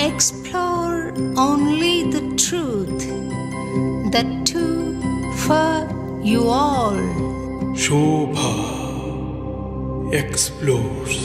Explore only the truth, the two for you all. Shobha explores.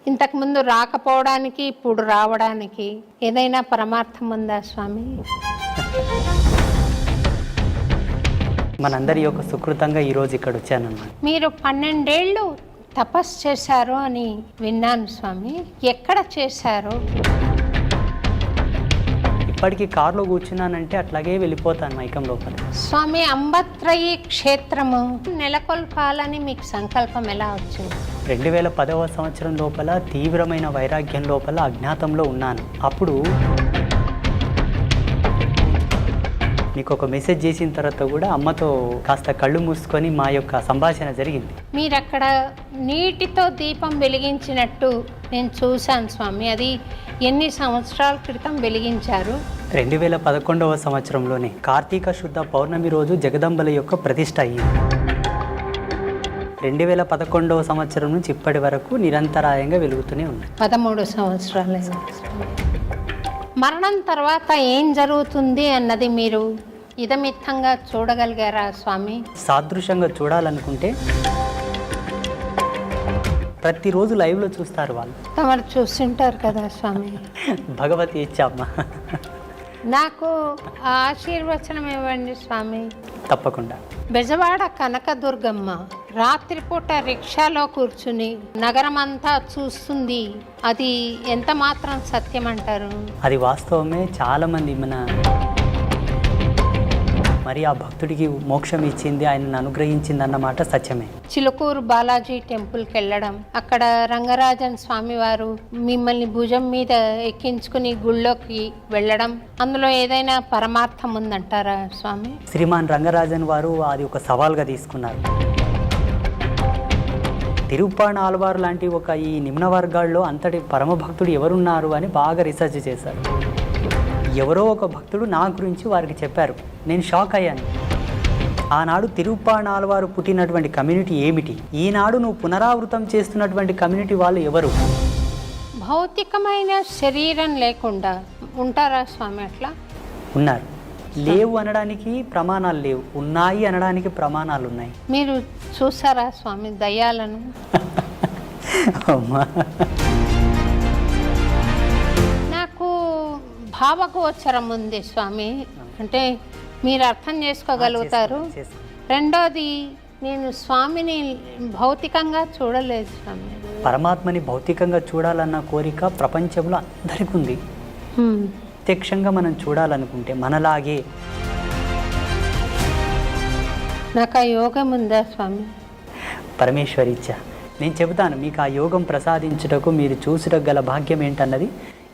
ఇంతకుముందు రాకపోవడానికి ఇప్పుడు రావడానికి ఏదైనా పరమార్థం ఉందా స్వామి? మనందరి యొక్క సుకృతంగా ఈరోజు ఇక్కడ వచ్చానన్నమాట. మీరు 12 ఏళ్ళు తపస్సు చేశారు అని విన్నాను స్వామి. ఎక్కడ చేశారు? ఇప్పటికీ కారులో కూర్చున్నానంటే అట్లాగే వెళ్ళిపోతాను మైకం లోపల. స్వామి, అంబత్రయి క్షేత్రము నెలకొల్పాలని మీకు సంకల్పం ఎలా వచ్చింది? 2010వ సంవత్సరం లోపల తీవ్రమైన వైరాగ్యం లోపల అజ్ఞాతంలో ఉన్నాను. అప్పుడు మీకు ఒక మెసేజ్ చేసిన తర్వాత కూడా అమ్మతో కాస్త కళ్ళు మూసుకొని మా యొక్క సంభాషణ జరిగింది. మీరు అక్కడ నీటితో దీపం వెలిగించినట్టు నేను చూశాను స్వామి. అది ఎన్ని సంవత్సరాల క్రితం వెలిగించారు? 2011వ సంవత్సరంలోనే కార్తీక శుద్ధ పౌర్ణమి రోజు జగదంబల యొక్క ప్రతిష్ట అయ్యింది. 2011వ సంవత్సరం నుంచి ఇప్పటి వరకు నిరంతరాయంగా వెలుగుతూనే ఉంది. 13 సంవత్సరాలు. మరణం తర్వాత ఏం జరుగుతుంది అన్నది మీరు ఇదమిత్తంగా చూడగలిగారా స్వామి? సాదృశ్యంగా చూడాలనుకుంటే ప్రతిరోజు లైవ్లో చూస్తారు వాళ్ళు. తమరు చూస్తుంటారు కదా స్వామి. భగవతి ఇచ్చామ్మ. నాకు ఆశీర్వచనం ఇవ్వండి స్వామి. తప్పకుండా. బెజవాడ కనకదుర్గమ్మ రాత్రిపూట రిక్షాలో కూర్చుని నగరం అంతా చూస్తుంది. అది ఎంత మాత్రం సత్యం అంటారు? అది వాస్తవమే. చాలామంది మరి ఆ భక్తుడికి మోక్షం ఇచ్చింది, ఆయనను అనుగ్రహించింది అన్నమాట సత్యమే. చిలుకూరు బాలాజీ టెంపుల్కి వెళ్ళడం, అక్కడ రంగరాజన్ స్వామి వారు మిమ్మల్ని భుజం మీద ఎక్కించుకుని గుళ్ళోకి వెళ్ళడం, అందులో ఏదైనా పరమార్థం ఉందంటారా స్వామి? శ్రీమాన్ రంగరాజన్ వారు అది ఒక సవాల్గా తీసుకున్నారు. తిరుప్పాణ ఆల్వారు లాంటి ఒక ఈ నిమ్న వర్గాల్లో అంతటి పరమభక్తుడు ఎవరున్నారు అని బాగా రీసెర్చ్ చేశారు. ఎవరో ఒక భక్తుడు నా గురించి వారికి చెప్పారు. నేను షాక్ అయ్యాను. ఆనాడు తిరుప్పాణ ఆల్వారు పుట్టినటువంటి కమ్యూనిటీ ఏమిటి, ఈనాడు నువ్వు పునరావృతం చేస్తున్నటువంటి కమ్యూనిటీ వాళ్ళు ఎవరు? భౌతికమైన శరీరం లేకుండా ఉంటారా స్వామి? అట్లా ఉన్నారు. లేవు అనడానికి ప్రమాణాలు లేవు, ఉన్నాయి అనడానికి ప్రమాణాలు ఉన్నాయి. మీరు చూసారా స్వామి దయ్యాలను? నాకు భావగోచరం ఉంది స్వామి. అంటే మీరు అర్థం చేసుకోగలుగుతారు. రెండోది, నేను స్వామిని భౌతికంగా చూడలేదు స్వామి. పరమాత్మని భౌతికంగా చూడాలన్న కోరిక ప్రపంచంలో అందరికీ ఉంది. ప్రత్యక్షంగా మనం చూడాలనుకుంటే మనలాగే. నాకు ఆ యోగం ఉందా స్వామి? పరమేశ్వరి ఇచ్చా. నేను చెబుతాను మీకు ఆ యోగం ప్రసాదించుటకు మీరు చూసుటకు గల భాగ్యం ఏంటన్నది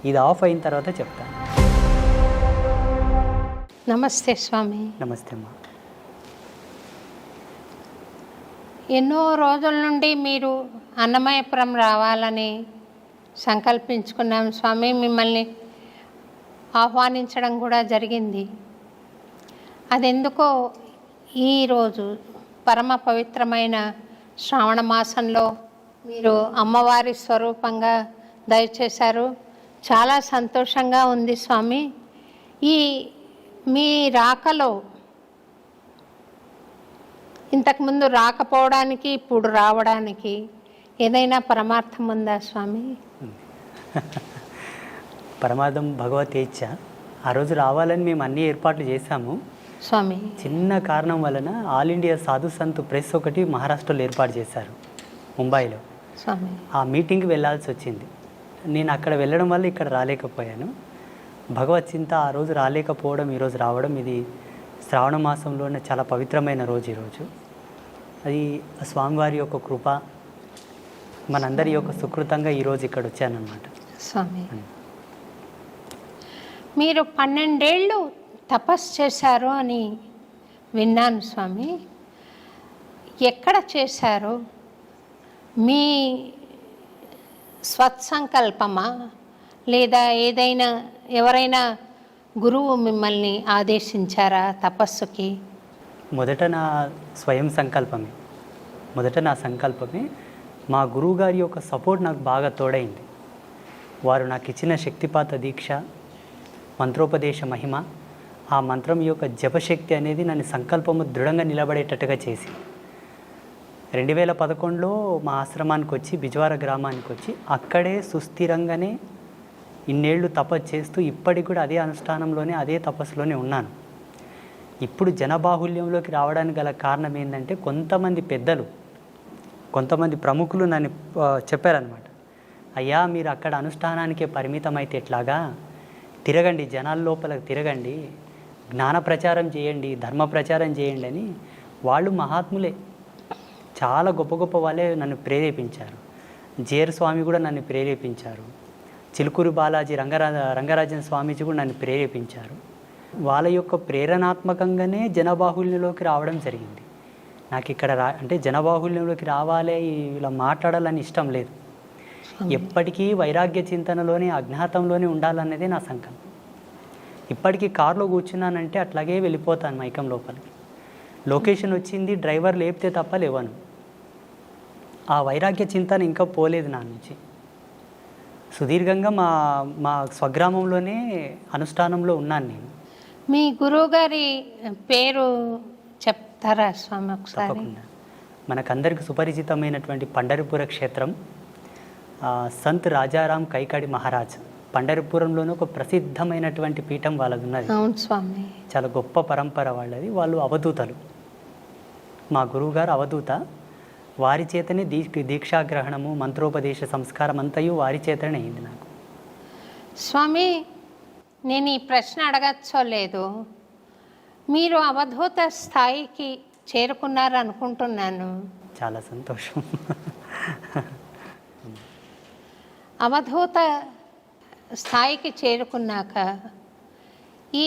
ఇది ఆఫ్ అయిన తర్వాత చెప్తాను. నమస్తే స్వామి. నమస్తే అమ్మా. ఎన్నో రోజుల నుండి మీరు అన్నమయపురం రావాలని సంకల్పించుకున్నాం స్వామి. మిమ్మల్ని ఆహ్వానించడం కూడా జరిగింది. అదెందుకో ఈరోజు పరమ పవిత్రమైన శ్రావణ మాసంలో మీరు అమ్మవారి స్వరూపంగా దయచేశారు. చాలా సంతోషంగా ఉంది స్వామి. ఈ మీ రాకలో ఇంతకుముందు రాకపోవడానికి ఇప్పుడు రావడానికి ఏదైనా పరమార్థం ఉందా స్వామి? పరమార్థం భగవతేచ్ఛ. ఆ రోజు రావాలని మేము అన్ని ఏర్పాట్లు చేశాము. స్వామి చిన్న కారణం వలన ఆల్ ఇండియా సాధు సంత్ ప్రెస్ ఒకటి మహారాష్ట్రలో ఏర్పాటు చేశారు, ముంబైలో. స్వామి ఆ మీటింగ్కి వెళ్ళాల్సి వచ్చింది. నేను అక్కడ వెళ్ళడం వల్ల ఇక్కడ రాలేకపోయాను. భగవత్ చింత ఆ రోజు రాలేకపోవడం, ఈరోజు రావడం, ఇది శ్రావణ మాసంలోనే చాలా పవిత్రమైన రోజు ఈరోజు. అది స్వామివారి యొక్క కృప, మనందరి యొక్క సుకృతంగా ఈరోజు ఇక్కడ వచ్చానన్నమాట. స్వామి మీరు 12 ఏళ్ళు తపస్సు చేశారు అని విన్నాను స్వామి. ఎక్కడ చేశారు? మీ స్వత్సంకల్పమా లేదా ఏదైనా ఎవరైనా గురువు మిమ్మల్ని ఆదేశించారా తపస్సుకి? మొదట నా స్వయం సంకల్పమే. నా సంకల్పమే. మా గురువుగారి యొక్క సపోర్ట్ నాకు బాగా తోడైంది. వారు నాకు ఇచ్చిన శక్తిపాత దీక్ష, మంత్రోపదేశ మహిమ, ఆ మంత్రం యొక్క జపశక్తి అనేది నన్ను సంకల్పము దృఢంగా నిలబడేటట్టుగా చేసి 2011లో మా ఆశ్రమానికి వచ్చి, బిజ్వార గ్రామానికి వచ్చి, అక్కడే సుస్థిరంగానే ఇన్నేళ్ళు తపస్సు చేస్తూ ఇప్పటికి కూడా అదే అనుష్ఠానంలోనే, అదే తపస్సులోనే ఉన్నాను. ఇప్పుడు జనబాహుల్యంలోకి రావడానికి గల కారణం ఏంటంటే, కొంతమంది పెద్దలు, కొంతమంది ప్రముఖులు నన్ను చెప్పారనమాట. అయ్యా, మీరు అక్కడ అనుష్ఠానానికే పరిమితం అయితే ఎట్లాగా, తిరగండి, జనాల లోపలికి తిరగండి, జ్ఞాన ప్రచారం చేయండి, ధర్మ ప్రచారం చేయండి అని. వాళ్ళు మహాత్ములే, చాలా గొప్ప గొప్ప వాళ్ళే నన్ను ప్రేరేపించారు. జేర్ స్వామి కూడా నన్ను ప్రేరేపించారు. చిలుకూరు బాలాజీ రంగరాజన్ స్వామీజీ కూడా నన్ను ప్రేరేపించారు. వాళ్ళ యొక్క ప్రేరణాత్మకంగానే జనబాహుల్యంలోకి రావడం జరిగింది. నాకు ఇక్కడ అంటే జనబాహుల్యంలోకి రావాలి, ఇలా మాట్లాడాలని ఇష్టం లేదు. ఎప్పటికీ వైరాగ్య చింతనలోనే, అజ్ఞాతంలోనే ఉండాలన్నదే నా సంకల్పం. ఇప్పటికీ కారులో కూర్చున్నానంటే అట్లాగే వెళ్ళిపోతాను మైకం లోపలికి. లొకేషన్ వచ్చింది, డ్రైవర్ లేపితే తప్ప లేవను. ఆ వైరాగ్య చింతన ఇంకా పోలేదు నా నుంచి. సుదీర్ఘంగా మా స్వగ్రామంలోనే అనుష్ఠానంలో ఉన్నాను నేను. మీ గురువుగారి పేరు చెప్తారా స్వామి ఒకసారి? తప్పకుండా. మనకందరికి సుపరిచితమైనటువంటి పండరిపుర క్షేత్రం, సంత్ రాజారాం కైకాడి మహారాజ్. పండరిపురంలోనే ఒక ప్రసిద్ధమైనటువంటి పీఠం వాళ్ళది ఉన్నది. అవును స్వామి. చాలా గొప్ప పరంపర వాళ్ళది. వాళ్ళు అవధూతలు. మా గురువుగారు అవధూత. వారి చేతనే దీక్షాగ్రహణము, మంత్రోపదేశ సంస్కారం అంతయు వారి చేతనే అయింది నాకు. స్వామి, నేను ఈ ప్రశ్న అడగచ్చో లేదు, మీరు అవధూత స్థాయికి చేరుకున్నారు అనుకుంటున్నాను. చాలా సంతోషం. అవధూత స్థాయికి చేరుకున్నాక ఈ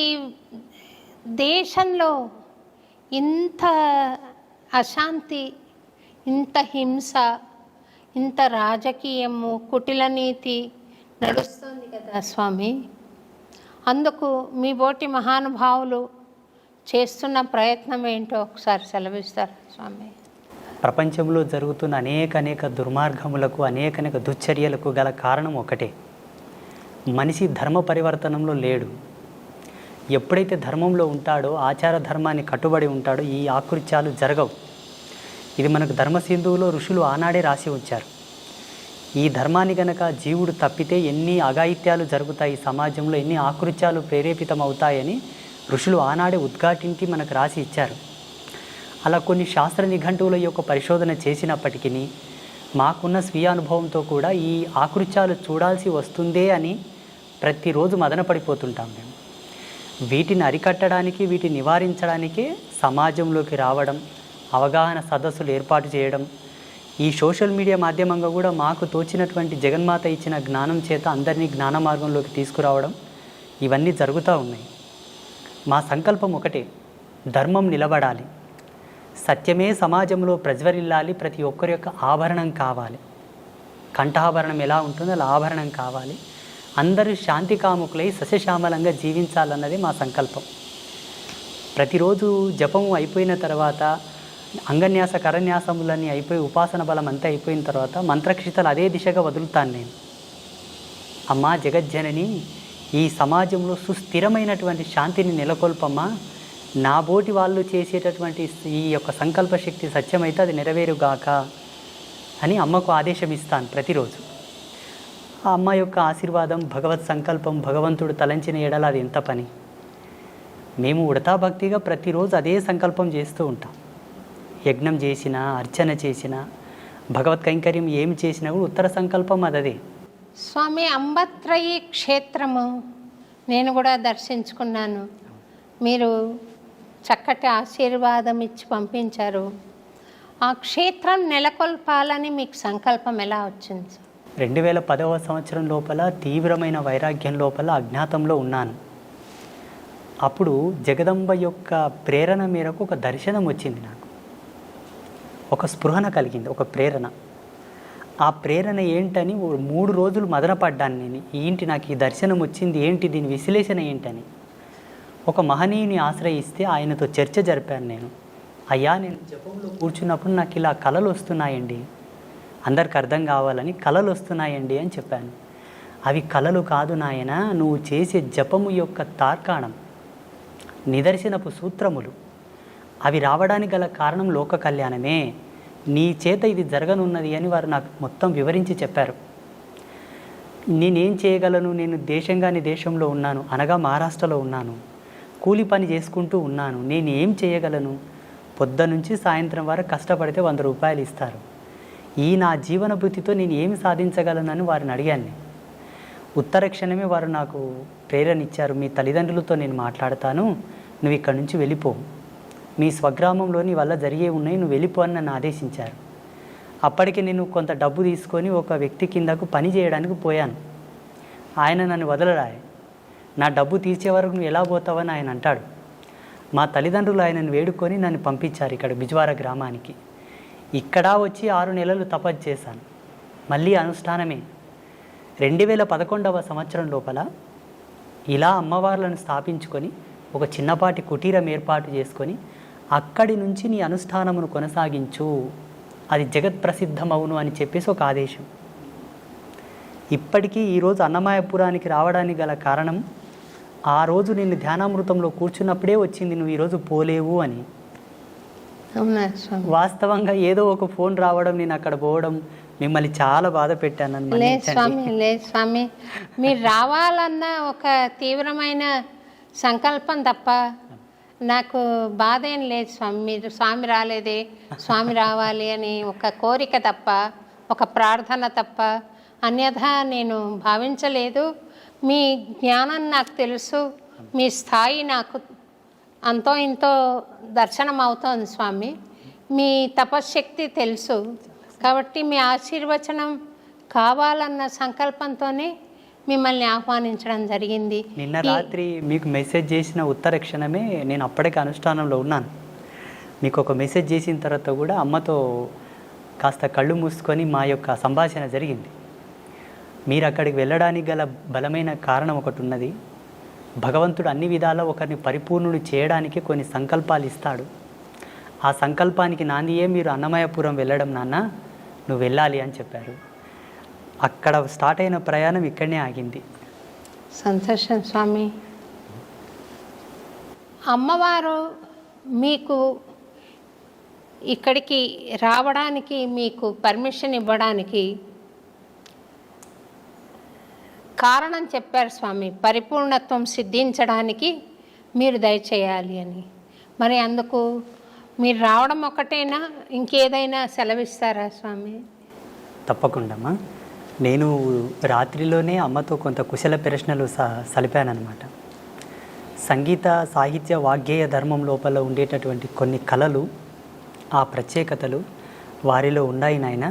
దేశంలో ఇంత అశాంతి, ఇంత హింస, ఇంత రాజకీయము, కుటిల నీతి నడుస్తుంది కదా స్వామి. అందుకు మీ బోటి మహానుభావులు చేస్తున్న ప్రయత్నం ఏంటో ఒకసారి సెలవిస్తారు స్వామి. ప్రపంచంలో జరుగుతున్న అనేక దుర్మార్గములకు, అనేక దుశ్చర్యలకు గల కారణం ఒకటే, మనిషి ధర్మ పరివర్తనంలో లేడు. ఎప్పుడైతే ధర్మంలో ఉంటాడో, ఆచార ధర్మాన్ని కట్టుబడి ఉంటాడో, ఈ ఆకృత్యాలు జరగవు. ఇది మనకు ధర్మసింధువులో ఋషులు ఆనాడే రాసి ఉంచారు. ఈ ధర్మాన్ని గనక జీవుడు తప్పితే ఎన్ని అఘాయిత్యాలు జరుగుతాయి సమాజంలో, ఎన్ని ఆకృత్యాలు ప్రేరేపితం అవుతాయని ఋషులు ఆనాడే ఉద్ఘాటించి మనకు రాసి ఇచ్చారు. అలా కొన్ని శాస్త్ర నిఘంటువుల యొక్క పరిశోధన చేసినప్పటికీ మాకున్న స్వీయ అనుభవంతో కూడా ఈ ఆకృత్యాలు చూడాల్సి వస్తుందే అని ప్రతిరోజు మదనపడిపోతుంటాం మేము. వీటిని అరికట్టడానికి, వీటిని నివారించడానికే సమాజంలోకి రావడం, అవగాహన సదస్సులు ఏర్పాటు చేయడం, ఈ సోషల్ మీడియా మాధ్యమంగా కూడా మాకు తోచినటువంటి జగన్మాత ఇచ్చిన జ్ఞానం చేత అందరినీ జ్ఞాన మార్గంలోకి తీసుకురావడం, ఇవన్నీ జరుగుతూ ఉన్నాయి. మా సంకల్పం ఒకటే, ధర్మం నిలబడాలి, సత్యమే సమాజంలో ప్రజ్వరిల్లాలి, ప్రతి ఒక్కరి యొక్క ఆభరణం కావాలి. కంఠాభరణం ఎలా ఉంటుందో అలా ఆభరణం కావాలి. అందరూ శాంతి కాముకులై సస్యశ్యామలంగా జీవించాలన్నది మా సంకల్పం. ప్రతిరోజు జపం అయిపోయిన తర్వాత అంగన్యాస కరన్యాసములన్నీ అయిపోయి ఉపాసన బలం అంతా అయిపోయిన తర్వాత మంత్రక్షితలు అదే దిశగా వదులుతాను నేను. అమ్మా జగజ్జనని, ఈ సమాజంలో సుస్థిరమైనటువంటి శాంతిని నెలకొల్పమ్మా, నా బోటి వాళ్ళు చేసేటటువంటి ఈ యొక్క సంకల్ప శక్తి సత్యమైతే అది నెరవేరుగాక అని అమ్మకు ఆదేశం ఇస్తాను ప్రతిరోజు. ఆ అమ్మ యొక్క ఆశీర్వాదం, భగవత్ సంకల్పం, భగవంతుడు తలంచిన ఎడల అది ఎంత పని. మేము ఉడతా భక్తిగా ప్రతిరోజు అదే సంకల్పం చేస్తూ ఉంటాం. యజ్ఞం చేసినా, అర్చన చేసినా, భగవత్ కైంకర్యం ఏమి చేసినా కూడా ఉత్తర సంకల్పం అదే. స్వామి, అంబత్రయి క్షేత్రము నేను కూడా దర్శించుకున్నాను. మీరు చక్కటి ఆశీర్వాదం ఇచ్చి పంపించారు. ఆ క్షేత్రం నెలకొల్పాలని మీకు సంకల్పం ఎలా వచ్చింది? 2010వ సంవత్సరం లోపల తీవ్రమైన వైరాగ్యం లోపల అజ్ఞాతంలో ఉన్నాను. అప్పుడు జగదంబ యొక్క ప్రేరణ మేరకు ఒక దర్శనం వచ్చింది నాకు. ఒక స్పృహణ కలిగింది, ఒక ప్రేరణ. ఆ ప్రేరణ ఏంటని 3 రోజులు మదనపడ్డాను నేను. ఏంటి నాకు ఈ దర్శనం వచ్చింది, ఏంటి దీని విశ్లేషణ ఏంటని. ఒక మహనీయుని ఆశ్రయిస్తే ఆయనతో చర్చ జరిపాను నేను. అయ్యా, నేను జపంలో కూర్చున్నప్పుడు నాకు ఇలా కళలు వస్తున్నాయండి, అందరికి అర్థం కావాలని కళలు వస్తున్నాయండి అని చెప్పాను. అవి కళలు కాదు నాయన, నువ్వు చేసే జపము యొక్క తార్కాణం, నిదర్శనపు సూత్రములు. అవి రావడానికి గల కారణం లోక కళ్యాణమే. నీ చేత ఇది జరగనున్నది అని వారు నాకు మొత్తం వివరించి చెప్పారు. నేనేం చేయగలను? నేను దేశంగాని దేశంలో ఉన్నాను, అనగా మహారాష్ట్రలో ఉన్నాను. కూలి పని చేసుకుంటూ ఉన్నాను. నేను ఏం చేయగలను? పొద్దు నుంచి సాయంత్రం వరకు కష్టపడితే 100 రూపాయలు ఇస్తారు. ఈ నా జీవన భృతితో నేను ఏమి సాధించగలనని వారిని అడిగాను. ఉత్తర క్షణమే వారు నాకు ప్రేరణ ఇచ్చారు. మీ తల్లిదండ్రులతో నేను మాట్లాడతాను, నువ్వు ఇక్కడి నుంచి వెళ్ళిపో, మీ స్వగ్రామంలో నీ వల్ల జరిగే ఉన్నాయి, నువ్వు వెళ్ళిపో అని నన్ను ఆదేశించారు. అప్పటికి నేను కొంత డబ్బు తీసుకొని ఒక వ్యక్తి కిందకు పని చేయడానికి పోయాను. ఆయన నన్ను వదలరాయి. నా డబ్బు తీర్చే వరకు నువ్వు ఎలా పోతావని ఆయన అంటాడు. మా తల్లిదండ్రులు ఆయనను వేడుకొని నన్ను పంపించారు ఇక్కడ బిజ్వార గ్రామానికి. ఇక్కడ వచ్చి 6 నెలలు తపస్సు చేశాను. మళ్ళీ అనుష్ఠానమే. 2011వ సంవత్సరం లోపల ఇలా అమ్మవార్లను స్థాపించుకొని ఒక చిన్నపాటి కుటీరం ఏర్పాటు చేసుకొని అక్కడి నుంచి నీ అనుష్ఠానమును కొనసాగించు, అది జగత్ ప్రసిద్ధమవును అని చెప్పేసి ఒక ఆదేశం. ఇప్పటికీ ఈరోజు అన్నమయపురానికి రావడానికి గల కారణం, ఆ రోజు నిన్ను ధ్యానామృతంలో కూర్చున్నప్పుడే వచ్చింది, నువ్వు ఈరోజు పోలేవు అని. అవునా స్వామి? వాస్తవంగా ఏదో ఒక ఫోన్ రావడం, నేను అక్కడ పోవడం, మిమ్మల్ని చాలా బాధ పెట్టాను. లేదు స్వామి, లేదు స్వామి, మీరు రావాలన్న ఒక తీవ్రమైన సంకల్పం తప్ప నాకు బాధ ఏం లేదు స్వామి. మీరు స్వామి రాలేదే, స్వామి రావాలి అని ఒక కోరిక తప్ప, ఒక ప్రార్థన తప్ప అన్యథా నేను భావించలేదు. మీ జ్ఞానం నాకు తెలుసు, మీ స్థాయి నాకు అంతో ఇంతో దర్శనం అవుతోంది స్వామి. మీ తపశ్శక్తి తెలుసు కాబట్టి మీ ఆశీర్వచనం కావాలన్న సంకల్పంతోనే మిమ్మల్ని ఆహ్వానించడం జరిగింది. నిన్న రాత్రి మీకు మెసేజ్ చేసిన ఉత్తర క్షణమే నేను అప్పటికే అనుష్ఠానంలో ఉన్నాను. మీకు ఒక మెసేజ్ చేసిన తర్వాత కూడా అమ్మతో కాస్త కళ్ళు మూసుకొని మా యొక్క సంభాషణ జరిగింది. మీరు అక్కడికి వెళ్ళడానికి గల బలమైన కారణం ఒకటి ఉన్నది. భగవంతుడు అన్ని విధాలా ఒకరిని పరిపూర్ణుడు చేయడానికి కొన్ని సంకల్పాలు ఇస్తాడు. ఆ సంకల్పానికి నాందియే మీరు అన్నమయపురం వెళ్ళడం నాన్న, నువ్వు వెళ్ళాలి అని చెప్పారు. అక్కడ స్టార్ట్ అయిన ప్రయాణం ఇక్కడనే ఆగింది. సంతోషం స్వామి. అమ్మవారు మీకు ఇక్కడికి రావడానికి మీకు పర్మిషన్ ఇవ్వడానికి కారణం చెప్పారు స్వామి. పరిపూర్ణత్వం సిద్ధించడానికి మీరు దయచేయాలి అని. మరి అందుకు మీరు రావడం ఒకటేనా, ఇంకేదైనా సెలవిస్తారా స్వామి? తప్పకుండా. నేను రాత్రిలోనే అమ్మతో కొంత కుశల ప్రశ్నలు సలిపానమాట. సంగీత సాహిత్య వాగ్గేయ ధర్మం లోపల ఉండేటటువంటి కొన్ని కళలు, ఆ ప్రత్యేకతలు వారిలో ఉన్నాయి నాయన.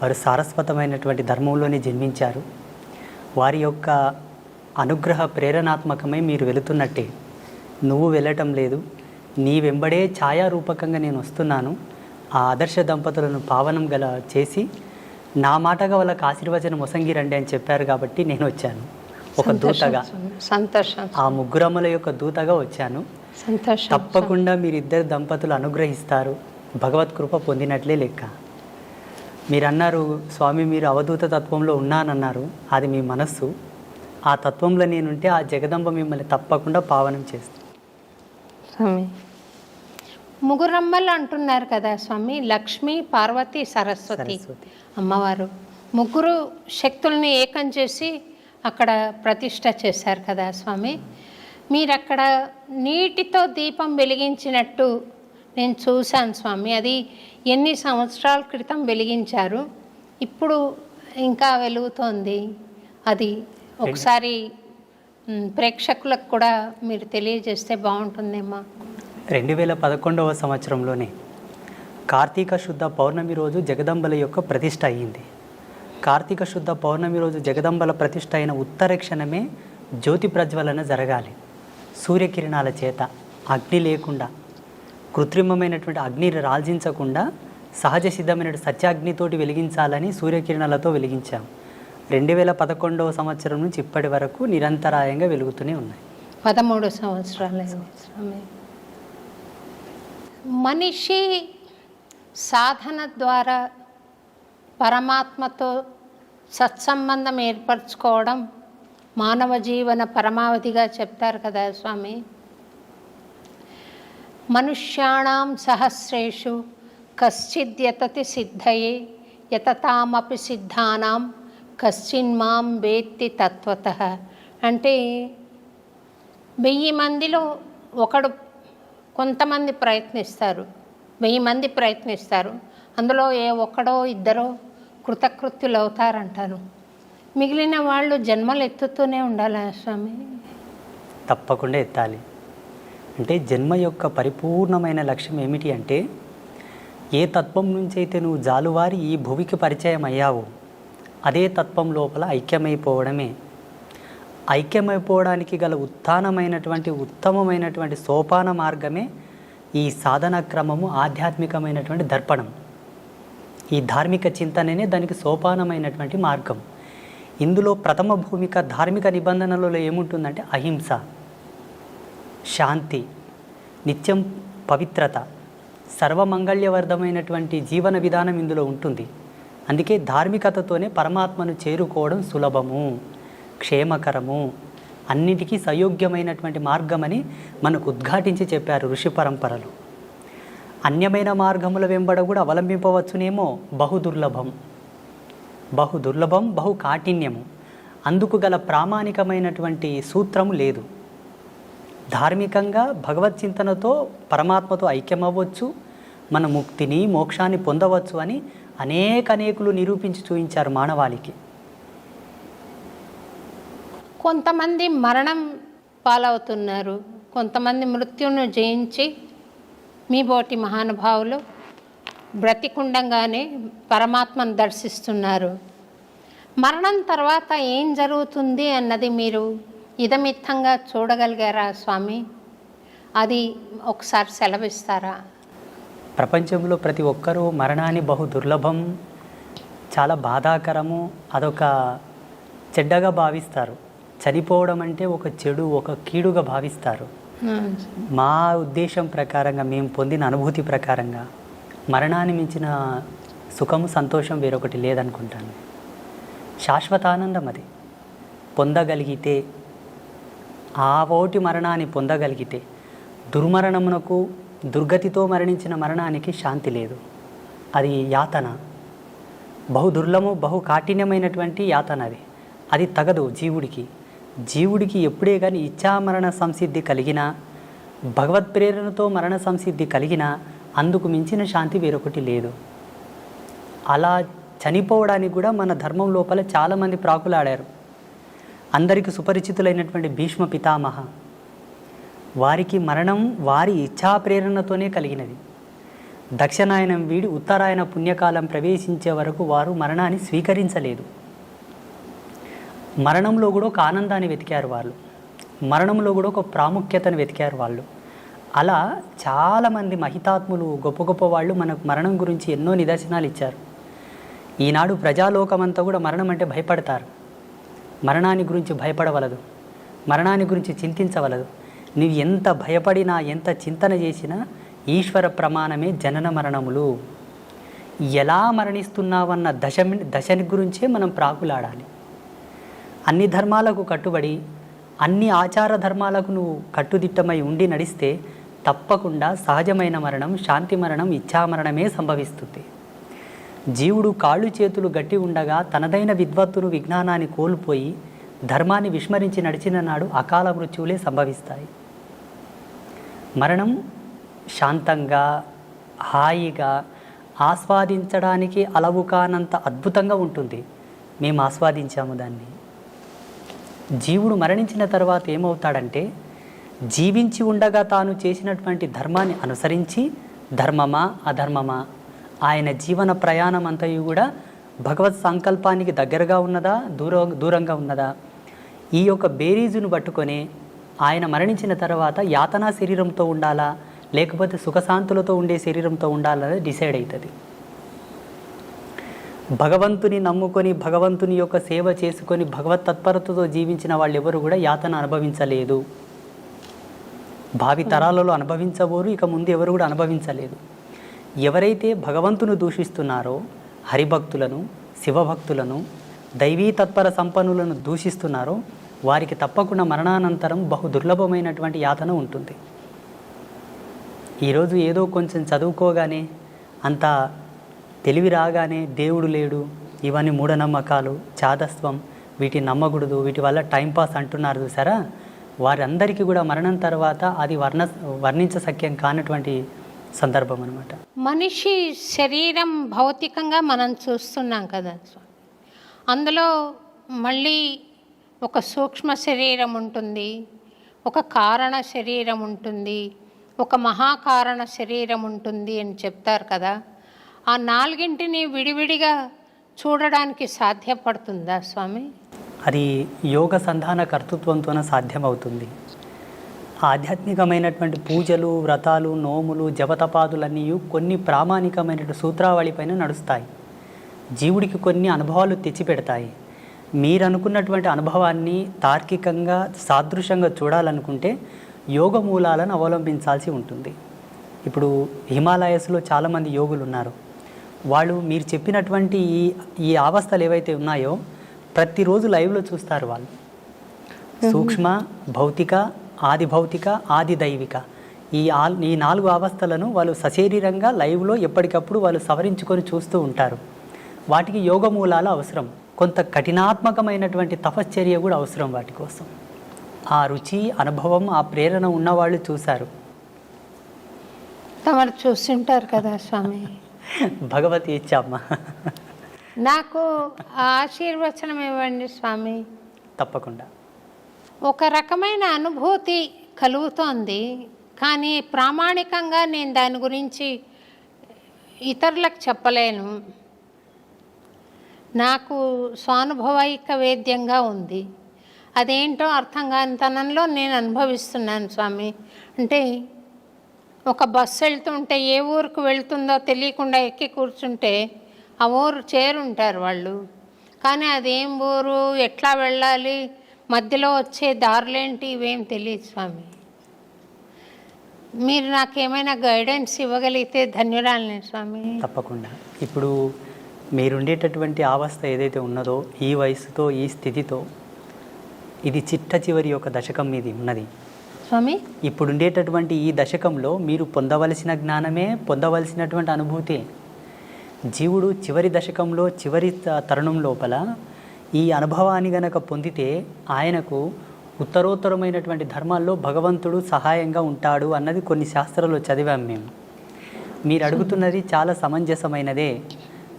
వారు సారస్వతమైనటువంటి ధర్మంలోనే జన్మించారు. వారి యొక్క అనుగ్రహ ప్రేరణాత్మకమై మీరు వెళుతున్నట్టే, నువ్వు వెళ్ళటం లేదు, నీ వెంబడే ఛాయారూపకంగా నేను వస్తున్నాను. ఆ ఆదర్శ దంపతులను పావనం గల చేసి నా మాటగా వాళ్ళకి ఆశీర్వచనం మొసంగిరండి అని చెప్పారు కాబట్టి నేను వచ్చాను ఒక దూతగా. సంతోషం. ఆ ముగ్గురమ్మల యొక్క దూతగా వచ్చాను. సంతోషం. తప్పకుండా మీరిద్దరు దంపతులు అనుగ్రహిస్తారు, భగవత్ కృప పొందినట్లే లెక్క. మీరు అన్నారు స్వామి మీరు అవధూత తత్వంలో ఉన్నానన్నారు, అది మీ మనస్సు. ఆ తత్వంలో నేనుంటే ఆ జగదంబ మిమ్మల్ని తప్పకుండా పావనం చేస్తుంది. స్వామి ముగ్గురమ్మలు అంటున్నారు కదా స్వామి, లక్ష్మి, పార్వతి, సరస్వతి అమ్మవారు ముగ్గురు శక్తుల్ని ఏకం చేసి అక్కడ ప్రతిష్ట చేశారు కదా స్వామి. మీరు అక్కడ నీటితో దీపం వెలిగించినట్టు నేను చూశాను స్వామి. అది ఎన్ని సంవత్సరాల క్రితం వెలిగించారు, ఇప్పుడు ఇంకా వెలుగుతోంది. అది ఒకసారి ప్రేక్షకులకు కూడా మీరు తెలియజేస్తే బాగుంటుందేమో. 2011వ సంవత్సరంలోనే కార్తీక శుద్ధ పౌర్ణమి రోజు జగదంబల యొక్క ప్రతిష్ట అయ్యింది. కార్తీక శుద్ధ పౌర్ణమి రోజు జగదంబల ప్రతిష్ట అయిన ఉత్తర క్షణమే జ్యోతి ప్రజ్వలన జరగాలి. సూర్యకిరణాల చేత, అగ్ని లేకుండా, కృత్రిమమైనటువంటి అగ్నిని రాల్జించకుండా సహజ సిద్ధమైన సత్యాగ్నితోటి వెలిగించాలని సూర్యకిరణాలతో వెలిగించాం. 2011వ సంవత్సరం నుంచి ఇప్పటి వరకు నిరంతరాయంగా వెలుగుతూనే ఉన్నాయి. 13 సంవత్సరాలు స్వామి. మనిషి సాధన ద్వారా పరమాత్మతో సత్సంబంధం ఏర్పరచుకోవడం మానవ జీవన పరమావధిగా చెప్తారు కదా స్వామి. మనుష్యాణం సహస్రేషు కశ్చిద్యతతి సిద్ధయే యతతామపి సిద్ధానాం కశ్చిన్మాం వేత్తి తత్వతః. అంటే 1000 మందిలో ఒకడు, కొంతమంది ప్రయత్నిస్తారు, 1000 మంది ప్రయత్నిస్తారు, అందులో ఏ ఒక్కడో ఇద్దరో కృతకృత్యులు అవుతారంటారు. మిగిలిన వాళ్ళు జన్మలు ఎత్తుతూనే ఉండాలి స్వామి. తప్పకుండా ఎత్తాలి. అంటే జన్మ యొక్క పరిపూర్ణమైన లక్ష్యం ఏమిటి అంటే, ఏ తత్వం నుంచి అయితే నువ్వు జాలువారి ఈ భువికి పరిచయం అయ్యావో అదే తత్వం లోపల ఐక్యమైపోవడమే. ఐక్యమైపోవడానికి గల ఉత్తమమైనటువంటి సోపాన మార్గమే ఈ సాధన క్రమము, ఆధ్యాత్మికమైనటువంటి దర్పణం. ఈ ధార్మిక చింతననే దానికి సోపానమైనటువంటి మార్గం. ఇందులో ప్రథమ భూమిక ధార్మిక నిబంధనలలో ఏముంటుందంటే అహింస, శాంతి, నిత్యం పవిత్రత, సర్వమంగళ్యవర్ధమైనటువంటి జీవన విధానం ఇందులో ఉంటుంది. అందుకే ధార్మికతతోనే పరమాత్మను చేరుకోవడం సులభము, క్షేమకరము, అన్నిటికీ సయోగ్యమైనటువంటి మార్గమని మనకు ఉద్ఘాటించి చెప్పారు ఋషి పరంపరలు. అన్యమైన మార్గముల వెంబడ కూడా అవలంబింపవచ్చునేమో, బహుదుర్లభం, బహు కాఠిన్యము. అందుకు గల ప్రామాణికమైనటువంటి సూత్రము లేదు. ధార్మికంగా భగవత్ చింతనతో పరమాత్మతో ఐక్యమవ్వచ్చు, మన ముక్తిని మోక్షాన్ని పొందవచ్చు అని అనేకులు నిరూపించి చూపించారు మానవాళికి. కొంతమంది మరణం పాలవుతున్నారు, కొంతమంది మృత్యువును జయించి మీ బోటి మహానుభావులు బ్రతికుండంగానే పరమాత్మను దర్శిస్తున్నారు. మరణం తర్వాత ఏం జరుగుతుంది అన్నది మీరు ఇదమిత్తంగా చూడగలిగారా స్వామి? అది ఒకసారి సెలవిస్తారా? ప్రపంచంలో ప్రతి ఒక్కరూ మరణాన్ని బహు దుర్లభం, చాలా బాధాకరము, అదొక చెడ్డగా భావిస్తారు. చనిపోవడం అంటే ఒక చెడు, ఒక కీడుగా భావిస్తారు. మా ఉద్దేశం ప్రకారంగా, మేము పొందిన అనుభూతి ప్రకారంగా మరణాన్ని మించిన సుఖము, సంతోషం వేరొకటి లేదనుకుంటాను. శాశ్వతానందం అది పొందగలిగితే, ఆ ఓటి మరణాన్ని పొందగలిగితే, దుర్మరణమునకు, దుర్గతితో మరణించిన మరణానికి శాంతి లేదు. అది యాతన, బహు దుర్లభము, బహు కాఠిన్యమైనటువంటి యాతన. అది తగదు జీవుడికి ఎప్పుడే కానీ ఇచ్ఛామరణ సంసిద్ధి కలిగినా, భగవత్ ప్రేరణతో మరణ సంసిద్ధి కలిగినా అందుకు మించిన శాంతి వేరొకటి లేదు. అలా చనిపోవడానికి కూడా మన ధర్మం లోపల చాలామంది ప్రాకులాడారు. అందరికీ సుపరిచితులైనటువంటి భీష్మ పితామహ, వారికి మరణం వారి ఇచ్ఛా ప్రేరణతోనే కలిగినది. దక్షిణాయనం వీడి ఉత్తరాయణ పుణ్యకాలం ప్రవేశించే వరకు వారు మరణాన్ని స్వీకరించలేదు. మరణంలో కూడా ఒక ఆనందాన్ని వెతికారు వాళ్ళు, మరణంలో కూడా ఒక ప్రాముఖ్యతను వెతికారు వాళ్ళు. అలా చాలామంది మహితాత్ములు, గొప్ప గొప్ప వాళ్ళు మనకు మరణం గురించి ఎన్నో నిదర్శనాలు ఇచ్చారు. ఈనాడు ప్రజాలోకమంతా కూడా మరణం అంటే భయపడతారు. మరణాన్ని గురించి భయపడవలదు, మరణాన్ని గురించి చింతించవలదు. నీవు ఎంత భయపడినా, ఎంత చింతన చేసినా ఈశ్వర ప్రమాణమే జనన మరణములు. ఎలా మరణిస్తున్నావన్న దశని గురించే మనం ప్రాకులాడాలి. అన్ని ధర్మాలకు కట్టుబడి అన్ని ఆచార ధర్మాలకు నువ్వు కట్టుదిట్టమై ఉండి నడిస్తే తప్పకుండా సహజమైన మరణం, శాంతి మరణం, ఇచ్ఛామరణమే సంభవిస్తుంది. జీవుడు కాళ్ళు చేతులు గట్టి ఉండగా తనదైన విద్వత్తును, విజ్ఞానాన్ని కోల్పోయి ధర్మాన్ని విస్మరించి నడిచిన నాడు అకాల మృత్యువులే సంభవిస్తాయి. మరణం శాంతంగా, హాయిగా, ఆస్వాదించడానికి అలవు కానంత అద్భుతంగా ఉంటుంది. మేము ఆస్వాదించాము దాన్ని. జీవుడు మరణించిన తర్వాత ఏమవుతాడంటే, జీవించి ఉండగా తాను చేసినటువంటి ధర్మాన్ని అనుసరించి ధర్మమా అధర్మమా, ఆయన జీవన ప్రయాణం అంతయు కూడా భగవత్ సంకల్పానికి దగ్గరగా ఉన్నదా, దూరంగా ఉన్నదా, ఈ యొక్క బేరీజును పట్టుకొని ఆయన మరణించిన తర్వాత యాతనా శరీరంతో ఉండాలా లేకపోతే సుఖశాంతులతో ఉండే శరీరంతో ఉండాలని డిసైడ్ అవుతుంది. భగవంతుని నమ్ముకొని భగవంతుని యొక్క సేవ చేసుకొని భగవత్ తత్పరతతో జీవించిన వాళ్ళు ఎవరు కూడా యాతన అనుభవించలేదు. భావి తరాలలో అనుభవించబోరు, ఇక ముందు ఎవరు కూడా అనుభవించలేదు. ఎవరైతే భగవంతుని దూషిస్తున్నారో, హరిభక్తులను, శివభక్తులను, దైవీ తత్పర సంపన్నులను దూషిస్తున్నారో వారికి తప్పకుండా మరణానంతరం బహు దుర్లభమైనటువంటి యాతన ఉంటుంది. ఈరోజు ఏదో కొంచెం చదువుకోగానే, అంత తెలివి రాగానే దేవుడు లేడు, ఇవన్నీ మూఢనమ్మకాలు, చాదస్వం, వీటిని నమ్మకూడదు, వీటి వల్ల టైంపాస్ అంటున్నారు చూసారా, వారందరికీ కూడా మరణం తర్వాత అది వర్ణించశక్యం కానటువంటి సందర్భం అన్నమాట. మనిషి శరీరం భౌతికంగా మనం చూస్తున్నాం కదా స్వామి, అందులో మళ్ళీ ఒక సూక్ష్మ శరీరం ఉంటుంది, ఒక కారణ శరీరం ఉంటుంది, ఒక మహాకారణ శరీరం ఉంటుంది అని చెప్తారు కదా. ఆ నాలుగింటిని విడివిడిగా చూడడానికి సాధ్యపడుతుందా స్వామి? అది యోగ సంధాన కర్తృత్వంతోనే సాధ్యమవుతుంది. ఆధ్యాత్మికమైనటువంటి పూజలు, వ్రతాలు, నోములు, జపతపాదులన్నీ కొన్ని ప్రామాణికమైనటువంటి సూత్రావళిపైన నడుస్తాయి. జీవుడికి కొన్ని అనుభవాలు తెచ్చిపెడతాయి. మీరు అనుకున్నటువంటి అనుభవాన్ని తార్కికంగా సాదృశ్యంగా చూడాలనుకుంటే యోగ మూలాలను అవలంబించాల్సి ఉంటుంది. ఇప్పుడు హిమాలయస్లో చాలామంది యోగులు ఉన్నారు. వాళ్ళు మీరు చెప్పినటువంటి ఈ అవస్థలు ఏవైతే ఉన్నాయో ప్రతిరోజు లైవ్లో చూస్తారు. వాళ్ళు సూక్ష్మ, భౌతిక, ఆది భౌతిక, ఆది దైవిక, ఈ నాలుగు అవస్థలను వాళ్ళు సశరీరంగా లైవ్లో ఎప్పటికప్పుడు వాళ్ళు సవరించుకొని చూస్తూ ఉంటారు. వాటికి యోగ మూలాలు అవసరం, కొంత కఠినాత్మకమైనటువంటి తపశ్చర్య కూడా అవసరం వాటి కోసం. ఆ రుచి, అనుభవం, ఆ ప్రేరణ ఉన్నవాళ్ళు చూశారు. తమరు చూస్తుంటారు కదా స్వామి. భగవతి ఇచ్చామ్మ, నాకు ఆశీర్వచనం ఇవ్వండి స్వామి. తప్పకుండా. ఒక రకమైన అనుభూతి కలుగుతోంది, కానీ ప్రామాణికంగా నేను దాని గురించి ఇతరులకు చెప్పలేను. నాకు స్వానుభవైక వేద్యంగా ఉంది. అదేంటో అర్థం కాని తనంలో నేను అనుభవిస్తున్నాను స్వామి. అంటే ఒక బస్సు వెళ్తుంటే ఏ ఊరికి వెళ్తుందో తెలియకుండా ఎక్కి కూర్చుంటే ఆ ఊరు చేరుంటారు వాళ్ళు, కానీ అదేం ఊరు, ఎట్లా వెళ్ళాలి, మధ్యలో వచ్చే దారులేంటి, ఇవేం తెలియదు స్వామి. మీరు నాకేమైనా గైడెన్స్ ఇవ్వగలిగితే ధన్యురాలని స్వామి. తప్పకుండా. ఇప్పుడు మీరుండేటటువంటి అవస్థ ఏదైతే ఉన్నదో, ఈ వయసుతో, ఈ స్థితితో, ఇది చిట్ట చివరి యొక్క దశకం మీది ఉన్నది స్వామి. ఇప్పుడు ఉండేటటువంటి ఈ దశకంలో మీరు పొందవలసిన జ్ఞానమే, పొందవలసినటువంటి అనుభూతే. జీవుడు చివరి దశకంలో, చివరి తరుణం లోపల ఈ అనుభవాన్ని గనక పొందితే ఆయనకు ఉత్తరోత్తరమైనటువంటి ధర్మాల్లో భగవంతుడు సహాయంగా ఉంటాడు అన్నది కొన్ని శాస్త్రాల్లో చదివాం మేము. మీరు అడుగుతున్నది చాలా సమంజసమైనదే.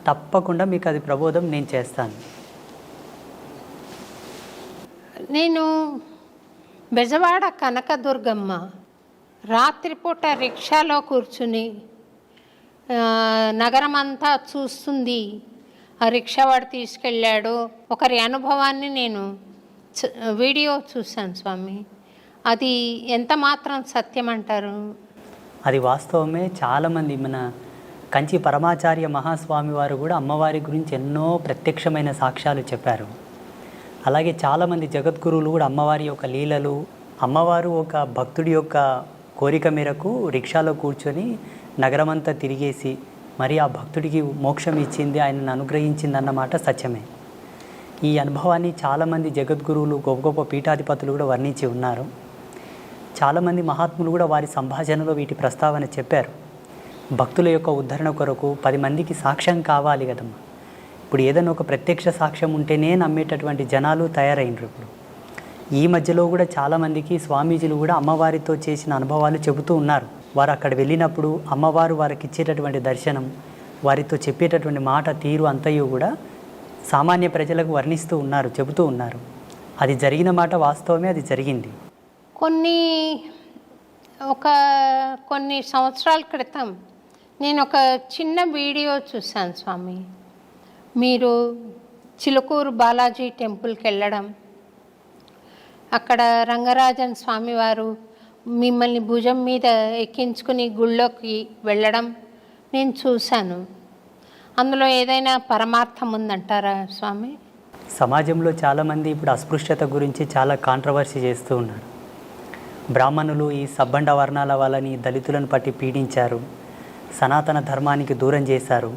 తప్పకుండా మీకు అది ప్రబోధం నేను చేస్తాను. నేను బెజవాడ కనకదుర్గమ్మ రాత్రిపూట రిక్షాలో కూర్చుని నగరమంతా చూస్తుంది. ఆ రిక్షావాడు తీసుకెళ్ళాడు. ఒకరి అనుభవాన్ని నేను వీడియో చూశాను స్వామి. అది ఎంత మాత్రం సత్యం అంటారు? అది వాస్తవమే. చాలామంది మన కంచి పరమాచార్య మహాస్వామి వారు కూడా అమ్మవారి గురించి ఎన్నో ప్రత్యక్షమైన సాక్ష్యాలు చెప్పారు. అలాగే చాలామంది జగద్గురువులు కూడా అమ్మవారి యొక్క లీలలు, అమ్మవారు ఒక భక్తుడి యొక్క కోరిక మేరకు రిక్షాలో కూర్చొని నగరమంతా తిరిగేసి మరి ఆ భక్తుడికి మోక్షం ఇచ్చింది, ఆయనను అనుగ్రహించింది అన్నమాట సత్యమే. ఈ అనుభవాన్ని చాలామంది జగద్గురువులు, గొప్ప గొప్ప పీఠాధిపతులు కూడా వర్ణించి ఉన్నారు. చాలామంది మహాత్ములు కూడా వారి సంభాషణలో వీటి ప్రస్తావన చెప్పారు. భక్తుల యొక్క ఉద్ధరణ కొరకు 10 మందికి సాక్ష్యం కావాలి కదమ్మా. ఇప్పుడు ఏదైనా ఒక ప్రత్యక్ష సాక్ష్యం ఉంటేనే నమ్మేటటువంటి జనాలు తయారైనరు. ఇప్పుడు ఈ మధ్యలో కూడా చాలామందికి స్వామీజీలు కూడా అమ్మవారితో చేసిన అనుభవాలు చెబుతూ ఉన్నారు. వారు అక్కడ వెళ్ళినప్పుడు అమ్మవారు వారికి ఇచ్చేటటువంటి దర్శనం, వారితో చెప్పేటటువంటి మాట తీరు అంతయు కూడా సామాన్య ప్రజలకు వర్ణిస్తూ ఉన్నారు, చెబుతూ ఉన్నారు. అది జరిగిన మాట వాస్తవమే, అది జరిగింది. కొన్ని సంవత్సరాల క్రితం నేను ఒక చిన్న వీడియో చూశాను స్వామి. మీరు చిలుకూరు బాలాజీ టెంపుల్కి వెళ్ళడం, అక్కడ రంగరాజన్ స్వామివారు మిమ్మల్ని భుజం మీద ఎక్కించుకుని గుళ్ళోకి వెళ్ళడం నేను చూశాను. అందులో ఏదైనా పరమార్థం ఉందంటారా స్వామి? సమాజంలో చాలామంది ఇప్పుడు అస్పృశ్యత గురించి చాలా కాంట్రవర్సీ చేస్తూ ఉన్నారు. బ్రాహ్మణులు ఈ సబ్బండ వర్ణాల వాళ్ళని, దళితులను పట్టి పీడించారు, సనాతన ధర్మానికి దూరం చేశారు,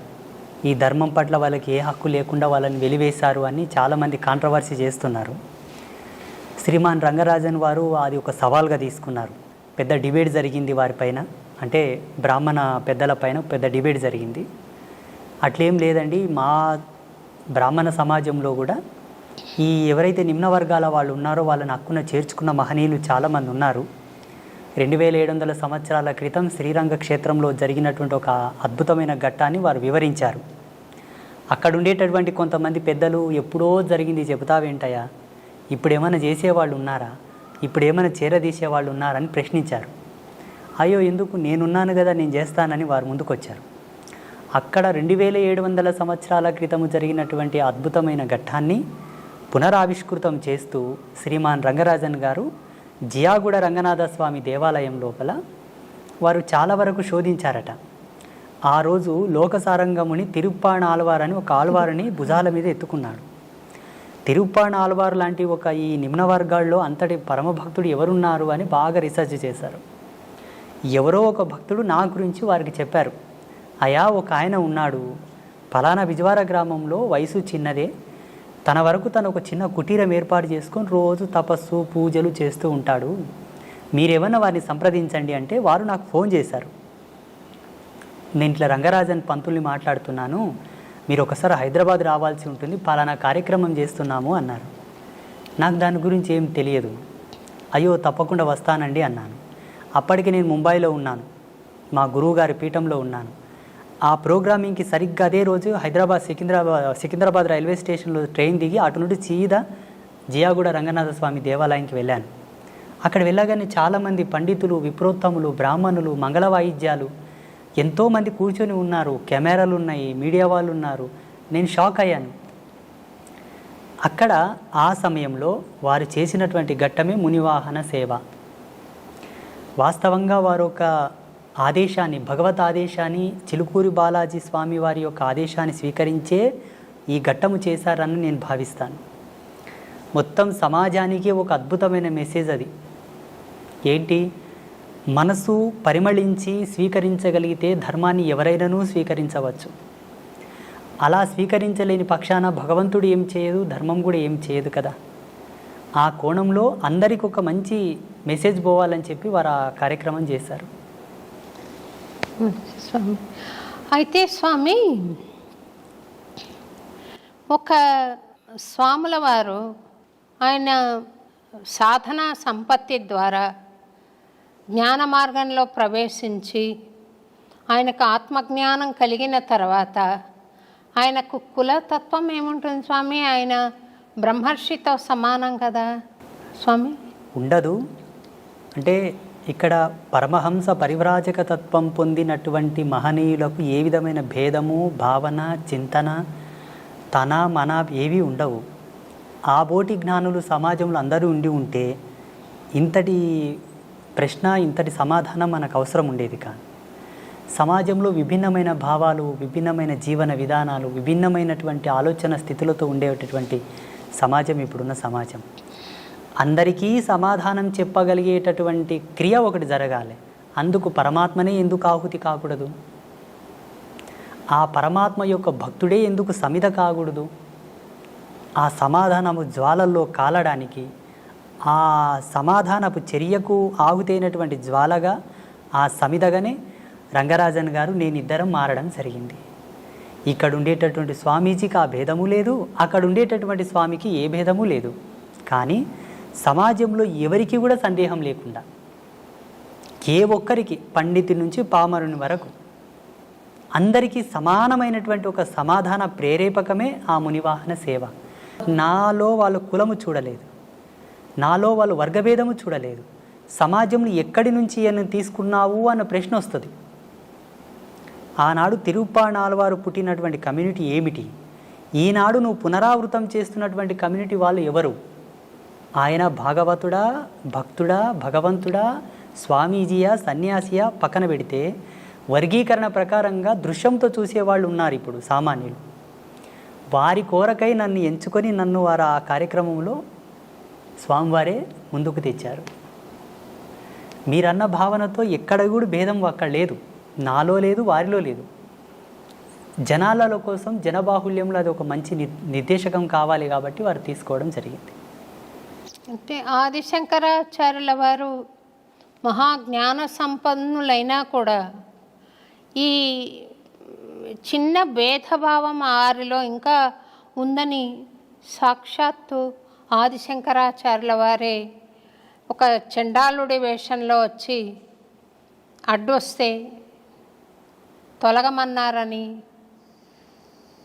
ఈ ధర్మం పట్ల వాళ్ళకి ఏ హక్కు లేకుండా వాళ్ళని వెలివేశారు అని చాలామంది కాంట్రవర్సీ చేస్తున్నారు. శ్రీమాన్ రంగరాజన్ వారు అది ఒక సవాల్గా తీసుకున్నారు. పెద్ద డిబేట్ జరిగింది వారిపైన, అంటే బ్రాహ్మణ పెద్దల పైన పెద్ద డిబేట్ జరిగింది. అట్లేం లేదండి, మా బ్రాహ్మణ సమాజంలో కూడా ఈ ఎవరైతే నిమ్న వర్గాల వాళ్ళు ఉన్నారో వాళ్ళని హక్కున చేర్చుకున్న మహనీయులు చాలామంది ఉన్నారు. 2700 సంవత్సరాల క్రితం శ్రీరంగ క్షేత్రంలో జరిగినటువంటి ఒక అద్భుతమైన ఘట్టాన్ని వారు వివరించారు. అక్కడ ఉండేటటువంటి కొంతమంది పెద్దలు ఎప్పుడో జరిగింది చెబుతావేంటయ్యా, ఇప్పుడేమైనా చేసేవాళ్ళు ఉన్నారా, ఇప్పుడేమైనా చేరదీసేవాళ్ళు ఉన్నారని ప్రశ్నించారు. అయ్యో ఎందుకు, నేనున్నాను కదా, నేను చేస్తానని వారు ముందుకొచ్చారు. అక్కడ 2700 సంవత్సరాల క్రితము జరిగినటువంటి అద్భుతమైన ఘట్టాన్ని పునరావిష్కృతం చేస్తూ శ్రీమాన్ రంగరాజన్ గారు జియాగూడ రంగనాథ స్వామి దేవాలయం లోపల వారు చాలా వరకు శోధించారట. ఆ రోజు లోకసారంగముని తిరుప్పాణ ఆళ్వార్ అని ఒక ఆళ్వారుని భుజాల మీద ఎత్తుకున్నాడు. తిరుప్పాణ ఆళ్వార్ లాంటి ఒక ఈ నిమ్న వర్గాల్లో అంతటి పరమభక్తుడు ఎవరున్నారు అని బాగా రీసెర్చ్ చేశారు. ఎవరో ఒక భక్తుడు నా గురించి వారికి చెప్పారు, అయా ఒక ఆయన ఉన్నాడు, ఫలానా విజవార గ్రామంలో, వయసు చిన్నదే, తన వరకు తను ఒక చిన్న కుటీరం ఏర్పాటు చేసుకొని రోజు తపస్సు పూజలు చేస్తూ ఉంటాడు, మీరేమన్నా వారిని సంప్రదించండి అంటే వారు నాకు ఫోన్ చేశారు. నేను ఇట్లా రంగరాజన్ పంతుల్ని మాట్లాడుతున్నాను, మీరు ఒకసారి హైదరాబాద్ రావాల్సి ఉంటుంది, పలానా కార్యక్రమం చేస్తున్నాము అన్నారు. నాకు దాని గురించి ఏం తెలియదు. అయ్యో తప్పకుండా వస్తానండి అన్నాను. అప్పటికి నేను ముంబైలో ఉన్నాను, మా గురువుగారి పీఠంలో ఉన్నాను. ఆ ప్రోగ్రామింగ్కి సరిగ్గా అదే రోజు సికింద్రాబాద్ రైల్వే స్టేషన్లో ట్రైన్ దిగి అటు నుండి సీదా జియాగూడ రంగనాథ స్వామి దేవాలయానికి వెళ్ళాను. అక్కడ వెళ్ళగానే చాలామంది పండితులు, విప్రోత్తములు, బ్రాహ్మణులు, మంగళ వాయిద్యాలు ఎంతోమంది కూర్చొని ఉన్నారు, కెమెరాలు ఉన్నాయి, మీడియా వాళ్ళు ఉన్నారు. నేను షాక్ అయ్యాను. అక్కడ ఆ సమయంలో వారు చేసినటువంటి ఘట్టమే మునివాహన సేవ. వాస్తవంగా వారు ఒక ఆదేశాన్ని, భగవత్ ఆదేశాన్ని, చిలుకూరి బాలాజీ స్వామి వారి యొక్క ఆదేశాన్ని స్వీకరించే ఈ ఘట్టము చేశారని నేను భావిస్తాను. మొత్తం సమాజానికి ఒక అద్భుతమైన మెసేజ్ అది. ఏంటి, మనసు పరిమళించి స్వీకరించగలిగితే ధర్మాన్ని ఎవరైనానూ స్వీకరించవచ్చు. అలా స్వీకరించలేని పక్షాన భగవంతుడు ఏం చేయదు, ధర్మం కూడా ఏం చేయదు కదా. ఆ కోణంలో అందరికి ఒక మంచి మెసేజ్ పోవాలని చెప్పి వారు ఆ కార్యక్రమం చేశారు. స్వామి, అయితే స్వామి, ఒక స్వాముల వారు ఆయన సాధన సంపత్తి ద్వారా జ్ఞాన మార్గంలో ప్రవేశించి ఆయనకు ఆత్మజ్ఞానం కలిగిన తర్వాత ఆయనకు కులతత్వం ఏముంటుంది స్వామి? ఆయన బ్రహ్మర్షితో సమానం కదా స్వామి? ఉండదు. అంటే ఇక్కడ పరమహంస పరివ్రాజక తత్వం పొందినటువంటి మహనీయులకు ఏ విధమైన భేదము, భావన, చింతన, తన మన ఏవి ఉండవు. ఆ బోటి జ్ఞానులు సమాజంలో అందరూ ఉండి ఉంటే ఇంతటి ప్రశ్న, ఇంతటి సమాధానం మనకు అవసరం ఉండేది కాదు. సమాజంలో విభిన్నమైన భావాలు, విభిన్నమైన జీవన విధానాలు, విభిన్నమైనటువంటి ఆలోచన స్థితులతో ఉండేటటువంటి సమాజం ఇప్పుడున్న సమాజం. అందరికీ సమాధానం చెప్పగలిగేటటువంటి క్రియ ఒకటి జరగాలి. అందుకు పరమాత్మనే ఎందుకు ఆహుతి కాకూడదు? ఆ పరమాత్మ యొక్క భక్తుడే ఎందుకు సమిధ కాకూడదు? ఆ సమాధానము జ్వాలల్లో కాలడానికి, ఆ సమాధానపు చర్యకు ఆహుతైనటువంటి జ్వాలగా, ఆ సమిధగానే రంగరాజన్ గారు నేనిద్దరం మారడం జరిగింది. ఇక్కడ ఉండేటటువంటి స్వామీజీకి ఆ భేదము లేదు, అక్కడ ఉండేటటువంటి స్వామికి ఏ భేదము లేదు. కానీ సమాజంలో ఎవరికి కూడా సందేహం లేకుండా, ఏ ఒక్కరికి, పండితుడి నుంచి పామరుని వరకు అందరికీ సమానమైనటువంటి ఒక సమాధాన ప్రేరేపకమే ఆ మునివాహన సేవ. నాలో వాళ్ళు కులము చూడలేదు, నాలో వాళ్ళు వర్గభేదము చూడలేదు. సమాజంలో ఎక్కడి నుంచి అని తీసుకున్నావు అన్న ప్రశ్న వస్తుంది. ఆనాడు తిరుప్పాణాళ్వారు పుట్టినటువంటి కమ్యూనిటీ ఏమిటి? ఈనాడు నువ్వు పునరావృతం చేస్తున్నటువంటి కమ్యూనిటీ వాళ్ళు ఎవరు? ఆయన భాగవతుడా, భక్తుడా, భగవంతుడా, స్వామీజీయా, సన్యాసియా పక్కన పెడితే వర్గీకరణ ప్రకారంగా దృశ్యంతో చూసేవాళ్ళు ఉన్నారు ఇప్పుడు సామాన్యులు. వారి కోరకై నన్ను ఎంచుకొని నన్ను వారు ఆ కార్యక్రమంలో స్వామివారే ముందుకు తెచ్చారు. మీరన్న భావనతో ఎక్కడ కూడా భేదం అక్కడ లేదు, నాలో లేదు, వారిలో లేదు. జనాల కోసం, జనబాహుల్యంలో అది ఒక మంచి నిర్దేశకం కావాలి కాబట్టి వారు తీసుకోవడం జరిగింది. అంటే ఆదిశంకరాచార్యుల వారు మహాజ్ఞాన సంపన్నులైనా కూడా ఈ చిన్న భేదభావం వారిలో ఇంకా ఉందని సాక్షాత్తు ఆదిశంకరాచార్యుల వారే ఒక చండాలుడి వేషంలో వచ్చి అడ్డొస్తే తొలగమన్నారని.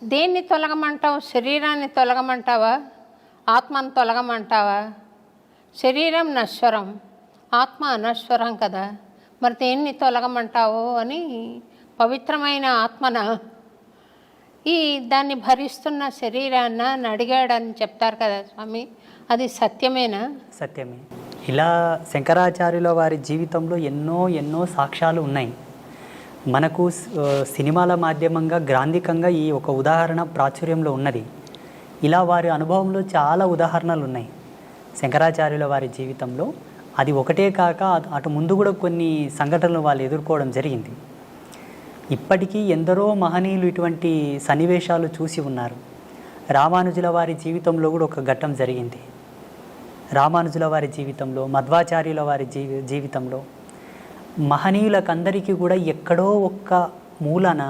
దేన్ని తొలగమంటావు? శరీరాన్ని తొలగమంటావా? ఆత్మను తొలగమంటావా? శరీరం నశ్వరం, ఆత్మ అనశ్వరం కదా, మరి దేన్ని తొలగమంటావు అని పవిత్రమైన ఆత్మన దాన్ని భరిస్తున్న శరీరాన్ని అడిగాడని చెప్తారు కదా స్వామి, అది సత్యమేనా? సత్యమే. ఇలా శంకరాచార్యుల వారి జీవితంలో ఎన్నో సాక్ష్యాలు ఉన్నాయి. మనకు సినిమాల మాధ్యమంగా గ్రాంధికంగా ఈ ఒక ఉదాహరణ ప్రాచుర్యంలో ఉన్నది. ఇలా వారి అనుభవంలో చాలా ఉదాహరణలు ఉన్నాయి శంకరాచార్యుల వారి జీవితంలో. అది ఒకటే కాక అటు ముందు కూడా కొన్ని సంఘటనలు వాళ్ళు ఎదుర్కోవడం జరిగింది. ఇప్పటికీ ఎందరో మహనీయులు ఇటువంటి సన్నివేశాలు చూసి ఉన్నారు. రామానుజుల వారి జీవితంలో కూడా ఒక ఘట్టం జరిగింది. రామానుజుల వారి జీవితంలో, మధ్వాచార్యుల వారి జీవితంలో మహనీయులకందరికీ కూడా ఎక్కడో ఒక్క మూలన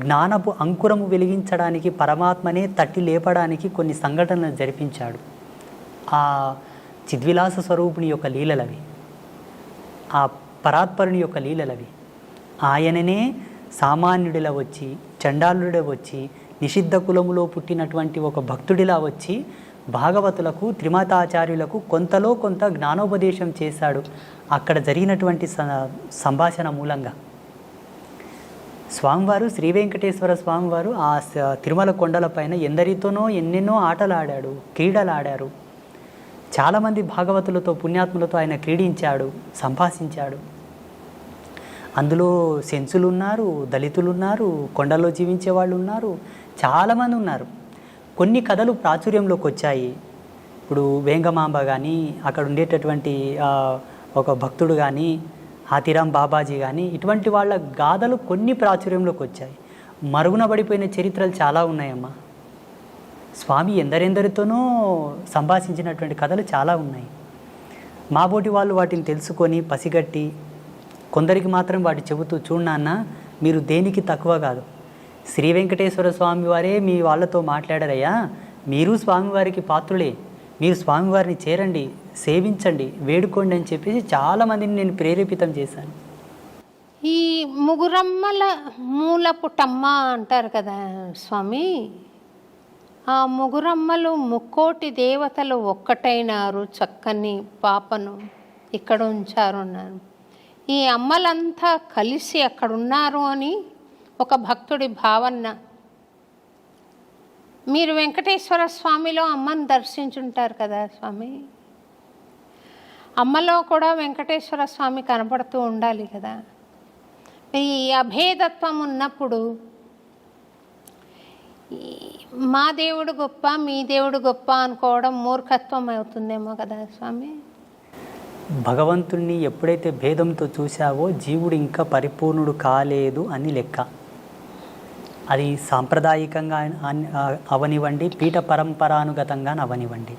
జ్ఞానపు అంకురము వెలిగించడానికి, పరమాత్మనే తట్టి లేపడానికి కొన్ని సంఘటనలు జరిపించాడు. ఆ చిద్విలాస స్వరూపుని యొక్క లీలలవి, ఆ పరాత్పరుని యొక్క లీలలవి. ఆయననే సామాన్యుడిలా వచ్చి, చండాలుడిలా వచ్చి, నిషిద్ధ కులములో పుట్టినటువంటి ఒక భక్తుడిలా వచ్చి భాగవతులకు, త్రిమతాచార్యులకు కొంతలో కొంత జ్ఞానోపదేశం చేశాడు అక్కడ జరిగినటువంటి సంభాషణ మూలంగా. స్వామివారు, శ్రీ వెంకటేశ్వర స్వామివారు ఆ తిరుమల కొండలపైన ఎందరితోనో ఎన్నెన్నో ఆటలు ఆడాడు, క్రీడలు ఆడారు. చాలామంది భాగవతులతో, పుణ్యాత్ములతో ఆయన క్రీడించాడు, సంభాషించాడు. అందులో సెన్సులు ఉన్నారు, దళితులు ఉన్నారు, కొండల్లో జీవించే వాళ్ళు ఉన్నారు, చాలామంది ఉన్నారు. కొన్ని కథలు ప్రాచుర్యంలోకి వచ్చాయి. ఇప్పుడు వేంగమాంబ కానీ, అక్కడ ఉండేటటువంటి ఒక భక్తుడు కానీ, హాతీరాం బాబాజీ కానీ, ఇటువంటి వాళ్ళ గాథలు కొన్ని ప్రాచుర్యంలోకి వచ్చాయి. మరుగున పడిపోయిన చరిత్రలు చాలా ఉన్నాయమ్మా. స్వామి ఎందరెందరితోనో సంభాషించినటువంటి కథలు చాలా ఉన్నాయి. మాబోటి వాళ్ళు వాటిని తెలుసుకొని పసిగట్టి కొందరికి మాత్రం వాటి చెబుతూ, చూడన్న మీరు దేనికి తక్కువ కాదు, శ్రీ వెంకటేశ్వర స్వామి వారే మీ వాళ్ళతో మాట్లాడారయ్యా, మీరు స్వామివారికి పాత్రులే, మీరు స్వామివారిని చేరండి, సేవించండి, వేడుకోండి అని చెప్పేసి చాలామందిని నేను ప్రేరేపితం చేశాను. ఈ ముగురమ్మల మూలపుటమ్మ అంటారు కదా స్వామి, ఆ ముగురమ్మలు ముక్కోటి దేవతలు ఒక్కటైనారు, చక్కని పాపను ఇక్కడ ఉంచారు అన్నారు. ఈ అమ్మలంతా కలిసి అక్కడ ఉన్నారు అని ఒక భక్తుడి భావన. మీరు వెంకటేశ్వర స్వామిలో అమ్మను దర్శించుంటారు కదా స్వామి, అమ్మలో కూడా వెంకటేశ్వర స్వామి కనపడుతూ ఉండాలి కదా. ఈ అభేదత్వం ఉన్నప్పుడు మా దేవుడు గొప్ప, మీ దేవుడు గొప్ప అనుకోవడం మూర్ఖత్వం అవుతుందేమో కదా స్వామి. భగవంతుణ్ణి ఎప్పుడైతే భేదంతో చూశావో జీవుడు ఇంకా పరిపూర్ణుడు కాలేదు అని లెక్క. అది సాంప్రదాయికంగా అవనివ్వండి, పీఠ పరంపరానుగతంగా అవనివ్వండి.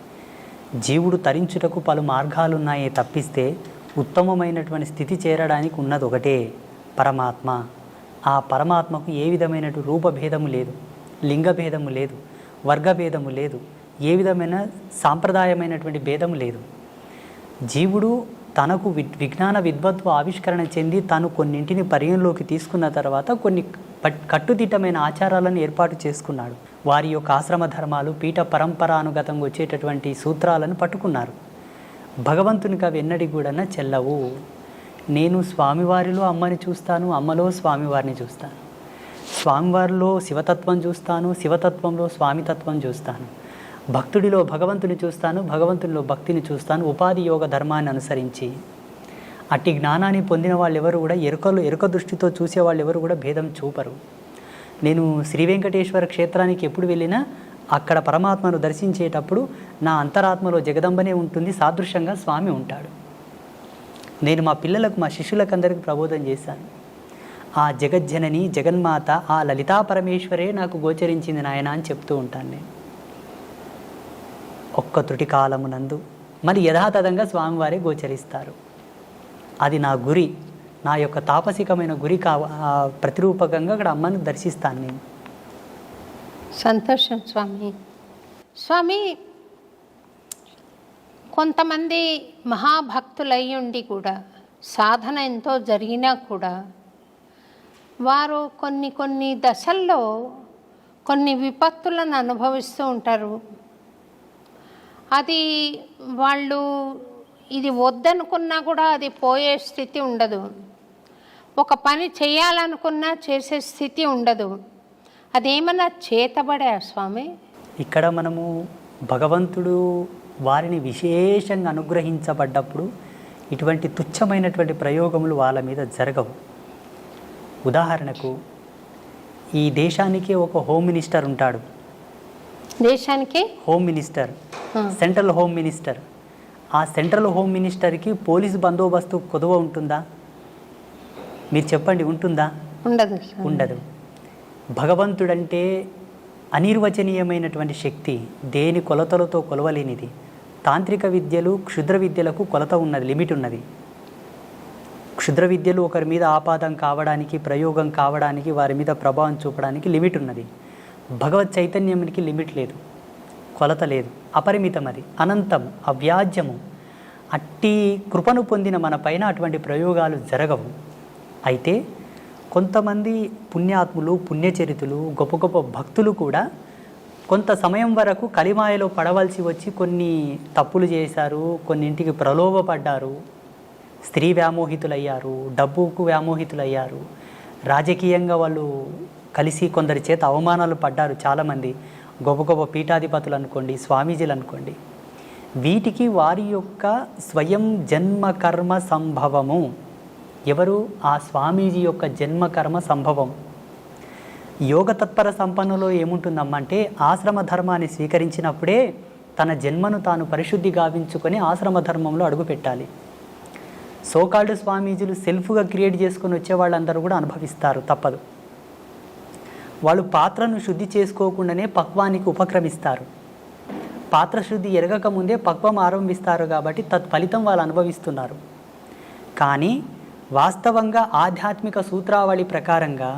జీవుడు తరించుటకు పలు మార్గాలున్నాయే తప్పిస్తే ఉత్తమమైనటువంటి స్థితి చేరడానికి ఉన్నది ఒకటే, పరమాత్మ. ఆ పరమాత్మకు ఏ విధమైన రూపభేదము లేదు, లింగభేదము లేదు, వర్గభేదము లేదు, ఏ విధమైన సాంప్రదాయమైనటువంటి భేదము లేదు. జీవుడు తనకు విజ్ఞాన విద్వత్వ ఆవిష్కరణ చెంది తాను కొన్నింటిని పరిగణలోకి తీసుకున్న తర్వాత కొన్ని కట్టుదిట్టమైన ఆచారాలను ఏర్పాటు చేసుకున్నాడు. వారి యొక్క ఆశ్రమ ధర్మాలు, పీఠ పరంపరానుగతంగా వచ్చేటటువంటి సూత్రాలను పట్టుకున్నారు. భగవంతునికి అవి ఎన్నడి కూడా చెల్లవు. నేను స్వామివారిలో అమ్మని చూస్తాను, అమ్మలో స్వామివారిని చూస్తాను, స్వామివారిలో శివతత్వం చూస్తాను, శివతత్వంలో స్వామితత్వం చూస్తాను, భక్తుడిలో భగవంతుని చూస్తాను, భగవంతునిలో భక్తిని చూస్తాను, ఉపాధి యోగ ధర్మాన్ని అనుసరించి. అట్టి జ్ఞానాన్ని పొందిన వాళ్ళు ఎవరు కూడా ఎరుక దృష్టితో చూసే వాళ్ళు ఎవరు కూడా భేదం చూపరు. నేను శ్రీ వెంకటేశ్వర క్షేత్రానికి ఎప్పుడు వెళ్ళినా అక్కడ పరమాత్మను దర్శించేటప్పుడు నా అంతరాత్మలో జగదంబనే ఉంటుంది, సాదృశ్యంగా స్వామి ఉంటాడు. నేను మా పిల్లలకు, మా శిష్యులకు అందరికీ ప్రబోధం చేశాను. ఆ జగజ్జనని జగన్మాత ఆ లలితా పరమేశ్వరే నాకు గోచరించింది నాయన అని చెప్తూ ఉంటాను నేను. ఒక్క త్రుటి కాలమునందు మరి యథాతథంగా స్వామివారే గోచరిస్తారు. అది నా గురి, నా యొక్క తాపసికమైన గురి ప్రతిరూపకంగా అక్కడ అమ్మను దర్శిస్తాను నేను. సంతోషం స్వామి. స్వామి, కొంతమంది మహాభక్తులై ఉండి కూడా సాధన ఎంతో జరిగినా కూడా వారు కొన్ని దశల్లో కొన్ని విపత్తులను అనుభవిస్తూ ఉంటారు. అది వాళ్ళు ఇది వద్దనుకున్నా కూడా అది పోయే స్థితి ఉండదు. ఒక పని చేయాలనుకున్నా చేసే స్థితి ఉండదు. అదేమన్నా చేతబడా స్వామి? ఇక్కడ మనము భగవంతుడు వారిని విశేషంగా అనుగ్రహించబడ్డప్పుడు ఇటువంటి తుచ్చమైనటువంటి ప్రయోగములు వాళ్ళ మీద జరగవు. ఉదాహరణకు ఈ దేశానికి ఒక హోమ్ మినిస్టర్ ఉంటాడు. దేశానికి home minister, central home minister. ఆ సెంట్రల్ హోమ్ మినిస్టర్కి పోలీసు బందోబస్తు కొదువ ఉంటుందా? మీరు చెప్పండి, ఉంటుందా? ఉండదు. ఉండదు. భగవంతుడంటే అనిర్వచనీయమైనటువంటి శక్తి, దేని కొలతలతో కొలవలేనిది. తాంత్రిక విద్యలు, క్షుద్ర విద్యలకు కొలత ఉన్నది, లిమిట్ ఉన్నది. క్షుద్ర విద్యలు ఒకరి మీద ఆపాదం కావడానికి, ప్రయోగం కావడానికి, వారి మీద ప్రభావం చూపడానికి లిమిట్ ఉన్నది. భగవత్ చైతన్యానికి లిమిట్ లేదు, కొలత లేదు, అపరిమితం, అది అనంతం, అవ్యాజ్యము. అట్టి కృపను పొందిన మన పైన అటువంటి ప్రయోగాలు జరగవు. అయితే కొంతమంది పుణ్యాత్ములు, పుణ్యచరితులు, గొప్ప గొప్ప భక్తులు కూడా కొంత సమయం వరకు కలిమాయలో పడవలసి వచ్చి కొన్ని తప్పులు చేశారు, కొన్నింటికి ప్రలోభపడ్డారు, స్త్రీ వ్యామోహితులయ్యారు, డబ్బుకు వ్యామోహితులయ్యారు, రాజకీయంగా వాళ్ళు కలిసి కొందరి చేత అవమానాలు పడ్డారు. చాలామంది గొప్ప గొప్ప పీఠాధిపతులు అనుకోండి, స్వామీజీలు అనుకోండి. వీటికి వారి యొక్క స్వయం జన్మకర్మ సంభవము. ఎవరు? ఆ స్వామీజీ యొక్క జన్మకర్మ సంభవం. యోగ తత్పర సంపన్నులో ఏముంటుందమ్మా అంటే, ఆశ్రమ ధర్మాన్ని స్వీకరించినప్పుడే తన జన్మను తాను పరిశుద్ధి గావించుకొని ఆశ్రమ ధర్మంలో అడుగుపెట్టాలి. సోకాల్డ్ స్వామీజీలు సెల్ఫ్గా క్రియేట్ చేసుకొని వచ్చే వాళ్ళందరూ కూడా అనుభవిస్తారు, తప్పదు. వాళ్ళు పాత్రను శుద్ధి చేసుకోకుండానే పక్వానికి ఉపక్రమిస్తారు. పాత్ర శుద్ధి ఎరగక ముందే పక్వం ఆరంభిస్తారు కాబట్టి తత్ఫలితం వాళ్ళు అనుభవిస్తున్నారు. కానీ వాస్తవంగా ఆధ్యాత్మిక సూత్రావళి ప్రకారంగా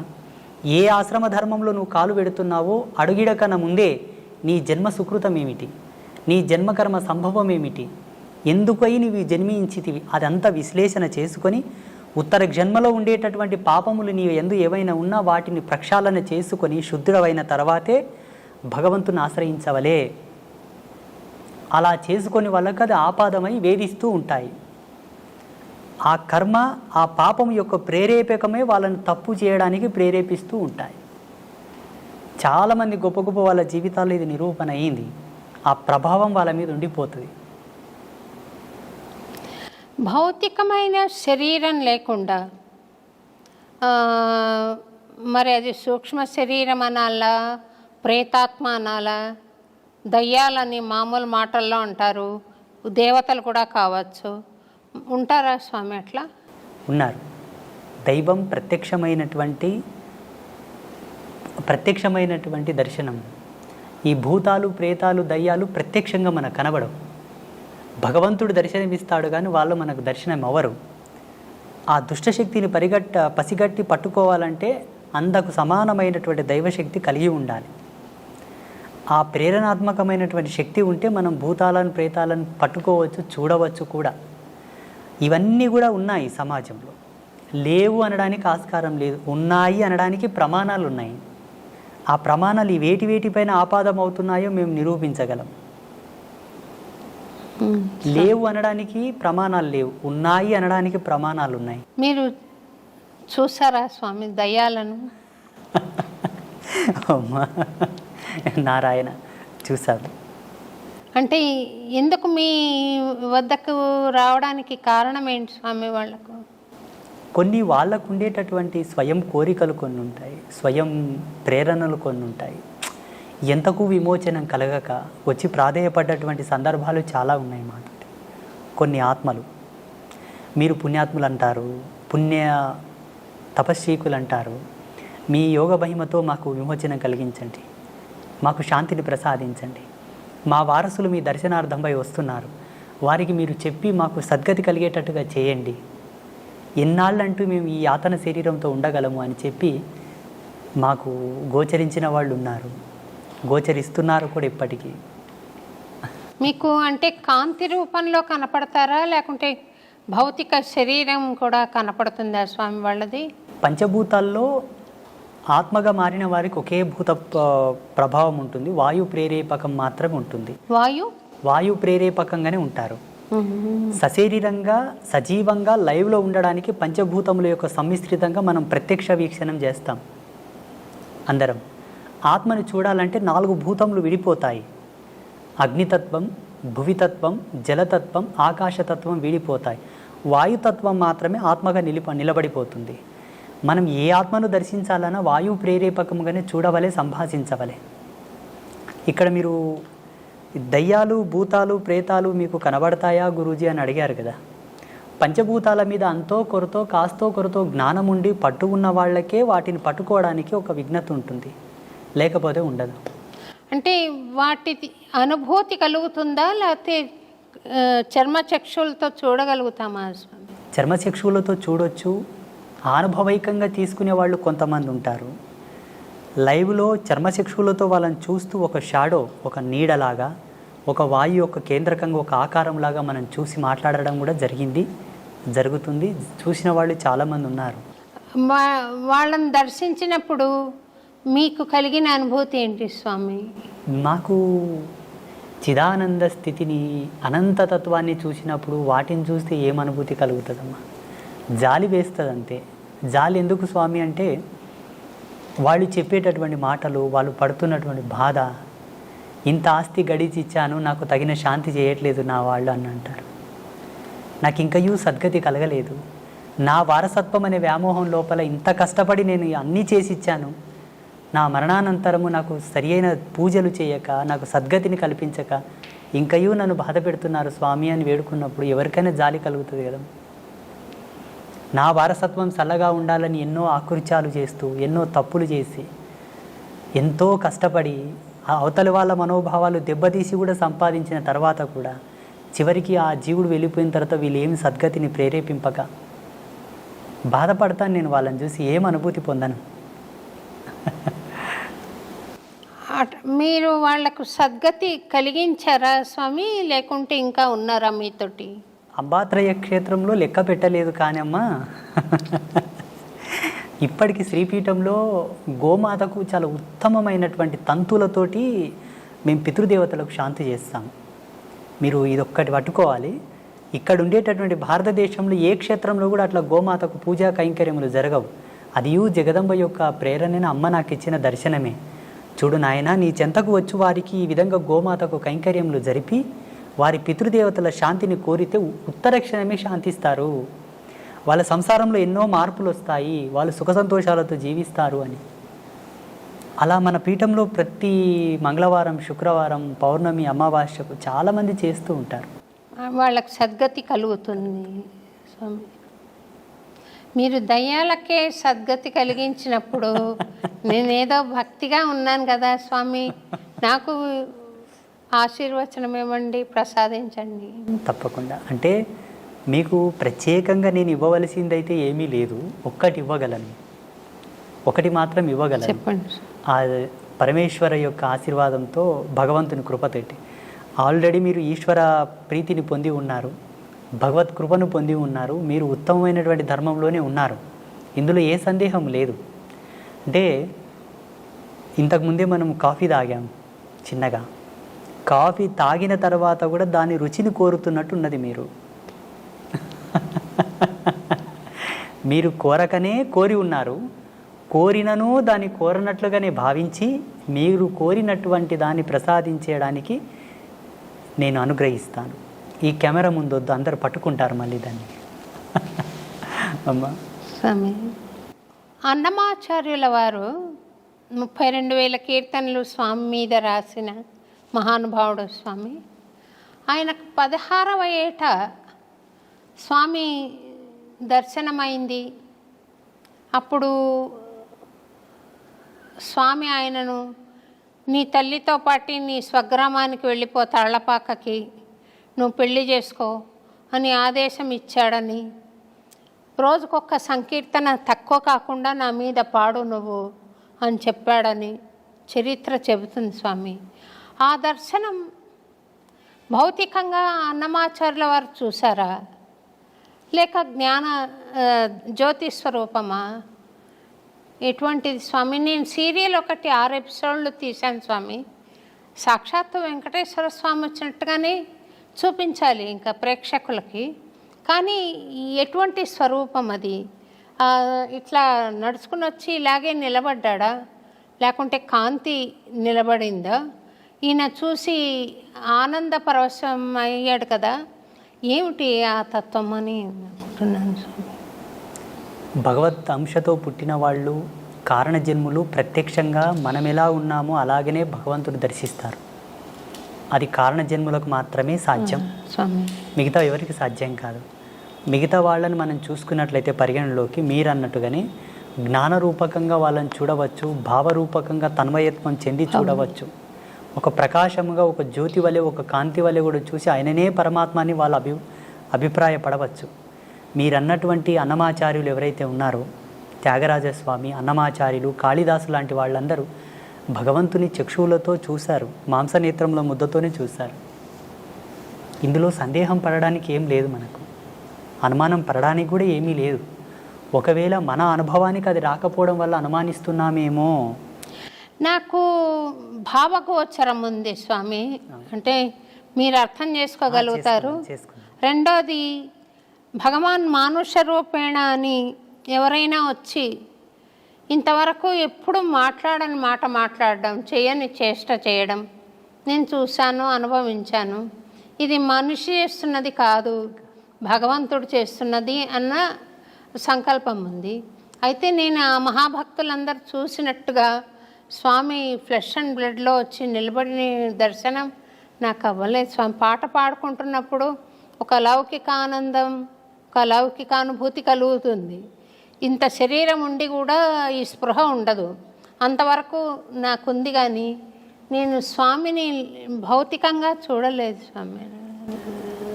ఏ ఆశ్రమ ధర్మంలో నువ్వు కాలు పెడుతున్నావో అడుగిడకన ముందే నీ జన్మ సుకృతం ఏమిటి, నీ జన్మకర్మ సంభవం ఏమిటి, ఎందుకై నీవు జన్మించితివి, అదంతా విశ్లేషణ చేసుకొని ఉత్తర జన్మలో ఉండేటటువంటి పాపములు నీవు ఎందు ఏవైనా ఉన్నా వాటిని ప్రక్షాళన చేసుకొని శుద్ధుడవైన తర్వాతే భగవంతుని ఆశ్రయించవలే. అలా చేసుకొని వాళ్ళకి అది ఆపాదమై వేధిస్తూ ఉంటాయి. ఆ కర్మ, ఆ పాపం యొక్క ప్రేరేపకమే వాళ్ళని తప్పు చేయడానికి ప్రేరేపిస్తూ ఉంటాయి. చాలామంది గొప్ప గొప్ప వాళ్ళ జీవితాల్లో ఇది నిరూపణ అయింది. ఆ ప్రభావం వాళ్ళ మీద ఉండిపోతుంది. భౌతికమైన శరీరం లేకుండా మరి అది సూక్ష్మ శరీరం అనాలా, ప్రేతాత్మ అనాలా, దయ్యాలని మామూలు మాటల్లో అంటారు, దేవతలు కూడా కావచ్చు. ఉంటారా స్వామి అట్లా? ఉన్నారు. దైవం ప్రత్యక్షమైనటువంటి దర్శనం. ఈ భూతాలు, ప్రేతాలు, దయ్యాలు ప్రత్యక్షంగా మనకు కనబడవు. భగవంతుడు దర్శనమిస్తాడు కానీ వాళ్ళు మనకు దర్శనం అవ్వరు. ఆ దుష్టశక్తిని పసిగట్టి పట్టుకోవాలంటే అందకు సమానమైనటువంటి దైవశక్తి కలిగి ఉండాలి. ఆ ప్రేరణాత్మకమైనటువంటి శక్తి ఉంటే మనం భూతాలను, ప్రేతాలను పట్టుకోవచ్చు, చూడవచ్చు కూడా. ఇవన్నీ కూడా ఉన్నాయి సమాజంలో. లేవు అనడానికి ఆస్కారం లేదు, ఉన్నాయి అనడానికి ప్రమాణాలు ఉన్నాయి. ఆ ప్రమాణాలు వేటిపైన ఆపాదం అవుతున్నాయో మేము నిరూపించగలం. లేవు అనడానికి ప్రమాణాలు లేవు, ఉన్నాయి అనడానికి ప్రమాణాలు ఉన్నాయి. మీరు చూసారా స్వామి దయ్యాలను? అమ్మా నారాయణ, చూశాను. అంటే ఎందుకు మీ వద్దకు రావడానికి కారణం ఏంటి స్వామి? వాళ్ళకు కొన్ని వాళ్ళకు ఉండేటటువంటి స్వయం కోరికలు కొన్ని ఉంటాయి, స్వయం ప్రేరణలు కొన్ని ఉంటాయి. ఎంతకు విమోచనం కలగక వచ్చి ప్రాధేయపడ్డటువంటి సందర్భాలు చాలా ఉన్నాయి మాట. కొన్ని ఆత్మలు, మీరు పుణ్యాత్ములు అంటారు, తపస్వీకులు అంటారు, మీ యోగ మహిమతో మాకు విమోచనం కలిగించండి, మాకు శాంతిని ప్రసాదించండి, మా వారసులు మీ దర్శనార్థంపై వస్తున్నారు, వారికి మీరు చెప్పి మాకు సద్గతి కలిగేటట్టుగా చేయండి, ఎన్నాళ్ళంటూ మేము ఈ యాతన శరీరంతో ఉండగలము అని చెప్పి మాకు గోచరించిన వాళ్ళు ఉన్నారు, గోచరిస్తున్నారు కూడా ఇప్పటికీ. మీకు అంటే కాంతి రూపంలో కనపడతారా, లేకుంటే భౌతిక శరీరం కూడా కనపడుతుందా స్వామి వాళ్ళది? పంచభూతాల్లో ఆత్మగా మారిన వారికి ఒకే భూత ప్రభావం ఉంటుంది, వాయు ప్రేరేపకం మాత్రమే ఉంటుంది. వాయు ప్రేరేపకంగానే ఉంటారు. సశరీరంగా సజీవంగా లైవ్లో ఉండడానికి పంచభూతముల యొక్క సమ్మిశ్రితంగా మనం ప్రత్యక్ష వీక్షణం చేస్తాం అందరం. ఆత్మను చూడాలంటే 4 భూతములు విడిపోతాయి. అగ్నితత్వం, భువితత్వం, జలతత్వం, ఆకాశతత్వం విడిపోతాయి. వాయుతత్వం మాత్రమే ఆత్మగా నిలబడిపోతుంది. మనం ఏ ఆత్మను దర్శించాలన్నా వాయువు ప్రేరేపకముగానే చూడవలే, సంభాషించవలే. ఇక్కడ మీరు దయ్యాలు, భూతాలు, ప్రేతాలు మీకు కనబడతాయా గురూజీ అని అడిగారు కదా. పంచభూతాల మీద అంతో కొరతో కాస్తో కొరతో జ్ఞానం ఉండి పట్టు ఉన్న వాళ్ళకే వాటిని పట్టుకోవడానికి ఒక విఘ్నత ఉంటుంది, లేకపోతే ఉండదు. అంటే వాటి అనుభూతి కలుగుతుందా, లేకపోతే చర్మచక్షులతో చూడగలుగుతామా స్వామి? చర్మచక్షులతో చూడొచ్చు, అనుభవైకంగా తీసుకునే వాళ్ళు కొంతమంది ఉంటారు. లైవ్లో చర్మచక్షులతో వాళ్ళని చూస్తూ ఒక షాడో, ఒక నీడలాగా, ఒక వాయు యొక్క కేంద్రకంగా ఒక ఆకారంలాగా మనం చూసి మాట్లాడడం కూడా జరుగుతుంది. చూసిన వాళ్ళు చాలామంది ఉన్నారు. వాళ్ళని దర్శించినప్పుడు మీకు కలిగిన అనుభూతి ఏంటి స్వామి? మాకు చిదానంద స్థితిని, అనంతతత్వాన్ని చూసినప్పుడు వాటిని చూస్తే ఏం అనుభూతి కలుగుతుందమ్మా? జాలి వేస్తుంది అంతే. జాలి ఎందుకు స్వామి అంటే వాళ్ళు చెప్పేటటువంటి మాటలు, వాళ్ళు పడుతున్నటువంటి బాధ, ఇంత ఆస్తి గడిచి ఇచ్చాను, నాకు తగిన శాంతి చేయట్లేదు నా వాళ్ళు అని అంటారు. నాకు ఇంకయూ సద్గతి కలగలేదు, నా వారసత్వం అనే వ్యామోహం లోపల ఇంత కష్టపడి నేను అన్నీ చేసి ఇచ్చాను, నా మరణానంతరము నాకు సరి అయిన పూజలు చేయక, నాకు సద్గతిని కల్పించక ఇంకయూ నన్ను బాధ పెడుతున్నారు స్వామి అని వేడుకున్నప్పుడు ఎవరికైనా జాలి కలుగుతుంది కదా. నా వారసత్వం చల్లగా ఉండాలని ఎన్నో ఆకృత్యాలు చేస్తూ, ఎన్నో తప్పులు చేసి, ఎంతో కష్టపడి అవతలి వాళ్ళ మనోభావాలు దెబ్బతీసి కూడా సంపాదించిన తర్వాత కూడా చివరికి ఆ జీవుడు వెళ్ళిపోయిన తర్వాత వీళ్ళు ఏమి సద్గతిని ప్రేరేపింపక బాధపడతాను. నేను వాళ్ళని చూసి ఏం అనుభూతి పొందను. మీరు వాళ్లకు సద్గతి కలిగించారా స్వామి, లేకుంటే ఇంకా ఉన్నారా మీతోటి? అంబాత్రయ క్షేత్రంలో లెక్క పెట్టలేదు కానీ అమ్మా, ఇప్పటికి శ్రీపీఠంలో గోమాతకు చాలా ఉత్తమమైనటువంటి తంతులతోటి మేము పితృదేవతలకు శాంతి చేస్తాము. మీరు ఇదొక్కటి పట్టుకోవాలి. ఇక్కడ ఉండేటటువంటి భారతదేశంలో ఏ క్షేత్రంలో కూడా అట్లా గోమాతకు పూజా కైంకర్యములు జరగవు. అది జగదంబ యొక్క ప్రేరణని అమ్మ నాకు ఇచ్చిన దర్శనమే. చూడు నాయన, నీ చెంతకు వచ్చి వారికి ఈ విధంగా గోమాతకు కైంకర్యములు జరిపి వారి పితృదేవతల శాంతిని కోరితే ఉత్తరక్షణమే శాంతిస్తారు, వాళ్ళ సంసారంలో ఎన్నో మార్పులు వస్తాయి, వాళ్ళు సుఖ సంతోషాలతో జీవిస్తారు అని. అలా మన పీఠంలో ప్రతి మంగళవారం, శుక్రవారం, పౌర్ణమి, అమావాస్యకు చాలామంది చేస్తూ ఉంటారు. వాళ్ళకి సద్గతి కలుగుతుంది స్వామి. మీరు దయ్యాలకే సద్గతి కలిగించినప్పుడు నేనేదో భక్తిగా ఉన్నాను కదా స్వామి, నాకు ఆశీర్వచనం ఇవ్వండి, ప్రసాదించండి. తప్పకుండా. అంటే మీకు ప్రత్యేకంగా నేను ఇవ్వవలసిందైతే ఏమీ లేదు, ఒక్కటి ఇవ్వగలను, ఒకటి మాత్రం ఇవ్వగలను. చెప్పండి. ఆ పరమేశ్వర యొక్క ఆశీర్వాదంతో, భగవంతుని కృపతోటి ఆల్రెడీ మీరు ఈశ్వర ప్రీతిని పొంది ఉన్నారు, భగవత్ కృపను పొంది ఉన్నారు, మీరు ఉత్తమమైనటువంటి ధర్మంలోనే ఉన్నారు, ఇందులో ఏ సందేహం లేదు. అంటే ఇంతకుముందే మనం కాఫీ తాగాం చిన్నగా, కాఫీ తాగిన తర్వాత కూడా దాని రుచిని కోరుతున్నట్టున్నది మీరు. మీరు కోరకనే కోరి ఉన్నారు, కోరినను దాన్ని కోరనట్లుగానే భావించి మీరు కోరినటువంటి దాన్ని ప్రసాదించడానికి నేను అనుగ్రహిస్తాను. ఈ కెమెరా ముందొద్దు, అందరు పట్టుకుంటారు మళ్ళీ దాన్ని. అమ్మా స్వామి, అన్నమాచార్యుల వారు 32,000 కీర్తనలు స్వామి మీద రాసిన మహానుభావుడు స్వామి. ఆయనకు 16వ ఏట స్వామి దర్శనమైంది. అప్పుడు స్వామి ఆయనను, నీ తల్లితో పాటు నీ స్వగ్రామానికి వెళ్ళిపో, తాళ్లపాకకి, నువ్వు పెళ్లి చేసుకో అని ఆదేశం ఇచ్చాడని, రోజుకొక సంకీర్తన తక్కువ కాకుండా నా మీద పాడు నువ్వు అని చెప్పాడని చరిత్ర చెబుతుంది స్వామి. ఆ దర్శనం భౌతికంగా అన్నమాచార్యుల వారు చూసారా, లేక జ్ఞాన జ్యోతి స్వరూపమా, ఎటువంటిది స్వామి? నేను సీరియల్ ఒకటి 6 ఎపిసోడ్లు తీశాను స్వామి. సాక్షాత్తు వెంకటేశ్వర స్వామి వచ్చినట్టుగానే చూపించాలి ఇంకా ప్రేక్షకులకి, కానీ ఎటువంటి స్వరూపం అది? ఇట్లా నడుచుకుని వచ్చి ఇలాగే నిలబడ్డా, లేకుంటే కాంతి నిలబడిందా? ఈయన చూసి ఆనంద పరవశం అయ్యాడు కదా, ఏమిటి ఆ తత్వం అని అనుకుంటున్నాను స్వామి. భగవత్ అంశతో పుట్టిన వాళ్ళు, కారణజన్ములు ప్రత్యక్షంగా మనం ఎలా ఉన్నామో అలాగనే భగవంతుడు దర్శిస్తారు. అది కారణజన్ములకు మాత్రమే సాధ్యం, మిగతా ఎవరికి సాధ్యం కాదు. మిగతా వాళ్ళని మనం చూసుకున్నట్లయితే పరిగణలోకి మీరు అన్నట్టుగానే జ్ఞానరూపకంగా వాళ్ళని చూడవచ్చు, భావరూపకంగా తన్మయత్వం చెంది చూడవచ్చు. ఒక ప్రకాశముగా, ఒక జ్యోతి వలె, ఒక కాంతి వలె కూడా చూసి ఆయననే పరమాత్మని వాళ్ళు అభిప్రాయపడవచ్చు. మీరన్నటువంటి అన్నమాచార్యులు ఎవరైతే ఉన్నారో, త్యాగరాజస్వామి, అన్నమాచార్యులు, కాళిదాసు లాంటి వాళ్ళందరూ భగవంతుని చక్షువులతో చూశారు, మాంసనేత్రంలో ముద్దతోనే చూశారు. ఇందులో సందేహం పడడానికి ఏం లేదు, మనకు అనుమానం పడడానికి కూడా ఏమీ లేదు. ఒకవేళ మన అనుభవానికి అది రాకపోవడం వల్ల అనుమానిస్తున్నామేమో. నాకు భావగోచరం ఉంది స్వామి, అంటే మీరు అర్థం చేసుకోగలుగుతారు. రెండోది, భగవాన్ మానుష రూపేణ అని ఎవరైనా వచ్చి ఇంతవరకు ఎప్పుడు మాట్లాడని మాట మాట్లాడడం, చేయని చేష్ట చేయడం నేను చూశాను, అనుభవించాను. ఇది మనిషి చేస్తున్నది కాదు, భగవంతుడు చేస్తున్నది అన్న సంకల్పం ఉంది. అయితే నేను ఆ మహాభక్తులందరూ చూసినట్టుగా స్వామి ఫ్లెష్ అండ్ బ్లడ్లో వచ్చి నిలబడిన దర్శనం నాకు అవ్వలేదు స్వామి. పాట పాడుకుంటున్నప్పుడు ఒక లౌకిక ఆనందం, ఒక లౌకిక అనుభూతి కలుగుతుంది. ఇంత శరీరం ఉండి కూడా ఈ స్పృహ ఉండదు. అంతవరకు నాకుంది, కానీ నేను స్వామిని భౌతికంగా చూడలేదు స్వామి.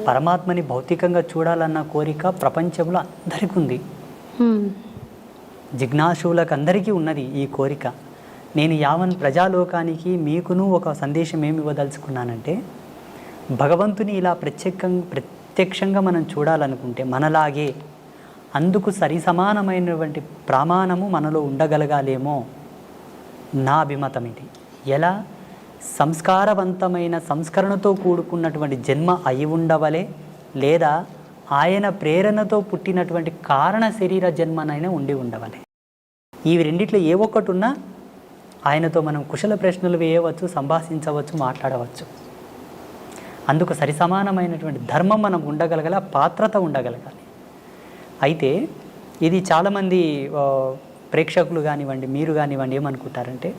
పరమాత్మని భౌతికంగా చూడాలన్న కోరిక ప్రపంచంలో అందరికీ ఉంది, జిజ్ఞాసులకు అందరికీ ఉన్నది ఈ కోరిక. నేను యావన్ ప్రజాలోకానికి మీకును ఒక సందేశం ఏమి ఇవ్వదలుచుకున్నానంటే, భగవంతుని ఇలా ప్రత్యక్షంగా మనం చూడాలనుకుంటే మనలాగే అందుకు సరి సమానమైనటువంటి ప్రమాణము మనలో ఉండగలగాలేమో నా అభిమతం ఇది. ఎలా? సంస్కారవంతమైన సంస్కరణతో కూడుకున్నటువంటి జన్మ అయి ఉండవలే, లేదా ఆయన ప్రేరణతో పుట్టినటువంటి కారణ శరీర జన్మనైనా ఉండి ఉండవలే. ఈ రెండిట్లో ఏ ఒక్కటి ఉన్నా ఆయనతో మనం కుశల ప్రశ్నలు వేయవచ్చు, సంభాషించవచ్చు, మాట్లాడవచ్చు. అందుకు సరి సమానమైనటువంటి ధర్మం మనం ఉండగలగాలి, పాత్రత ఉండగలగాలి. అయితే ఇది చాలామంది ప్రేక్షకులు కానివ్వండి, మీరు కానివ్వండి ఏమనుకుంటారంటే,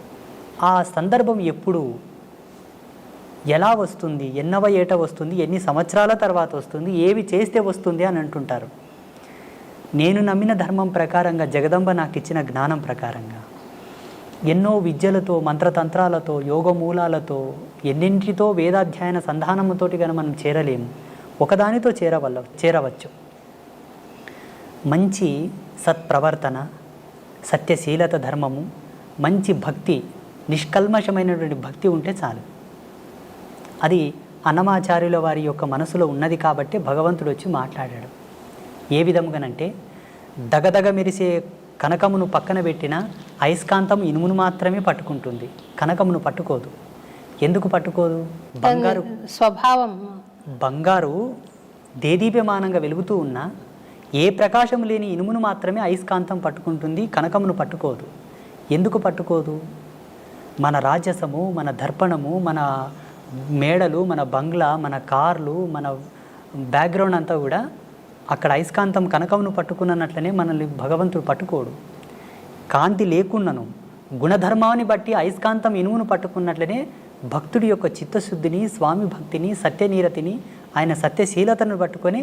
ఆ సందర్భం ఎప్పుడు ఎలా వస్తుంది, ఎన్నవ ఏట వస్తుంది, ఎన్ని సంవత్సరాల తర్వాత వస్తుంది, ఏవి చేస్తే వస్తుంది అని అంటుంటారు. నేను నమ్మిన ధర్మం ప్రకారంగా, జగదంబ నాకు ఇచ్చిన జ్ఞానం ప్రకారంగా ఎన్నో విద్యలతో, మంత్రతంత్రాలతో, యోగమూలాలతో, ఎన్నింటితో వేదాధ్యయన సంధానముతోటి కనుక మనం చేరలేము. ఒకదానితో చేరవచ్చు. మంచి సత్ప్రవర్తన, సత్యశీలత ధర్మము, మంచి భక్తి, నిష్కల్మషమైనటువంటి భక్తి ఉంటే చాలు. అది అన్నమాచార్యుల వారి యొక్క మనసులో ఉన్నది కాబట్టి భగవంతుడు వచ్చి మాట్లాడాడు. ఏ విధముగానంటే, దగదగ మెరిసే కనకమును పక్కన పెట్టిన అయస్కాంతం ఇనుమును మాత్రమే పట్టుకుంటుంది, కనకమును పట్టుకోదు. ఎందుకు పట్టుకోదు? బంగారు స్వభావం. బంగారు దేదీప్యమానంగా వెలుగుతూ ఉన్న ఏ ప్రకాశం లేని ఇనుమును మాత్రమే అయస్కాంతం పట్టుకుంటుంది, కనకమును పట్టుకోదు. ఎందుకు పట్టుకోదు? మన రాజసము, మన దర్పణము, మన మేడలు, మన బంగ్లా, మన కార్లు, మన బ్యాక్గ్రౌండ్ అంతా కూడా అక్కడ అయస్కాంతం కనకమును పట్టుకున్నట్లనే మనల్ని భగవంతుడు పట్టుకోడు. కాంతి లేకున్నను గుణధర్మాన్ని బట్టి అయస్కాంతం ఇనుమును పట్టుకున్నట్లనే భక్తుడి యొక్క చిత్తశుద్ధిని, స్వామి భక్తిని, సత్యనీరతిని, ఆయన సత్యశీలతను పట్టుకొని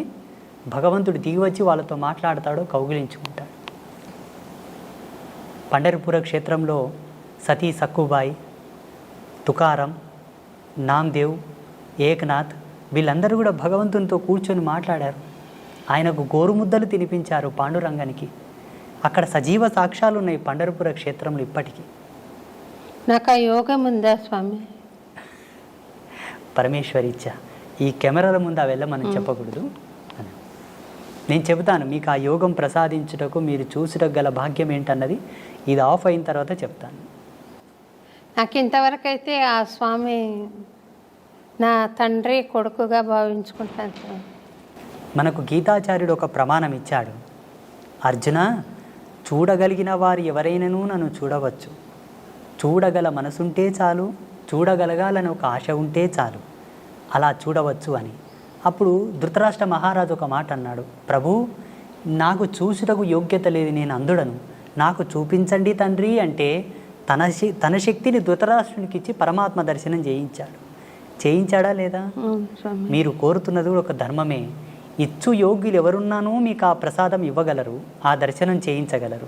భగవంతుడు దిగివచ్చి వాళ్ళతో మాట్లాడతాడు, కౌగిలించుకుంటాడు. పండరిపుర క్షేత్రంలో సతీ సక్కుబాయి, తుకారం, నామ్దేవ్, ఏక్నాథ్ వీళ్ళందరూ కూడా భగవంతునితో కూర్చొని మాట్లాడారు. ఆయనకు గోరుముద్దలు తినిపించారు పాండురంగానికి. అక్కడ సజీవ సాక్ష్యాలు ఉన్నాయి పండరిపుర క్షేత్రంలో ఇప్పటికీ. నాకు ఆ యోగం ఉందా స్వామి? పరమేశ్వరి ఇచ్చా. ఈ కెమెరాల ముందు అವೆಲ್ಲ మనం చెప్పకూడదు. నేను చెబుతాను మీకు ఆ యోగం ప్రసాదించుటకు మీరు చూసుటకు గల భాగ్యం ఏంటన్నది ఇది ఆఫ్ అయిన తర్వాత చెప్తాను. నాకు ఇంతవరకు అయితే ఆ స్వామి నా తండ్రి కొడుకుగా భావించుకుంటాను స్వామి. మనకు గీతాచార్యుడు ఒక ప్రమాణం ఇచ్చాడు. అర్జున, చూడగలిగిన వారు ఎవరైనాను నన్ను చూడవచ్చు, చూడగల మనసుంటే చాలు, చూడగలగాలని ఒక ఆశ ఉంటే చాలు, అలా చూడవచ్చు అని. అప్పుడు ధృతరాష్ట్ర మహారాజు ఒక మాట అన్నాడు, ప్రభు నాకు చూసుటకు యోగ్యత లేదు, నేను అంధుడను, నాకు చూపించండి తండ్రి అంటే తన శక్తిని ధృతరాష్ట్రునికి ఇచ్చి పరమాత్మ దర్శనం చేయించాడా లేదా? మీరు కోరుతున్నది ఒక ధర్మమే. ఇచ్చు యోగ్యులు ఎవరున్నానో మీకు ఆ ప్రసాదం ఇవ్వగలరు, ఆ దర్శనం చేయించగలరు.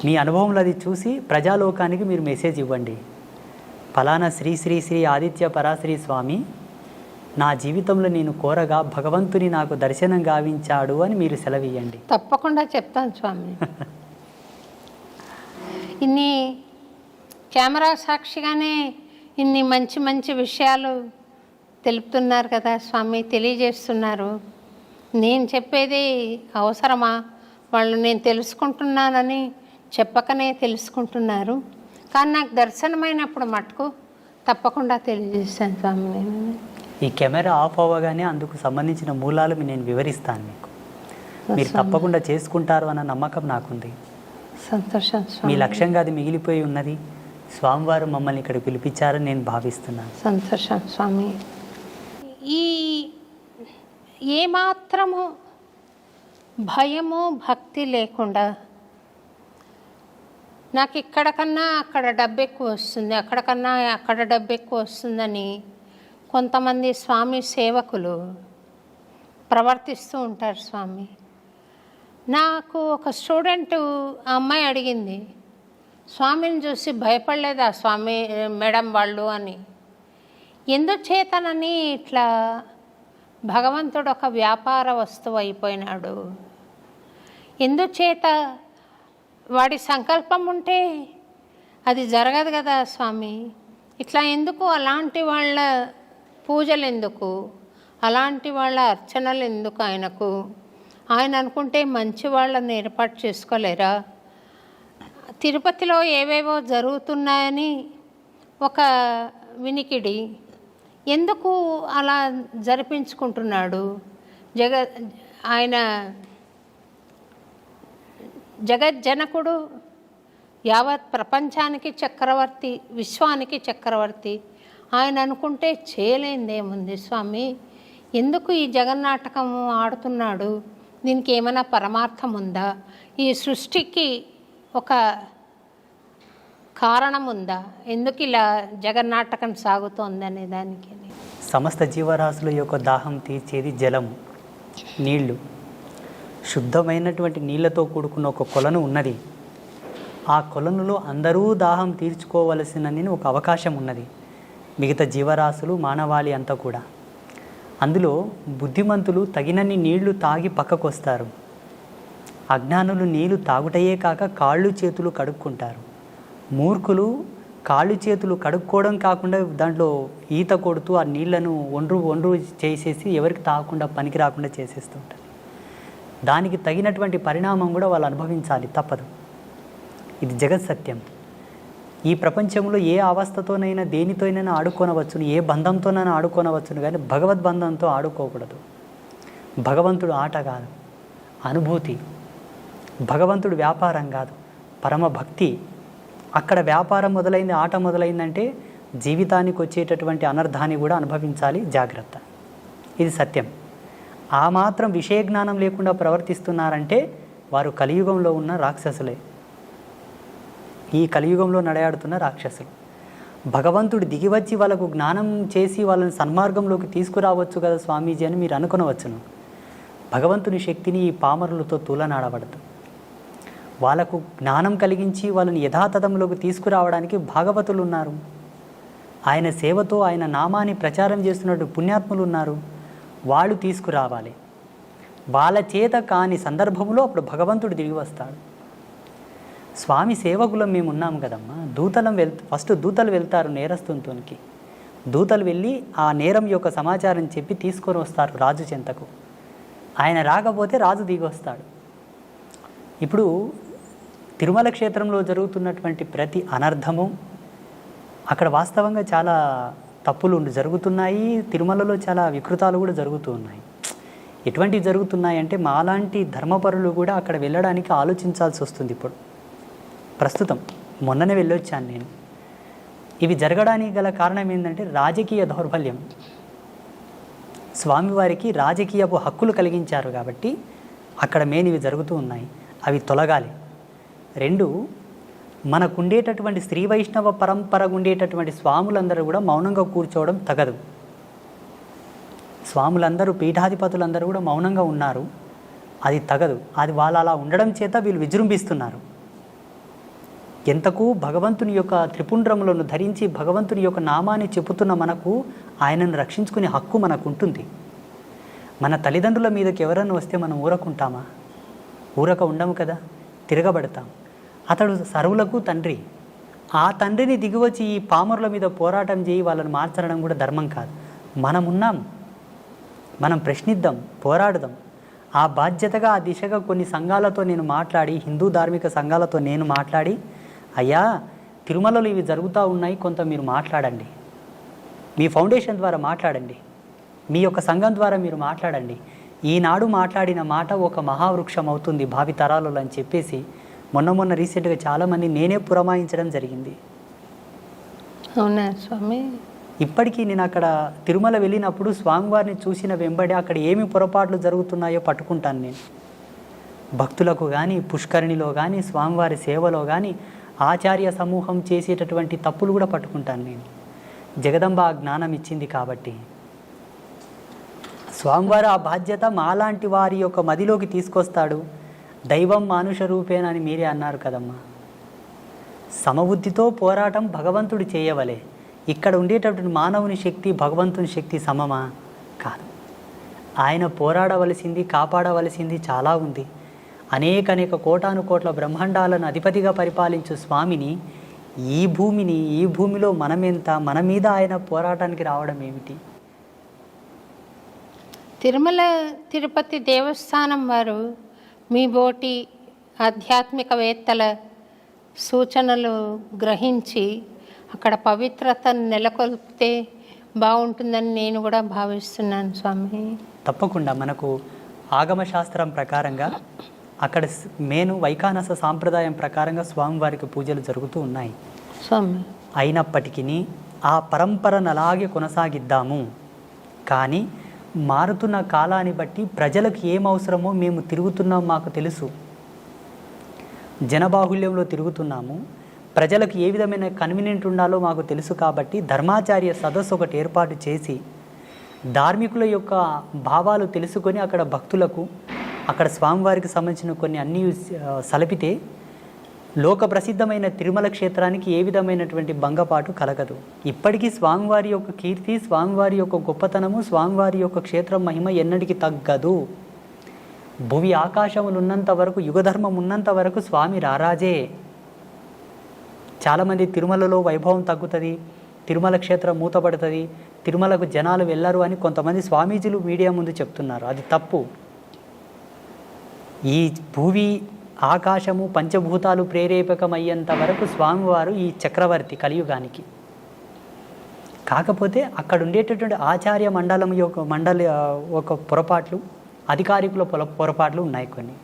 మీ అనుభవంలో అది చూసి ప్రజాలోకానికి మీరు మెసేజ్ ఇవ్వండి. ఫలానా శ్రీ శ్రీ శ్రీ ఆదిత్య పరాశ్రీ స్వామి నా జీవితంలో నేను కోరగా భగవంతుని నాకు దర్శనం గావించాడు అని మీరు సెలవియ్యండి. తప్పకుండా చెప్తాను స్వామి. ఇన్ని కెమెరా సాక్షిగానే ఇన్ని మంచి మంచి విషయాలు తెలుపుతున్నారు కదా స్వామి, తెలియజేస్తున్నారు. నేను చెప్పేది అవసరమా? వాళ్ళు నేను తెలుసుకుంటున్నానని చెప్పకనే తెలుసుకుంటున్నారు. కానీ నాకు దర్శనమైనప్పుడు మటుకు తప్పకుండా తెలియజేస్తాను స్వామి. నేను ఈ కెమెరా ఆఫ్ అవ్వగానే అందుకు సంబంధించిన మూలాలు నేను వివరిస్తాను మీకు. మీరు తప్పకుండా చేసుకుంటారు అన్న నమ్మకం నాకుంది. సంతోషం మీ స్వామి. లక్ష్యంగా అది మిగిలిపోయి ఉన్నది. స్వామివారు మమ్మల్ని ఇక్కడ పిలిపించారని నేను భావిస్తున్నాను. సంతోషం స్వామి. ఈ ఏమాత్రము భయము భక్తి లేకుండా నాకు ఇక్కడ కన్నా అక్కడ డబ్బు ఎక్కువ వస్తుంది, అక్కడ కన్నా అక్కడ డబ్బు ఎక్కువ వస్తుందని కొంతమంది స్వామి సేవకులు ప్రవర్తిస్తూ ఉంటారు స్వామి. నాకు ఒక స్టూడెంట్ ఆ అమ్మాయి అడిగింది, స్వామిని చూసి భయపడలేదా స్వామి మేడం వాళ్ళు అని. ఎందుచేతనని ఇట్లా భగవంతుడు ఒక వ్యాపార వస్తువు అయిపోయినాడు? ఎందుచేత? వాడి సంకల్పం ఉంటే అది జరగదు కదా స్వామి. ఇట్లా ఎందుకు? అలాంటి వాళ్ళ పూజలు ఎందుకు? అలాంటి వాళ్ళ అర్చనలు ఎందుకు ఆయనకు? ఆయన అనుకుంటే మంచి వాళ్ళని ఏర్పాటు చేసుకోలేరా? తిరుపతిలో ఏవేవో జరుగుతున్నాయని ఒక వినికిడి, ఎందుకు అలా జరిపించుకుంటున్నాడు? ఆయన జగజ్జనకుడు, యావత్ ప్రపంచానికి చక్రవర్తి, విశ్వానికి చక్రవర్తి. ఆయన అనుకుంటే చేయలేనిదేముంది స్వామి? ఎందుకు ఈ జగన్నాటకము ఆడుతున్నాడు? దీనికి ఏమైనా పరమార్థం ఉందా? ఈ సృష్టికి ఒక కారణం ఉందా? ఎందుకు ఇలా జగన్నాటకం సాగుతోంది అనే దానికి? సమస్త జీవరాశుల యొక్క దాహం తీర్చేది జలము, నీళ్లు. శుద్ధమైనటువంటి నీళ్లతో కూడుకున్న ఒక కొలను ఉన్నది. ఆ కొలనులో అందరూ దాహం తీర్చుకోవలసినని ఒక అవకాశం ఉన్నది. మిగతా జీవరాశులు, మానవాళి అంతా కూడా. అందులో బుద్ధిమంతులు తగినన్ని నీళ్లు తాగి పక్కకు వస్తారు. అజ్ఞానులు నీళ్లు తాగుటయే కాక కాళ్ళు చేతులు కడుక్కుంటారు. మూర్ఖులు కాళ్ళు చేతులు కడుక్కోవడం కాకుండా దాంట్లో ఈత కొడుతూ ఆ నీళ్లను ఒండ్రు చేసేసి ఎవరికి తాగకుండా పనికి రాకుండా చేసేస్తుంటారు. దానికి తగినటువంటి పరిణామం కూడా వాళ్ళు అనుభవించాలి, తప్పదు. ఇది జగత్ సత్యం. ఈ ప్రపంచంలో ఏ అవస్థతోనైనా దేనితోనైనా ఆడుకోనవచ్చును, ఏ బంధంతోనైనా ఆడుకోనవచ్చును, కానీ భగవద్బంధంతో ఆడుకోకూడదు. భగవంతుడు ఆట కాదు, అనుభూతి. భగవంతుడు వ్యాపారం కాదు, పరమ భక్తి. అక్కడ వ్యాపారం మొదలైంది, ఆట మొదలైందంటే జీవితానికి వచ్చేటటువంటి అనర్థాన్ని కూడా అనుభవించాలి. జాగ్రత్త, ఇది సత్యం. ఆ మాత్రం విషయ జ్ఞానం లేకుండా ప్రవర్తిస్తున్నారంటే వారు కలియుగంలో ఉన్న రాక్షసులే, ఈ కలియుగంలో నడయాడుతున్న రాక్షసులు. భగవంతుడు దిగివచ్చి వాళ్ళకు జ్ఞానం చేసి వాళ్ళని సన్మార్గంలోకి తీసుకురావచ్చు కదా స్వామీజీ అని మీరు అనుకునవచ్చును. భగవంతుని శక్తిని ఈ పామరులతో తూలనాడబడదు. వాళ్ళకు జ్ఞానం కలిగించి వాళ్ళని యథాతథంలోకి తీసుకురావడానికి భాగవతులు ఉన్నారు. ఆయన సేవతో ఆయన నామాన్ని ప్రచారం చేస్తున్నట్టు పుణ్యాత్ములు ఉన్నారు. వాళ్ళు తీసుకురావాలి. వాళ్ళ చేత కాని సందర్భంలో అప్పుడు భగవంతుడు తిరిగి వస్తాడు. స్వామి సేవకులం మేము ఉన్నాము కదమ్మా. ఫస్ట్ దూతలు వెళ్తారు నేరస్తునికి. దూతలు వెళ్ళి ఆ నేరం యొక్క సమాచారం చెప్పి తీసుకొని వస్తారు రాజు చెంతకు. ఆయన రాకపోతే రాజు దిగి వస్తాడు. ఇప్పుడు తిరుమల క్షేత్రంలో జరుగుతున్నటువంటి ప్రతి అనర్థము, అక్కడ వాస్తవంగా చాలా తప్పులు జరుగుతున్నాయి. తిరుమలలో చాలా వికృతాలు కూడా జరుగుతూ ఉన్నాయి. ఎటువంటివి జరుగుతున్నాయి అంటే మాలాంటి ధర్మపరులు కూడా అక్కడ వెళ్ళడానికి ఆలోచించాల్సి వస్తుంది. ఇప్పుడు ప్రస్తుతం మొన్ననే వెళ్ళొచ్చాను నేను. ఇవి జరగడానికి గల కారణం ఏంటంటే రాజకీయ దౌర్బల్యం. స్వామివారికి రాజకీయపు హక్కులు కలిగించారు కాబట్టి అక్కడ ఇవి జరుగుతూ ఉన్నాయి. అవి తొలగాలి. 2, మనకుండేటటువంటి శ్రీ వైష్ణవ పరంపరకు ఉండేటటువంటి స్వాములందరూ కూడా మౌనంగా కూర్చోవడం తగదు. స్వాములందరూ, పీఠాధిపతులందరూ కూడా మౌనంగా ఉన్నారు. అది తగదు. అది వాళ్ళు అలా ఉండడం చేత వీళ్ళు విజృంభిస్తున్నారు. ఎంతకు భగవంతుని యొక్క త్రిపుండ్రములను ధరించి భగవంతుని యొక్క నామాన్ని చెప్పుతున్న మనకు ఆయనను రక్షించుకునే హక్కు మనకు ఉంటుంది. మన తల్లిదండ్రుల మీదకి ఎవరన్నా వస్తే మనం ఊరకుంటామా? ఊరక ఉండము కదా, తిరగబడతాం. అతడు సర్వులకు తండ్రి. ఆ తండ్రిని దిగివచ్చి ఈ పామరుల మీద పోరాటం చేయి వాళ్ళని మార్చడం కూడా ధర్మం కాదు. మనం ఉన్నాం, మనం ప్రశ్నిద్దాం, పోరాడదాం. ఆ బాధ్యతగా ఆ దిశగా కొన్ని సంఘాలతో నేను మాట్లాడి, హిందూ ధార్మిక సంఘాలతో నేను మాట్లాడి, అయ్యా తిరుమలలో ఇవి జరుగుతూ ఉన్నాయి, కొంత మీరు మాట్లాడండి, మీ ఫౌండేషన్ ద్వారా మాట్లాడండి, మీ యొక్క సంఘం ద్వారా మీరు మాట్లాడండి. ఈనాడు మాట్లాడిన మాట ఒక మహావృక్షం అవుతుంది భావితరాలలో అని చెప్పేసి మొన్న రీసెంట్గా చాలామంది నేనే పురమాయించడం జరిగింది. అవునా స్వామి? ఇప్పటికీ నేను అక్కడ తిరుమల వెళ్ళినప్పుడు స్వామివారిని చూసిన వెంబడి అక్కడ ఏమి పొరపాట్లు జరుగుతున్నాయో పట్టుకుంటాను నేను. భక్తులకు కానీ, పుష్కరిణిలో కానీ, స్వామివారి సేవలో కానీ ఆచార్య సమూహం చేసేటటువంటి తప్పులు కూడా పట్టుకుంటాను నేను. జగదంబ ఆ జ్ఞానం ఇచ్చింది కాబట్టి స్వామివారు ఆ బాధ్యత మాలాంటి వారి యొక్క మదిలోకి తీసుకొస్తాడు. దైవం మానుష రూపేణ అని మీరే అన్నారు కదమ్మా. సమబుద్ధితో పోరాటం భగవంతుడు చేయవలే. ఇక్కడ ఉండేటటువంటి మానవుని శక్తి భగవంతుని శక్తి సమమా? కాదు. ఆయన పోరాడవలసింది, కాపాడవలసింది చాలా ఉంది. అనేక కోటాను కోట్ల బ్రహ్మాండాలను అధిపతిగా పరిపాలించు స్వామిని, ఈ భూమిలో మనమెంత, మన మీద ఆయన పోరాటానికి రావడం ఏమిటి? తిరుమల తిరుపతి దేవస్థానం వారు మీ బోటి ఆధ్యాత్మికవేత్తల సూచనలు గ్రహించి అక్కడ పవిత్రతను నెలకొల్పితే బాగుంటుందని నేను కూడా భావిస్తున్నాను స్వామి. తప్పకుండా మనకు ఆగమశాస్త్రం ప్రకారంగా అక్కడ వైఖానస సాంప్రదాయం ప్రకారంగా స్వామివారికి పూజలు జరుగుతూ ఉన్నాయి స్వామి. అయినప్పటికీ ఆ పరంపరను అలాగే కొనసాగిద్దాము. కానీ మారుతున్న కాలాన్ని బట్టి ప్రజలకు ఏం అవసరమో మేము తిరుగుతున్నాం, మాకు తెలుసు. జనబాహుల్యంలో తిరుగుతున్నాము. ప్రజలకు ఏ విధమైన కన్వీనియంట్ ఉండాలో మాకు తెలుసు కాబట్టి ధర్మాచార్య సదస్సు ఒకటి ఏర్పాటు చేసి ధార్మికుల యొక్క భావాలు తెలుసుకొని అక్కడ భక్తులకు అక్కడ స్వామివారికి సంబంధించిన కొన్ని అన్నీ సలిపితే లోక ప్రసిద్ధమైన తిరుమల క్షేత్రానికి ఏ విధమైనటువంటి భంగపాటు కలగదు. ఇప్పటికీ స్వామివారి యొక్క కీర్తి, స్వామివారి యొక్క గొప్పతనము, స్వామివారి యొక్క క్షేత్రం మహిమ ఎన్నటికీ తగ్గదు. భువి ఆకాశములు ఉన్నంత వరకు, యుగధర్మం ఉన్నంత వరకు స్వామి రారాజే. చాలామంది తిరుమలలో వైభవం తగ్గుతుంది, తిరుమల క్షేత్రం మూతపడుతుంది, తిరుమలకు జనాలు వెళ్ళరు అని కొంతమంది స్వామీజీలు మీడియా ముందు చెప్తున్నారు. అది తప్పు. ఈ భూమి ఆకాశము పంచభూతాలు ప్రేరేపకమయ్యేంత వరకు స్వామివారు ఈ చక్రవర్తి కలియుగానికి. కాకపోతే అక్కడ ఉండేటటువంటి ఆచార్య మండలి ఒక పొరపాట్లు, అధికారికుల పొరపాట్లు ఉన్నాయి కొన్ని.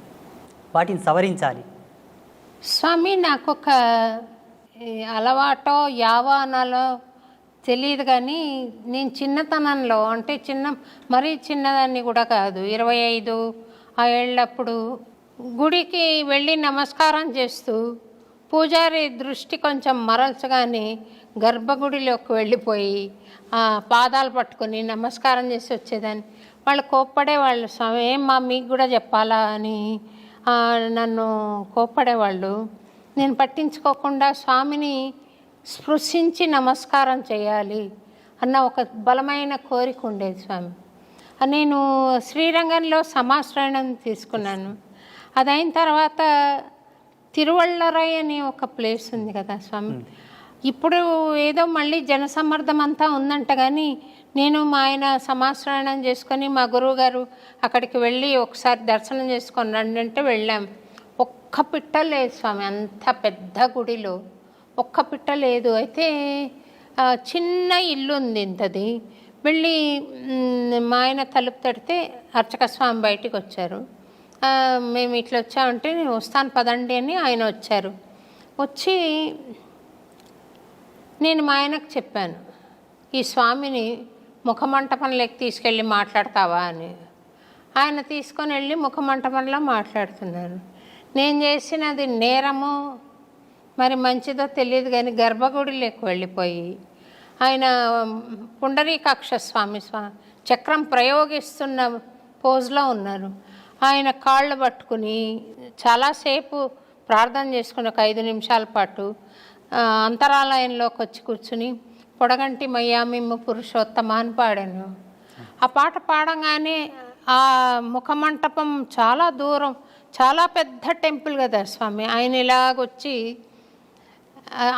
వాటిని సవరించాలి. స్వామి నాకొక అలవాటో యావానాలో తెలియదు, కానీ నేను చిన్నతనంలో, అంటే మరీ చిన్నదాన్ని కూడా కాదు, 25 ఆ ఏళ్ళప్పుడు గుడికి వెళ్ళి నమస్కారం చేస్తూ పూజారి దృష్టి కొంచెం మరల్చగానే గర్భగుడిలోకి వెళ్ళిపోయి పాదాలు పట్టుకొని నమస్కారం చేసి వచ్చేదాన్ని. వాళ్ళు కోప్పడేవాళ్ళు, స్వామి ఏమ్మా మీకు కూడా చెప్పాలా అని నన్ను కోప్పడేవాళ్ళు. నేను పట్టించుకోకుండా స్వామిని స్పృశించి నమస్కారం చేయాలి అన్న ఒక బలమైన కోరిక ఉండేది స్వామి. నేను శ్రీరంగంలో సమాశ్రయణం తీసుకున్నాను. అదైన తర్వాత తిరువళ్ళరై అని ఒక ప్లేస్ ఉంది కదా స్వామి, ఇప్పుడు ఏదో మళ్ళీ జనసమ్మర్దం అంతా ఉందంట, కానీ నేను మా ఆయన సమాశ్రయణం చేసుకొని మా గురువు గారు అక్కడికి వెళ్ళి ఒకసారి దర్శనం చేసుకొని రండి అంటే వెళ్ళాం. ఒక్క పిట్ట లేదు స్వామి, అంత పెద్ద గుడిలో ఒక్క పిట్ట లేదు. అయితే చిన్న ఇల్లు ఉంది ఇంతది. వెళ్ళి మా ఆయన తలుపు తడితే అర్చక స్వామి బయటికి వచ్చారు. మేము ఇట్లా వచ్చామంటే నేను వస్తాను పదండి అని ఆయన వచ్చారు. వచ్చి నేను మా ఆయనకు చెప్పాను, ఈ స్వామిని ముఖమంటపంలోకి తీసుకెళ్ళి మాట్లాడతావా అని. ఆయన తీసుకొని వెళ్ళి ముఖమంటపంలో మాట్లాడుతున్నారు. నేను చేసినది నేరమో మరి మంచిదో తెలియదు, కానీ గర్భగుడిలోకి వెళ్ళిపోయి ఆయన పుండరీకాక్ష స్వామి చక్రం ప్రయోగిస్తున్న పోజ్లో ఉన్నారు. ఆయన కాళ్ళు పట్టుకుని చాలాసేపు ప్రార్థన చేసుకుని ఒక 5 నిమిషాల పాటు అంతరాలయంలోకి వచ్చి కూర్చుని పొడగంటి మయ్యామిమ్మ పురుషోత్తమ అని పాడాను. ఆ పాట పాడంగానే ఆ ముఖమంటపం చాలా దూరం, చాలా పెద్ద టెంపుల్ కదా స్వామి. ఆయన ఇలాగొచ్చి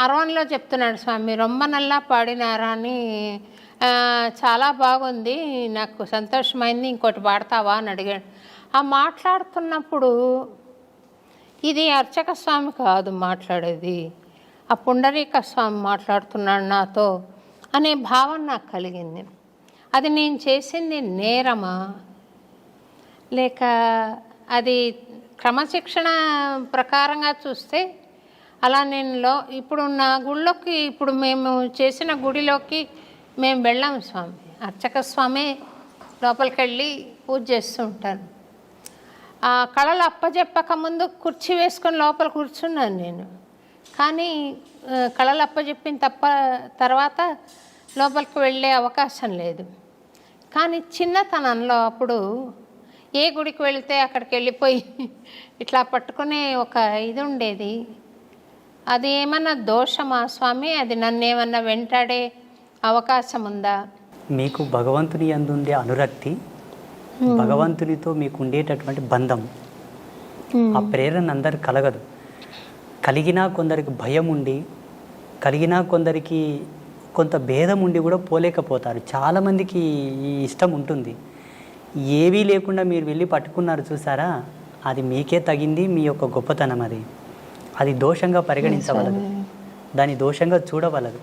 అరవన్లో చెప్తున్నాడు, స్వామి రొమ్మ నల్లా పాడినారా అని, చాలా బాగుంది, నాకు సంతోషమైంది, ఇంకోటి పాడతావా అని అడిగాడు. ఆ మాట్లాడుతున్నప్పుడు ఇది అర్చక స్వామి కాదు మాట్లాడేది, ఆ పుండరీక స్వామి మాట్లాడుతున్నాడు నాతో అనే భావన నాకు కలిగింది. అది నేను చేసింది నేరమా లేక అది క్రమశిక్షణ ప్రకారంగా చూస్తే అలా నేను ఇప్పుడు నా గుళ్ళోకి, ఇప్పుడు మేము చేసిన గుడిలోకి మేము వెళ్ళాము స్వామి. అర్చక స్వామి లోపలికి వెళ్ళి పూజ చేస్తూ ఉంటాను. ఆ కళలు అప్పచెప్పక ముందు కుర్చీ వేసుకొని లోపల కూర్చున్నాను నేను, కానీ కళలు అప్పచెప్పిన తర్వాత లోపలికి వెళ్ళే అవకాశం లేదు. కానీ చిన్నతనంలో అప్పుడు ఏ గుడికి వెళితే అక్కడికి వెళ్ళిపోయి ఇట్లా పట్టుకునే ఒక ఇది ఉండేది. అది ఏమన్నా దోషమా స్వామి? అది నన్ను ఏమన్నా వెంటాడే అవకాశం ఉందా? మీకు భగవంతుని యందుండే అనురక్తి, భగవంతునితో మీకు ఉండేటటువంటి బంధం, ఆ ప్రేరణ అందరికి కలగదు. కలిగినా కొందరికి భయం ఉండి, కలిగినా కొందరికి కొంత భేదం ఉండి కూడా పోలేకపోతారు. చాలామందికి ఈ ఇష్టం ఉంటుంది. ఏవీ లేకుండా మీరు వెళ్ళి పట్టుకున్నారు చూసారా, అది మీకే తగింది, మీ యొక్క గొప్పతనం. అది దోషంగా పరిగణించవలదు, దాని దోషంగా చూడవలదు.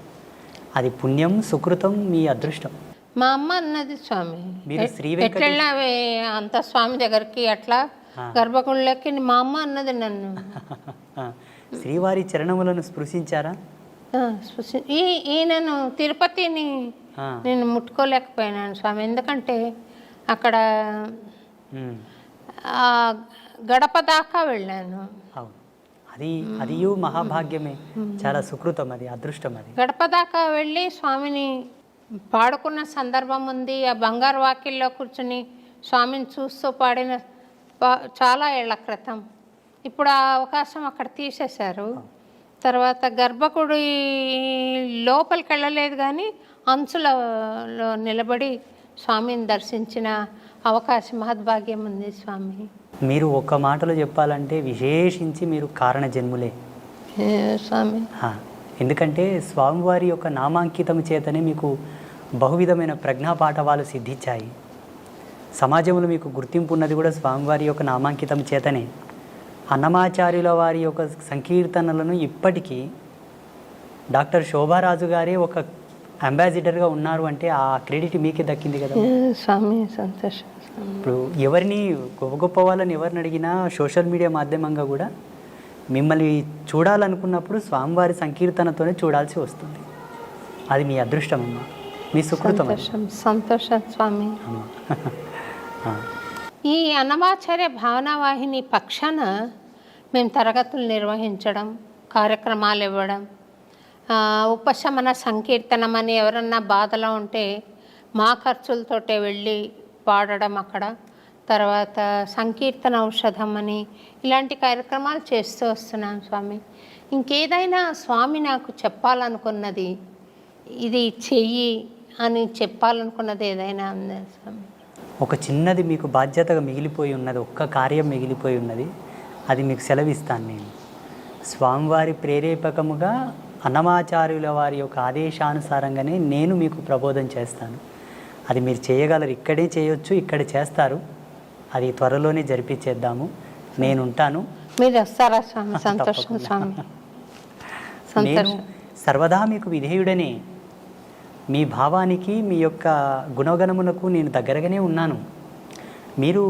అది పుణ్యం, సుకృతం, మీ అదృష్టం. మా అమ్మ అన్నది స్వామి, మీరు ఎట్లెళ్ళావే అంత స్వామి దగ్గరికి అట్లా గర్భగుళ్ళకి, మా అమ్మ అన్నది నన్ను. శ్రీవారి చరణములను స్పృశించారా? ఈయనను తిరుపతిని నేను ముట్టుకోలేకపోయినాను స్వామి, ఎందుకంటే అక్కడ గడప దాకా వెళ్ళాను. అది మహాభాగ్యమే, చాలా సుకృతం, అది అదృష్టం. అది గడప దాకా వెళ్ళి స్వామిని పాడుకున్న సందర్భం ఉంది. ఆ బంగారు వాకిల్లో కూర్చుని స్వామిని చూస్తూ పాడిన చాలా ఏళ్ల క్రితం. ఇప్పుడు ఆ అవకాశం అక్కడ తీసేశారు. తర్వాత గర్భగుడి లోపలికి వెళ్ళలేదు, కానీ అంచులలో నిలబడి స్వామిని దర్శించిన అవకాశం, మహద్భాగ్యం ఉంది స్వామి. మీరు ఒక్క మాటలో చెప్పాలంటే విశేషించి మీరు కారణ జన్ములే స్వామి. ఎందుకంటే స్వామివారి యొక్క నామాంకితం చేతనే మీకు బహువిధమైన ప్రజ్ఞా పాఠవాలు సిద్ధించాయి. సమాజంలో మీకు గుర్తింపు ఉన్నది కూడా స్వామివారి యొక్క నామాంకితం చేతనే. అన్నమాచార్యుల వారి యొక్క సంకీర్తనలను ఇప్పటికీ డాక్టర్ శోభారాజు గారే ఒక అంబాసిడర్గా ఉన్నారు అంటే ఆ క్రెడిట్ మీకే దక్కింది కదా స్వామి. సంతోషం. ఇప్పుడు ఎవరిని గొప్ప గొప్ప వాళ్ళని ఎవరిని అడిగినా సోషల్ మీడియా మాధ్యమంగా కూడా మిమ్మల్ని చూడాలనుకున్నప్పుడు స్వామివారి సంకీర్తనతోనే చూడాల్సి వస్తుంది. అది మీ అదృష్టం అమ్మ, మీ సుకృతం. సంతోషం స్వామి. ఈ అన్నమాచార్య భావనావాహిని పక్షాన మేము తరగతులు నిర్వహించడం, కార్యక్రమాలు ఇవ్వడం, ఉపశమన సంకీర్తనం అని ఎవరన్నా బాధలో ఉంటే మా ఖర్చులతోటే వెళ్ళి పాడడం అక్కడ. తర్వాత సంకీర్తన ఔషధం అని ఇలాంటి కార్యక్రమాలు చేస్తూ వస్తున్నాను స్వామి. ఇంకేదైనా స్వామి నాకు చెప్పాలనుకున్నది, ఇది చెయ్యి అని చెప్పాలనుకున్నది ఏదైనా ఉందా స్వామి? ఒక చిన్నది మీకు బాధ్యతగా మిగిలిపోయి ఉన్నది, ఒక్క కార్యం మిగిలిపోయి ఉన్నది, అది మీకు సెలవిస్తాను నేను. స్వామివారి ప్రేరేపకముగా అన్నమాచార్యుల వారి యొక్క ఆదేశానుసారంగానే నేను మీకు ప్రబోధం చేస్తాను. అది మీరు చేయగలరు, ఇక్కడే చేయొచ్చు, ఇక్కడే చేస్తారు. అది త్వరలోనే జరిపించేద్దాము. నేను ఉంటాను. మీరు వస్తారా స్వామి? సంతోషం స్వామి. నేను సర్వదా మీకు విధేయుడనే. మీ భావానికి, మీ యొక్క గుణగణములకు నేను దగ్గరగానే ఉన్నాను. మీరు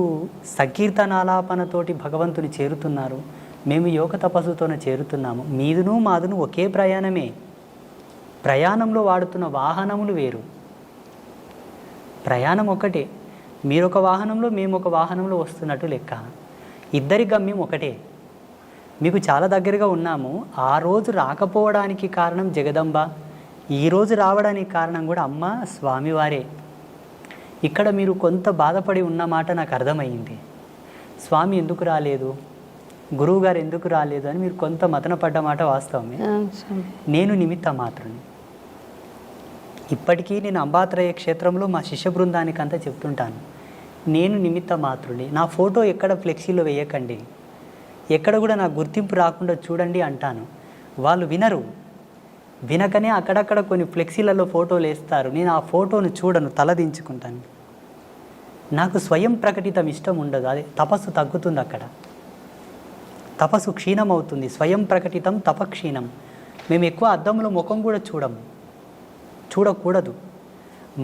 సంకీర్తనాలాపనతోటి భగవంతుని చేరుతున్నారు, మేము యోగ తపస్సుతోనే చేరుతున్నాము. మీదును మాదును ఒకే ప్రయాణమే. ప్రయాణంలో వాడుతున్న వాహనములు వేరు, ప్రయాణం ఒకటే. మీరు ఒక వాహనంలో, మేము ఒక వాహనంలో వస్తున్నట్టు లెక్క. ఇద్దరి గమ్యం ఒకటే. మీకు చాలా దగ్గరగా ఉన్నాము. ఆ రోజు రాకపోవడానికి కారణం జగదంబ, ఈరోజు రావడానికి కారణం కూడా అమ్మ స్వామివారే. ఇక్కడ మీరు కొంత బాధపడి ఉన్నమాట నాకు అర్థమైంది. స్వామి ఎందుకు రాలేదు, గురువుగారు ఎందుకు రాలేదు అని మీరు కొంత మతన పడ్డమాట వాస్తవమే. నేను నిమిత్త మాత్రుని. ఇప్పటికీ నేను అంబాత్రయ క్షేత్రంలో మా శిష్య బృందానికి అంతా చెప్తుంటాను, నేను నిమిత్త మాత్రుని. నా ఫోటో ఎక్కడ ఫ్లెక్సీలో వేయకండి, ఎక్కడ కూడా నా గుర్తింపు రాకుండా చూడండి అంటాను. వాళ్ళు వినరు. వినకనే అక్కడక్కడ కొన్ని ఫ్లెక్సీలలో ఫోటోలు వేస్తారు. నేను ఆ ఫోటోను చూడను, తలదించుకుంటాను. నాకు స్వయం ప్రకటితం ఇష్టం ఉండదు. అదే తపస్సు తగ్గుతుంది, అక్కడ తపస్సు క్షీణం అవుతుంది. స్వయం ప్రకటితం తపక్షీణం. మేము ఎక్కువ అద్దంలో ముఖం కూడా చూడకూడదు.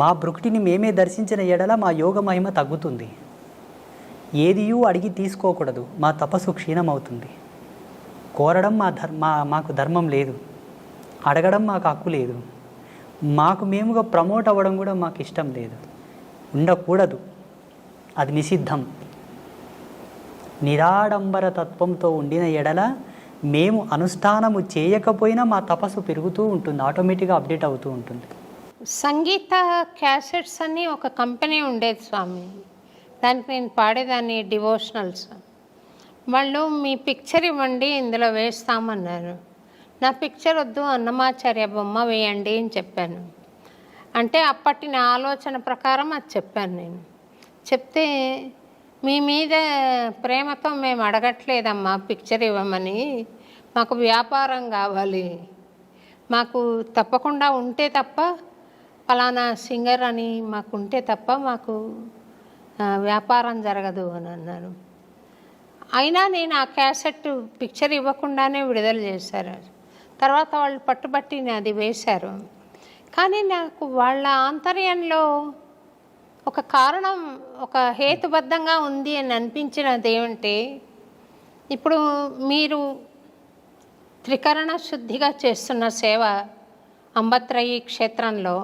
మా బ్రుకుటిని మేమే దర్శించిన ఎడల మా యోగ మహిమ తగ్గుతుంది. ఏదియూ అడిగి తీసుకోకూడదు, మా తపస్సు క్షీణం అవుతుంది. కోరడం మాకు ధర్మం లేదు, అడగడం మాకు హక్కు లేదు, మాకు మేముగా ప్రమోట్ అవ్వడం కూడా మాకు ఇష్టం లేదు, ఉండకూడదు. అది నిషిద్ధం. నిరాడంబర తత్వంతో ఉండిన ఎడల మేము అనుష్ఠానము చేయకపోయినా మా తపస్సు పెరుగుతూ ఉంటుంది, ఆటోమేటిక్గా అప్డేట్ అవుతూ ఉంటుంది. సంగీత క్యాసెట్స్ అని ఒక కంపెనీ ఉండేది స్వామి, దానికి నేను పాడేదాన్ని డివోషనల్స్. వాళ్ళు మీ పిక్చర్ ఇవ్వండి, ఇందులో వేస్తామన్నారు. నా పిక్చర్ వద్దు, అన్నమాచార్య బొమ్మ వేయండి అని చెప్పాను. అంటే అప్పటి నా ఆలోచన ప్రకారం అది చెప్పాను నేను. చెప్తే మీ మీద ప్రేమతో మేము అడగట్లేదమ్మా పిక్చర్ ఇవ్వమని, మాకు వ్యాపారం కావాలి, మాకు తప్పకుండా ఉంటే తప్ప ఫలానా సింగర్ అని మాకు ఉంటే తప్ప మాకు వ్యాపారం జరగదు అని అన్నారు. అయినా నేను ఆ క్యాసెట్ పిక్చర్ ఇవ్వకుండానే విడుదల చేశారు. తర్వాత వాళ్ళు పట్టుబట్టి అది వేశారు. కానీ నాకు వాళ్ళ ఆంతర్యంలో ఒక కారణం, ఒక హేతుబద్ధంగా ఉంది అని అనిపించినది ఏమంటే, ఇప్పుడు మీరు త్రికరణ శుద్ధిగా చేస్తున్న సేవ అంబత్రయి క్షేత్రంలో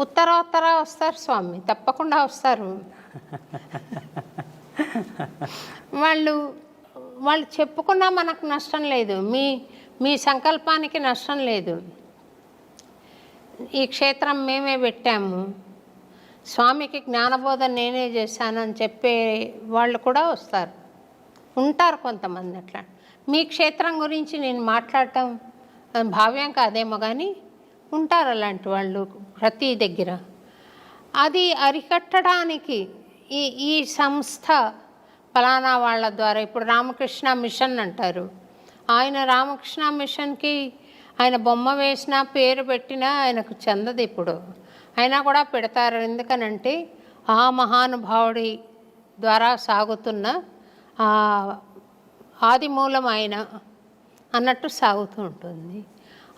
ఉత్తరోత్తర వస్తారు స్వామి, తప్పకుండా వస్తారు. వాళ్ళు వాళ్ళు చెప్పుకున్నా మనకు నష్టం లేదు, మీ సంకల్పానికి నష్టం లేదు. ఈ క్షేత్రం మేమే పెట్టాము, స్వామికి జ్ఞానబోధన నేనే చేశానని చెప్పే వాళ్ళు కూడా ఉంటారు కొంతమంది. అట్లా మీ క్షేత్రం గురించి నేను మాట్లాడటం భావ్యం కాదేమో, కానీ ఉంటారు అలాంటి వాళ్ళు ప్రతి దగ్గర. అది అరికట్టడానికి ఈ సంస్థ ఫలానా వాళ్ళ ద్వారా, ఇప్పుడు రామకృష్ణ మిషన్ అంటారు, ఆయన రామకృష్ణ మిషన్కి ఆయన బొమ్మ వేసినా పేరు పెట్టినా ఆయనకు చెందదు. ఇప్పుడు అయినా కూడా పెడతారు. ఎందుకనంటే ఆ మహానుభావుడి ద్వారా సాగుతున్న ఆదిమూలం ఆయన అన్నట్టు సాగుతూ ఉంటుంది.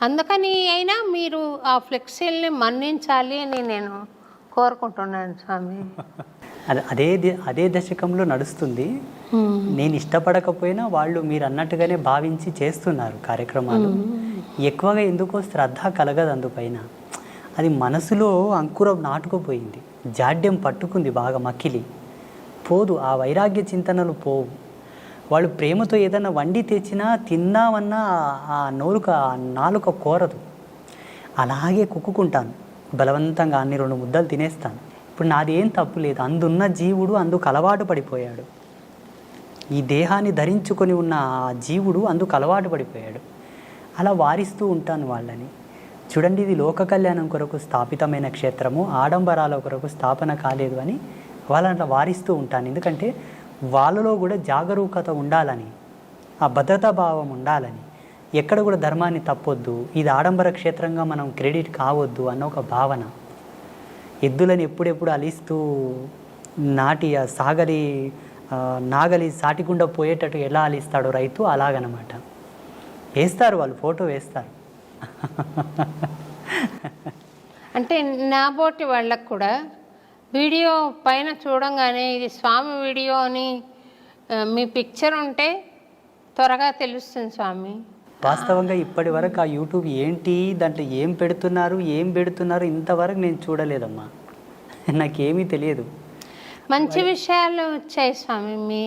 అందుకని అయినా మీరు ఆ ఫ్లెక్సీల్ని మన్నించాలి అని నేను కోరుకుంటున్నాను స్వామి. అదే దశకంలో నడుస్తుంది. నేను ఇష్టపడకపోయినా వాళ్ళు మీరు అన్నట్టుగానే భావించి చేస్తున్నారు కార్యక్రమాలు. ఎక్కువగా ఎందుకో శ్రద్ధ కలగదు అందుపైన. అది మనసులో అంకురం నాటుకుపోయింది, జాడ్యం పట్టుకుంది బాగా, మక్కిలి పోదు, ఆ వైరాగ్య చింతనలు పోవు. వాళ్ళు ప్రేమతో ఏదైనా వండి తెచ్చినా తిన్నామన్నా ఆ నాలుక కోరదు. అలాగే కుక్కుకుంటాను బలవంతంగా, అన్ని 2 ముద్దలు తినేస్తాను. ఇప్పుడు నాదేం తప్పు లేదు, అందున్న జీవుడు అందుకు అలవాటు పడిపోయాడు. ఈ దేహాన్ని ధరించుకొని ఉన్న ఆ జీవుడు అందుకు అలవాటు పడిపోయాడు. అలా వారిస్తూ ఉంటాను వాళ్ళని. చూడండి, ఇది లోక కళ్యాణం కొరకు స్థాపితమైన క్షేత్రము, ఆడంబరాల కొరకు స్థాపన కాలేదు అని వాళ్ళని అట్లా వారిస్తూ ఉంటాను. ఎందుకంటే వాళ్ళలో కూడా జాగరూకత ఉండాలని, ఆ భద్రతా భావం ఉండాలని, ఎక్కడ కూడా ధర్మాన్ని తప్పొద్దు, ఇది ఆడంబర క్షేత్రంగా మనం క్రెడిట్ కావద్దు అన్న ఒక భావన. ఎద్దులను ఎప్పుడెప్పుడు అలిస్తూ నాగలి సాటికుండా పోయేటట్టు ఎలా అలిస్తాడో రైతు, అలాగనమాట. వేస్తారు వాళ్ళు, ఫోటో వేస్తారు. అంటే నాబోటి వాళ్ళకు కూడా వీడియో పైన చూడంగానే ఇది స్వామి వీడియో అని మీ పిక్చర్ ఉంటే త్వరగా తెలుస్తుంది స్వామి. వాస్తవంగా ఇప్పటి వరకు ఆ యూట్యూబ్ ఏంటి, దాంట్లో ఏం పెడుతున్నారు ఇంతవరకు నేను చూడలేదమ్మా, నాకేమీ తెలియదు. మంచి విషయాలు వచ్చాయి స్వామి,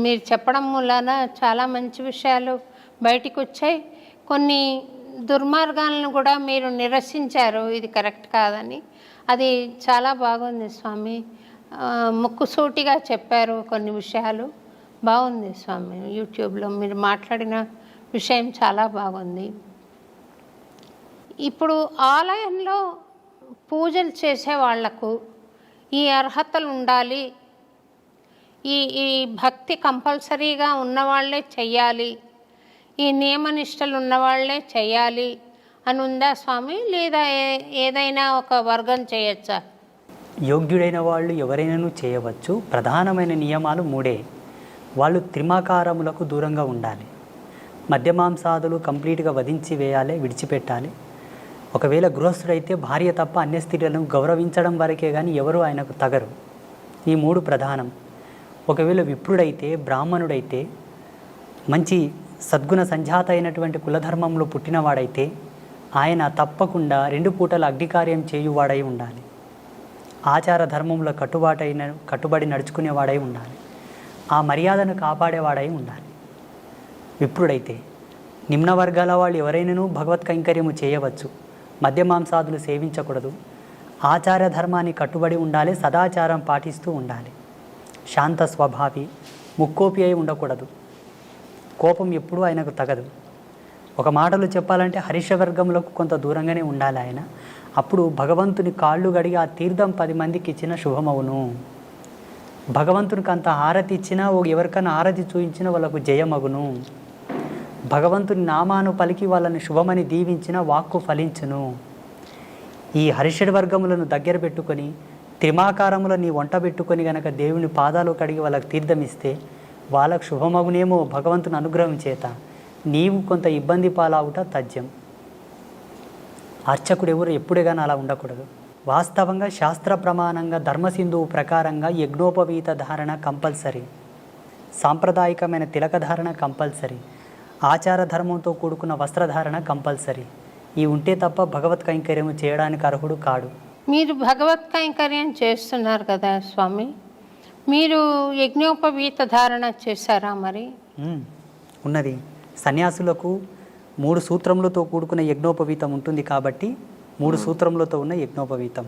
మీరు చెప్పడం మూలాన చాలా మంచి విషయాలు బయటికి వచ్చాయి. కొన్ని దుర్మార్గాలను కూడా మీరు నిరసించారు, ఇది కరెక్ట్ కాదని. అది చాలా బాగుంది స్వామి. ముక్కుసూటిగా చెప్పారు కొన్ని విషయాలు, బాగుంది స్వామి. యూట్యూబ్లో మీరు మాట్లాడిన విషయం చాలా బాగుంది. ఇప్పుడు ఆలయంలో పూజలు చేసే వాళ్లకు ఈ అర్హతలు ఉండాలి, ఈ భక్తి కంపల్సరీగా ఉన్నవాళ్లే చెయ్యాలి, ఈ నియమనిష్టలు ఉన్నవాళ్లే చెయ్యాలి అని ఉందా స్వామి, లేదా ఏదైనా ఒక వర్గం చేయొచ్చా? యోగ్యుడైన వాళ్ళు ఎవరైనాను చేయవచ్చు. ప్రధానమైన నియమాలు 3. వాళ్ళు త్రిమాకారములకు దూరంగా ఉండాలి, మద్యమాంసాదులు కంప్లీట్గా వధించి వేయాలి, విడిచిపెట్టాలి. ఒకవేళ గృహస్థుడైతే భార్య తప్ప అన్య స్త్రీలను గౌరవించడం వరకే కానీ ఎవరు ఆయనకు తగరు. ఈ 3 ప్రధానం. ఒకవేళ విప్రుడైతే, బ్రాహ్మణుడైతే, మంచి సద్గుణ సంజాత అయినటువంటి కులధర్మంలో పుట్టినవాడైతే ఆయన తప్పకుండా 2 పూటల అగ్నికార్యం చేయువాడై ఉండాలి. ఆచార ధర్మంలో కట్టుబడి నడుచుకునేవాడై ఉండాలి. ఆ మర్యాదను కాపాడేవాడై ఉండాలి. విప్రుడైతే నిమ్న వర్గాల వాళ్ళు ఎవరైనాను భగవత్ కైంకర్యము చేయవచ్చు, మద్యమాంసాదులు సేవించకూడదు, ఆచార ధర్మాన్ని కట్టుబడి ఉండాలి, సదాచారం పాటిస్తూ ఉండాలి, శాంత స్వభావి, ముక్కోపి అయి ఉండకూడదు, కోపం ఎప్పుడూ ఆయనకు తగదు. ఒక మాటలో చెప్పాలంటే హరిషవర్గములకు కొంత దూరంగానే ఉండాలి ఆయన. అప్పుడు భగవంతుని కాళ్ళు గడిగి ఆ తీర్థం 10 మందికి ఇచ్చిన శుభమవును. భగవంతునికి అంత హారతి ఇచ్చినా, ఎవరికైనా హారతి చూయించినా వాళ్ళకు జయమగును. భగవంతుని నామాను పలికి వాళ్ళని శుభమని దీవించిన వాక్కు ఫలించును. ఈ హరిషడ్ వర్గములను దగ్గర పెట్టుకొని, త్రిమాకారములను నీ వంట పెట్టుకొని గనక దేవుని పాదాలు కడిగి వాళ్ళకి తీర్థం ఇస్తే వాళ్ళకు శుభమగునేమో భగవంతుని అనుగ్రహం చేత. నీవు కొంత ఇబ్బంది పాలవుట తథ్యం. అర్చకుడు ఎవరు ఎప్పుడే కానీ అలా ఉండకూడదు. వాస్తవంగా శాస్త్ర ప్రమాణంగా ధర్మసింధువు ప్రకారంగా యజ్ఞోపవీత ధారణ కంపల్సరీ, సాంప్రదాయకమైన తిలకధారణ కంపల్సరీ, ఆచార ధర్మంతో కూడుకున్న వస్త్రధారణ కంపల్సరీ. ఈ ఉంటే తప్ప భగవత్ కైంకర్యం చేయడానికి అర్హుడు కాడు. మీరు భగవత్ కైంకర్యం చేస్తున్నారు కదా స్వామి, మీరు యజ్ఞోపవీత ధారణ చేశారా మరి? ఉన్నది. సన్యాసులకు 3 సూత్రములతో కూడుకున్న యజ్ఞోపవీతం ఉంటుంది కాబట్టి 3 సూత్రములతో ఉన్న యజ్ఞోపవీతం.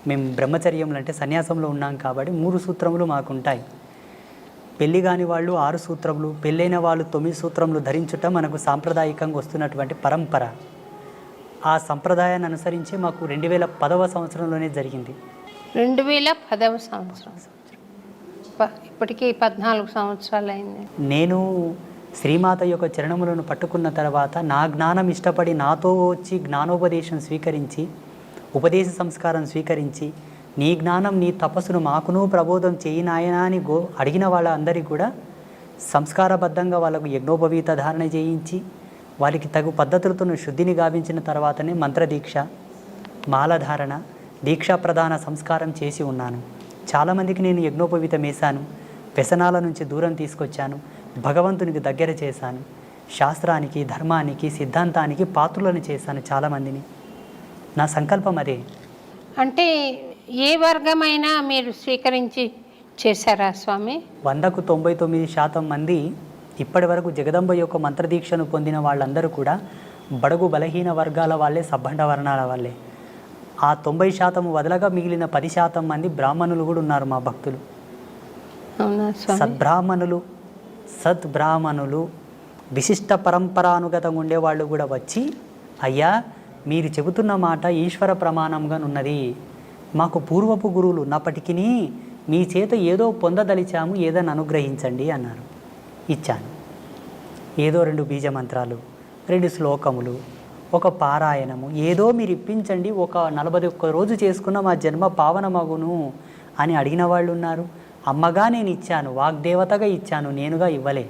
మేము బ్రహ్మచర్యంలో అంటే సన్యాసంలో ఉన్నాం కాబట్టి 3 సూత్రములు మాకుంటాయి. పెళ్ళి కాని వాళ్ళు 6 సూత్రములు, పెళ్ళైన వాళ్ళు 9 సూత్రములు ధరించుట మనకు సాంప్రదాయకంగా వస్తున్నటువంటి పరంపర. ఆ సంప్రదాయాన్ని అనుసరించి మాకు 2010వ సంవత్సరంలోనే జరిగింది. 2010వ సంవత్సరం, ఇప్పటికీ 14 సంవత్సరాలు అయింది. నేను శ్రీమాత యొక్క చరణములను పట్టుకున్న తర్వాత నా జ్ఞానం ఇష్టపడి నాతో వచ్చి జ్ఞానోపదేశం స్వీకరించి, ఉపదేశ సంస్కారం స్వీకరించి, నీ జ్ఞానం నీ తపస్సును మాకును ప్రబోధం చేయి నాయనా అని అడిగిన వాళ్ళందరికీ కూడా సంస్కారబద్ధంగా వాళ్ళకు యజ్ఞోపవీత ధారణ చేయించి వారికి తగు పద్ధతులతో శుద్ధిని గావించిన తర్వాతనే మంత్రదీక్ష, మాలధారణ, దీక్షా ప్రధాన సంస్కారం చేసి ఉన్నాను. చాలామందికి నేను యజ్ఞోపవీతం వేశాను, వ్యసనాల నుంచి దూరం తీసుకొచ్చాను, భగవంతునికి దగ్గర చేశాను, శాస్త్రానికి, ధర్మానికి, సిద్ధాంతానికి పాత్రులను చేశాను చాలామందిని. నా సంకల్పం అదే. అంటే ఏ వర్గమైనా మీరు స్వీకరించి చేశారా స్వామి? 100కు 99% మంది ఇప్పటి వరకు జగదంబ యొక్క మంత్రదీక్షను పొందిన వాళ్ళందరూ కూడా బడుగు బలహీన వర్గాల వాళ్ళే, సబ్బండ వర్ణాల వాళ్ళే. ఆ 90% వదలగా మిగిలిన 10% మంది బ్రాహ్మణులు కూడా ఉన్నారు మా భక్తులు. సద్బ్రాహ్మణులు విశిష్ట పరంపరానుగతంగా ఉండేవాళ్ళు కూడా వచ్చి, అయ్యా మీరు చెబుతున్న మాట ఈశ్వర ప్రమాణంగా ఉన్నది, మాకు పూర్వపు గురువులు ఉన్నప్పటికీ మీ చేత ఏదో పొందదలిచాము, ఏదని అనుగ్రహించండి అన్నారు. ఇచ్చాను. ఏదో 2 బీజమంత్రాలు, 2 శ్లోకములు, ఒక పారాయణము, ఏదో మీరు ఇప్పించండి, ఒక 41 రోజు చేసుకున్న మా జన్మ పావనమగును అని అడిగిన వాళ్ళు ఉన్నారు. అమ్మగా నేను ఇచ్చాను, వాగ్దేవతగా ఇచ్చాను, నేనుగా ఇవ్వలే.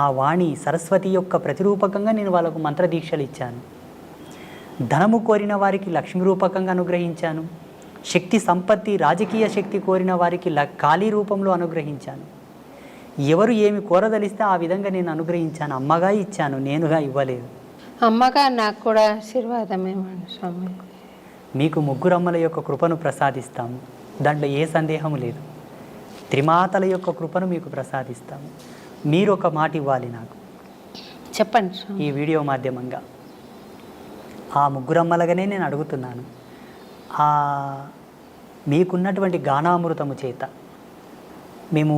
ఆ వాణి సరస్వతి యొక్క ప్రతిరూపకంగా నేను వాళ్ళకు మంత్రదీక్షలు ఇచ్చాను. ధనము కోరిన వారికి లక్ష్మీ రూపకంగా అనుగ్రహించాను. శక్తి సంపత్తి, రాజకీయ శక్తి కోరిన వారికి కాళీ రూపంలో అనుగ్రహించాను. ఎవరు ఏమి కోరదలిస్తే ఆ విధంగా నేను అనుగ్రహించాను. అమ్మగా ఇచ్చాను, నేనుగా ఇవ్వలేదు. అమ్మగా నాకు కూడా ఆశీర్వాదమేమండి స్వామి. మీకు 3 అమ్మల యొక్క కృపను ప్రసాదిస్తాము, దాంట్లో ఏ సందేహము లేదు. త్రిమాతల యొక్క కృపను మీకు ప్రసాదిస్తాము. మీరు ఒక మాట ఇవ్వాలి నాకు. చెప్పండి స్వామి. ఈ వీడియో మాధ్యమంగా ఆ 3 అమ్మలుగానే నేను అడుగుతున్నాను. మీకున్నటువంటి గానామృతము చేత మేము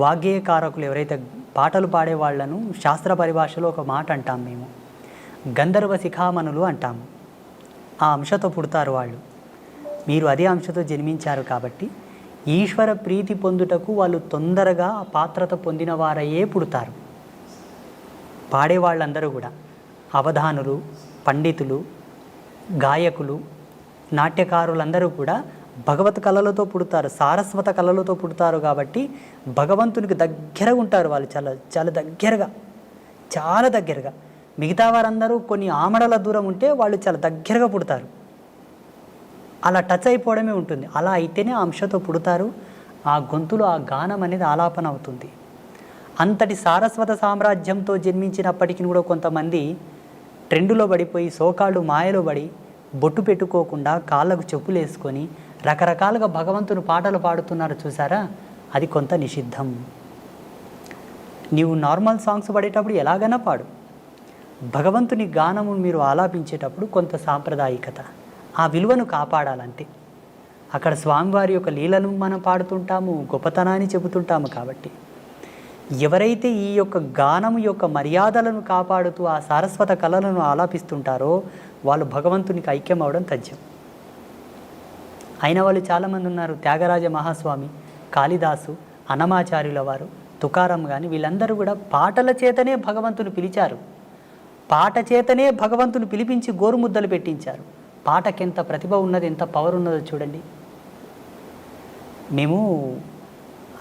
వాగ్గేయకారకులు ఎవరైతే పాటలు పాడే వాళ్ళను శాస్త్ర పరిభాషలో ఒక మాట అంటాం, మేము గంధర్వ శిఖామణులు అంటాము. ఆ అంశతో పుడతారు వాళ్ళు. మీరు అదే అంశతో జన్మించారు కాబట్టి ఈశ్వర ప్రీతి పొందుటకు వాళ్ళు తొందరగా ఆ పాత్రత పొందిన వారయ్యే పుడతారు. పాడే వాళ్ళందరూ కూడా అవధానులు, పండితులు, గాయకులు, నాట్యకారులందరూ కూడా భగవత్ కళలతో పుడతారు, సారస్వత కళలతో పుడతారు. కాబట్టి భగవంతునికి దగ్గరగా ఉంటారు వాళ్ళు, చాలా చాలా దగ్గరగా. మిగతా వారందరూ కొన్ని ఆమడల దూరం ఉంటే వాళ్ళు చాలా దగ్గరగా పుడతారు. అలా టచ్ అయిపోవడమే ఉంటుంది. అలా అయితేనే ఆ అంశతో పుడతారు. ఆ గొంతులో ఆ గానం అనేది ఆలాపన అవుతుంది. అంతటి సారస్వత సామ్రాజ్యంతో జన్మించినప్పటికీ కూడా కొంతమంది ట్రెండులో పడిపోయి, సోకాళ్ళు మాయలో పడి, బొట్టు పెట్టుకోకుండా కాళ్ళకు చెప్పులు వేసుకొని రకరకాలుగా భగవంతుని పాటలు పాడుతున్నారు చూసారా, అది కొంత నిషిద్ధం. నీవు నార్మల్ సాంగ్స్ పాడేటప్పుడు ఎలాగైనా పాడు, భగవంతుని గానము మీరు ఆలాపించేటప్పుడు కొంత సాంప్రదాయికత, ఆ విలువను కాపాడాలంతే. అక్కడ స్వామివారి యొక్క లీలను మనం పాడుతుంటాము, గొప్పతనాన్ని చెబుతుంటాము. కాబట్టి ఎవరైతే ఈ యొక్క గానము యొక్క మర్యాదలను కాపాడుతూ ఆ సారస్వత కళలను ఆలాపిస్తుంటారో వాళ్ళు భగవంతునికి ఐక్యం అవడం తథ్యం. అయిన వాళ్ళు చాలామంది ఉన్నారు. త్యాగరాజ మహాస్వామి, కాళిదాసు, అన్నమాచార్యుల వారు, తుకారం కానీ వీళ్ళందరూ కూడా పాటల చేతనే భగవంతుని పిలిచారు. పాట చేతనే భగవంతుని పిలిపించి గోరుముద్దలు పెట్టించారు. పాటకెంత ప్రతిభ ఉన్నది, ఎంత పవర్ ఉన్నదో చూడండి. మేము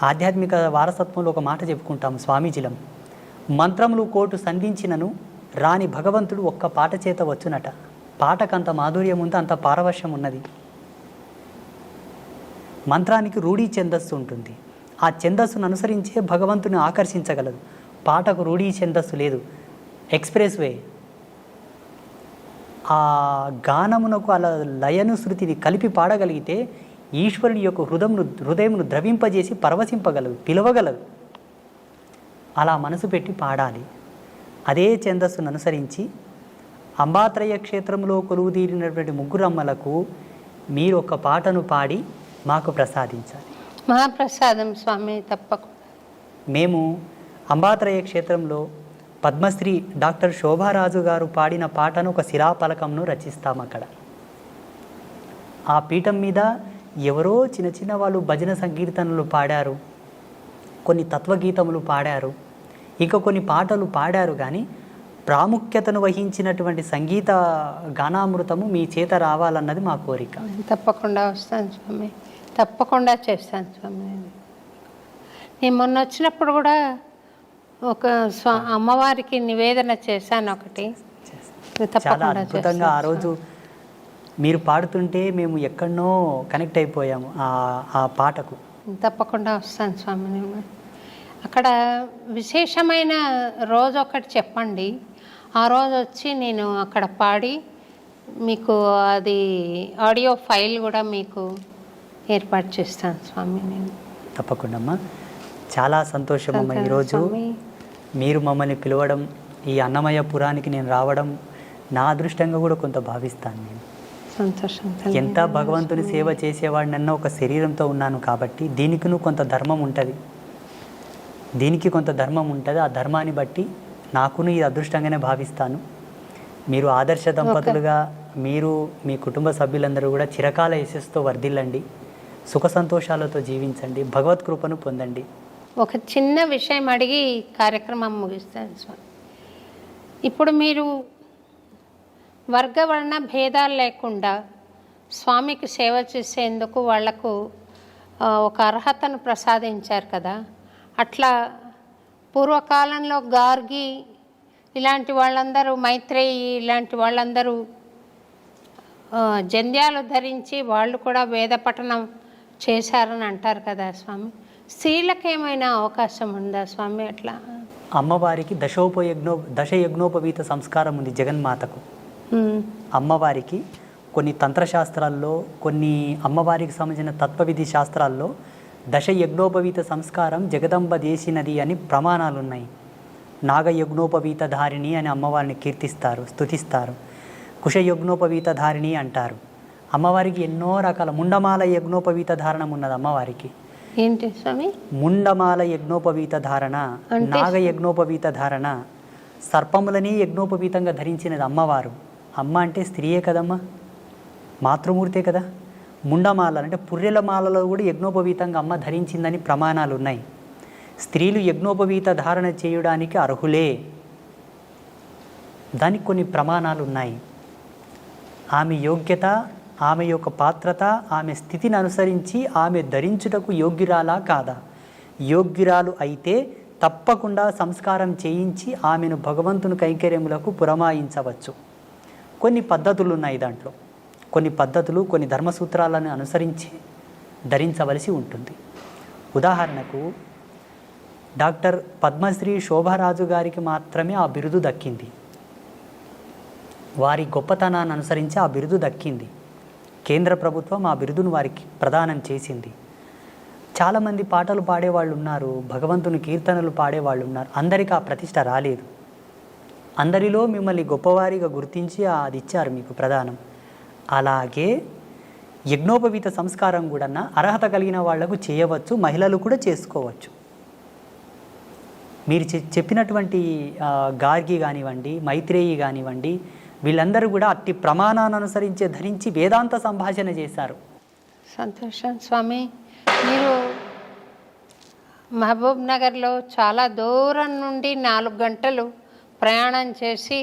ఆధ్యాత్మిక వారసత్వంలో ఒక మాట చెప్పుకుంటాం స్వామీజీలం, మంత్రములు కోటు సంధించినను రాని భగవంతుడు ఒక్క పాట చేత వచ్చునట. పాటకంత మాధుర్యం ఉంది, అంత పారవశ్యం ఉన్నది. మంత్రానికి రూఢీ ఛందస్సు ఉంటుంది. ఆ ఛందస్సును అనుసరించే భగవంతుని ఆకర్షించగలదు. పాటకు రూఢీ ఛందస్సు లేదు, ఎక్స్ప్రెస్ వే. ఆ గానమునకు అలా లయను శృతిని కలిపి పాడగలిగితే ఈశ్వరుని యొక్క హృదయమును ద్రవింపజేసి పరవశింపగలదు, పిలవగలదు. అలా మనసు పెట్టి పాడాలి. అదే ఛందస్సును అనుసరించి అంబాత్రయ క్షేత్రంలో కొలువుదీరినటువంటి ముగ్గురమ్మలకు మీరు ఒక పాటను పాడి మాకు ప్రసాదించాలి. మహాప్రసాదం స్వామి, తప్పకుండా. మేము అంబాత్రయ క్షేత్రంలో పద్మశ్రీ డాక్టర్ శోభారాజు గారు పాడిన పాటను ఒక శిలాపలకంను రచిస్తాం. అక్కడ ఆ పీఠం మీద ఎవరో చిన్న చిన్న వాళ్ళు భజన సంకీర్తనలు పాడారు, కొన్ని తత్వగీతములు పాడారు, ఇంకా కొన్ని పాటలు పాడారు. కానీ ప్రాముఖ్యతను వహించినటువంటి సంగీత గానామృతము మీ చేత రావాలన్నది మా కోరిక. తప్పకుండా వస్తాను స్వామి, తప్పకుండా చేస్తాను స్వామి. నేను మొన్న వచ్చినప్పుడు కూడా ఒక అమ్మవారికి నివేదన చేశాను ఒకటి. చాలా అద్భుతంగా ఆ రోజు మీరు పాడుతుంటే మేము ఎక్కడనో కనెక్ట్ అయిపోయాము ఆ పాటకు. తప్పకుండా వస్తాను స్వామి. నేను అక్కడ విశేషమైన రోజు ఒకటి చెప్పండి, ఆ రోజు వచ్చి నేను అక్కడ పాడి మీకు అది ఆడియో ఫైల్ కూడా మీకు ఏర్పాటు చేస్తాను స్వామి. నేను తప్పకుండా అమ్మా. చాలా సంతోషం అమ్మ, ఈరోజు మీరు మమ్మల్ని పిలవడం, ఈ అన్నమయ్య పురానికి నేను రావడం నా అదృష్టంగా కూడా కొంత భావిస్తాను. నేను సంతోషం. ఎంత భగవంతుని సేవ చేసేవాడినన్నా ఒక శరీరంతో ఉన్నాను కాబట్టి దీనికి కొంత ధర్మం ఉంటుంది, దీనికి కొంత ధర్మం ఉంటుంది. ఆ ధర్మాన్ని బట్టి నాకును ఇది అదృష్టంగానే భావిస్తాను. మీరు ఆదర్శ దంపతులుగా మీరు మీ కుటుంబ సభ్యులందరూ కూడా చిరకాల యశస్సుతో వర్ధిల్లండి, సుఖ సంతోషాలతో జీవించండి, భగవత్ కృపను పొందండి. ఒక చిన్న విషయం అడిగి కార్యక్రమం ముగిస్తాను స్వామి. ఇప్పుడు మీరు వర్గవర్ణ భేదాలు లేకుండా స్వామికి సేవ చేసేందుకు వాళ్లకు ఒక అర్హతను ప్రసాదించారు కదా. అట్లా పూర్వకాలంలో గార్గి ఇలాంటి వాళ్ళందరూ, మైత్రేయి ఇలాంటి వాళ్ళందరూ జంధ్యాలు ధరించి వాళ్ళు కూడా వేద పఠనం చేశారని అంటారు కదా స్వామి. స్త్రీలకు ఏమైనా అవకాశం ఉందా స్వామి? అట్లా అమ్మవారికి దశ యజ్ఞోపవీత సంస్కారం ఉంది జగన్మాతకు. అమ్మవారికి కొన్ని తంత్రశాస్త్రాల్లో, కొన్ని అమ్మవారికి సంబంధించిన తత్వవిధి శాస్త్రాల్లో దశ యజ్ఞోపవీత సంస్కారం జగదంబ చేసినది అని ప్రమాణాలు ఉన్నాయి. నాగయజ్ఞోపవీత ధారిణి అని అమ్మవారిని కీర్తిస్తారు, స్తుతిస్తారు. కుశయజ్ఞోపవీత ధారిణి అంటారు. అమ్మవారికి ఎన్నో రకాల ముండమాల యజ్ఞోపవీత ధారణం ఉన్నది అమ్మవారికి. ఏంటి స్వామి? ముండమాల యజ్ఞోపవీత ధారణ, నాగయజ్ఞోపవీత ధారణ, సర్పములని యజ్ఞోపవీతంగా ధరించినది అమ్మవారు. అమ్మ అంటే స్త్రీయే కదమ్మా, మాతృమూర్తే కదా. ముండమాల అంటే పుర్రెల మాలలో కూడా యజ్ఞోపవీతంగా అమ్మ ధరించిందని ప్రమాణాలు ఉన్నాయి. స్త్రీలు యజ్ఞోపవీత ధారణ చేయడానికి అర్హులే, దానికి కొన్ని ప్రమాణాలు ఉన్నాయి. ఆమె యోగ్యత, ఆమె యొక్క పాత్రత, ఆమె స్థితిని అనుసరించి ఆమె ధరించుటకు యోగ్యురాలా కాదా? యోగ్యురాలు అయితే తప్పకుండా సంస్కారం చేయించి ఆమెను భగవంతుని కైంకర్యములకు పురమాయించవచ్చు. కొన్ని పద్ధతులు ఉన్నాయి దాంట్లో, కొన్ని పద్ధతులు, కొన్ని ధర్మసూత్రాలను అనుసరించి ధరించవలసి ఉంటుంది. ఉదాహరణకు డాక్టర్ పద్మశ్రీ శోభారాజు గారికి మాత్రమే ఆ బిరుదు దక్కింది. వారి గొప్పతనాన్ని అనుసరించి ఆ బిరుదు దక్కింది. కేంద్ర ప్రభుత్వం ఆ బిరుదును వారికి ప్రదానం చేసింది. చాలామంది పాటలు పాడేవాళ్ళు ఉన్నారు, భగవంతుని కీర్తనలు పాడేవాళ్ళు ఉన్నారు, అందరికీ ఆ ప్రతిష్ట రాలేదు. అందరిలో మిమ్మల్ని గొప్పవారిగా గుర్తించి అది ఇచ్చారు మీకు ప్రదానం. అలాగే యజ్ఞోపవీత సంస్కారం కూడా అర్హత కలిగిన వాళ్లకు చేయవచ్చు, మహిళలు కూడా చేసుకోవచ్చు. మీరు చెప్పినటువంటి గార్గి కానివ్వండి, మైత్రేయి కానివ్వండి, వీళ్ళందరూ కూడా అట్టి ప్రమాణాన్ని అనుసరించే ధరించి వేదాంత సంభాషణ చేశారు. సంతోషం స్వామి. మీరు మహబూబ్ నగర్లో చాలా దూరం నుండి 4 గంటలు ప్రయాణం చేసి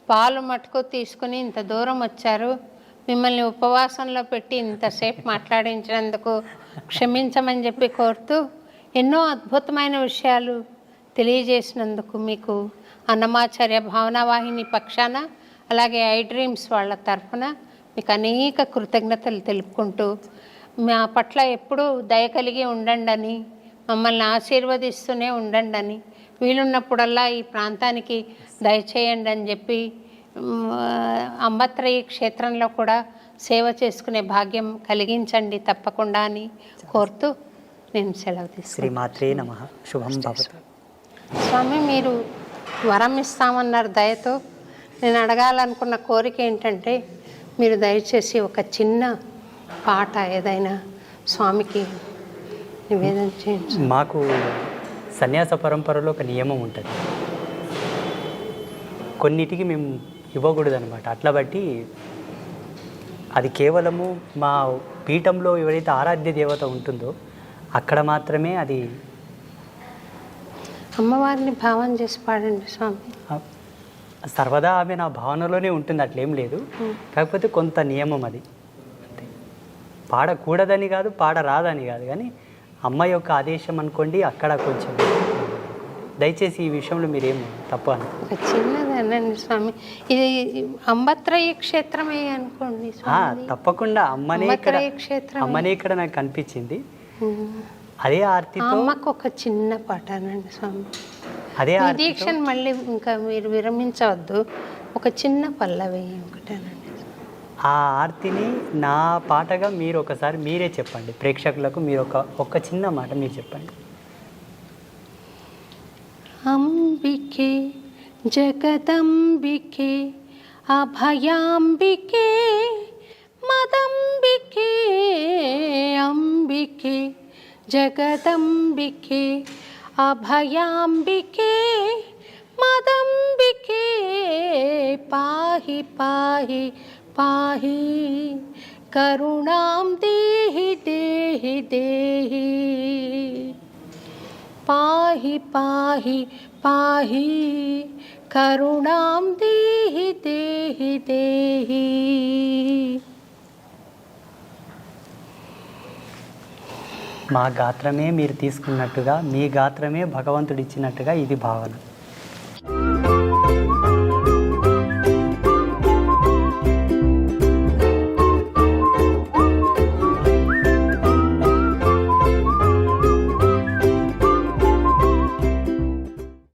పాలు మటుకు తీసుకుని ఇంత దూరం వచ్చారు. మిమ్మల్ని ఉపవాసంలో పెట్టి ఇంతసేపు మాట్లాడించినందుకు క్షమించమని చెప్పి కోరుతూ, ఎన్నో అద్భుతమైన విషయాలు తెలియజేసినందుకు మీకు అన్నమాచార్య భావనావాహిని పక్షాన, అలాగే ఐ డ్రీమ్స్ వాళ్ళ తరఫున మీకు అనేక కృతజ్ఞతలు తెలుపుకుంటూ, మా పట్ల ఎప్పుడూ దయ కలిగి ఉండండి అని, మమ్మల్ని ఆశీర్వదిస్తూనే ఉండండి అని, వీలున్నప్పుడల్లా ఈ ప్రాంతానికి దయచేయండి అని చెప్పి అంబత్రయి క్షేత్రంలో కూడా సేవ చేసుకునే భాగ్యం కలిగించండి తప్పకుండా అని కోరుతూ నేను సెలవు తీసుకున్నాను. శ్రీమాత్రే నమః. శుభం భవతు. స్వామి, మీరు వరం ఇస్తామన్నారు దయతో. నేను అడగాలనుకున్న కోరిక ఏంటంటే, మీరు దయచేసి ఒక చిన్న పాట ఏదైనా స్వామికి నివేదన చేయండి. మాకు సన్యాస పరంపరలో ఒక నియమం ఉంటుంది, కొన్నిటికి మేము ఇవ్వకూడదు అనమాట. అట్లా బట్టి అది కేవలము మా పీఠంలో ఎవరైతే ఆరాధ్య దేవత ఉంటుందో అక్కడ మాత్రమే అది. అమ్మవారిని భావన చేసి పాడండి స్వామి. సర్వదా ఆమె నా భావనలోనే ఉంటుంది, అట్లేం లేదు. కాకపోతే కొంత నియమం అది అంతే. పాడకూడదని కాదు, పాడరాదని కాదు, కానీ అమ్మ యొక్క ఆదేశం అనుకోండి. అక్కడ కొంచెం దయచేసి ఈ విషయంలో మీరేం తప్పు అని. ఒక చిన్నదనండి స్వామి, ఇది అంబత్రయ క్షేత్రమే అనుకోండి స్వామి. తప్పకుండా అమ్మనే ఇక్కడ నాకు కనిపించింది. అదే ఆర్తితో అమ్మకు ఒక చిన్న పాట అనండి స్వామి. అదే దీక్షను మళ్ళీ ఇంకా మీరు విరమించవద్దు, ఒక చిన్న పల్లవి ఒకటేనండి. ఆ ఆర్తిని నా పాటగా మీరు ఒకసారి మీరే చెప్పండి ప్రేక్షకులకు. మీరు ఒక చిన్న మాట మీరు చెప్పండి. అంబికే జగదంబికే అభయాంబికే మదంబికే అంబికే జగదంబికే అభయాంబికే మదంబికే పాహి పాహి పాహి కరుణాం దేహి దేహి దేహి పాహి పాహి పాహి కరుణాం దేహి దేహి దేహి. మా గాత్రమే మీరు తీసుకున్నట్టుగా, మీ గాత్రమే భగవంతుడిచ్చినట్టుగా ఇది భావన.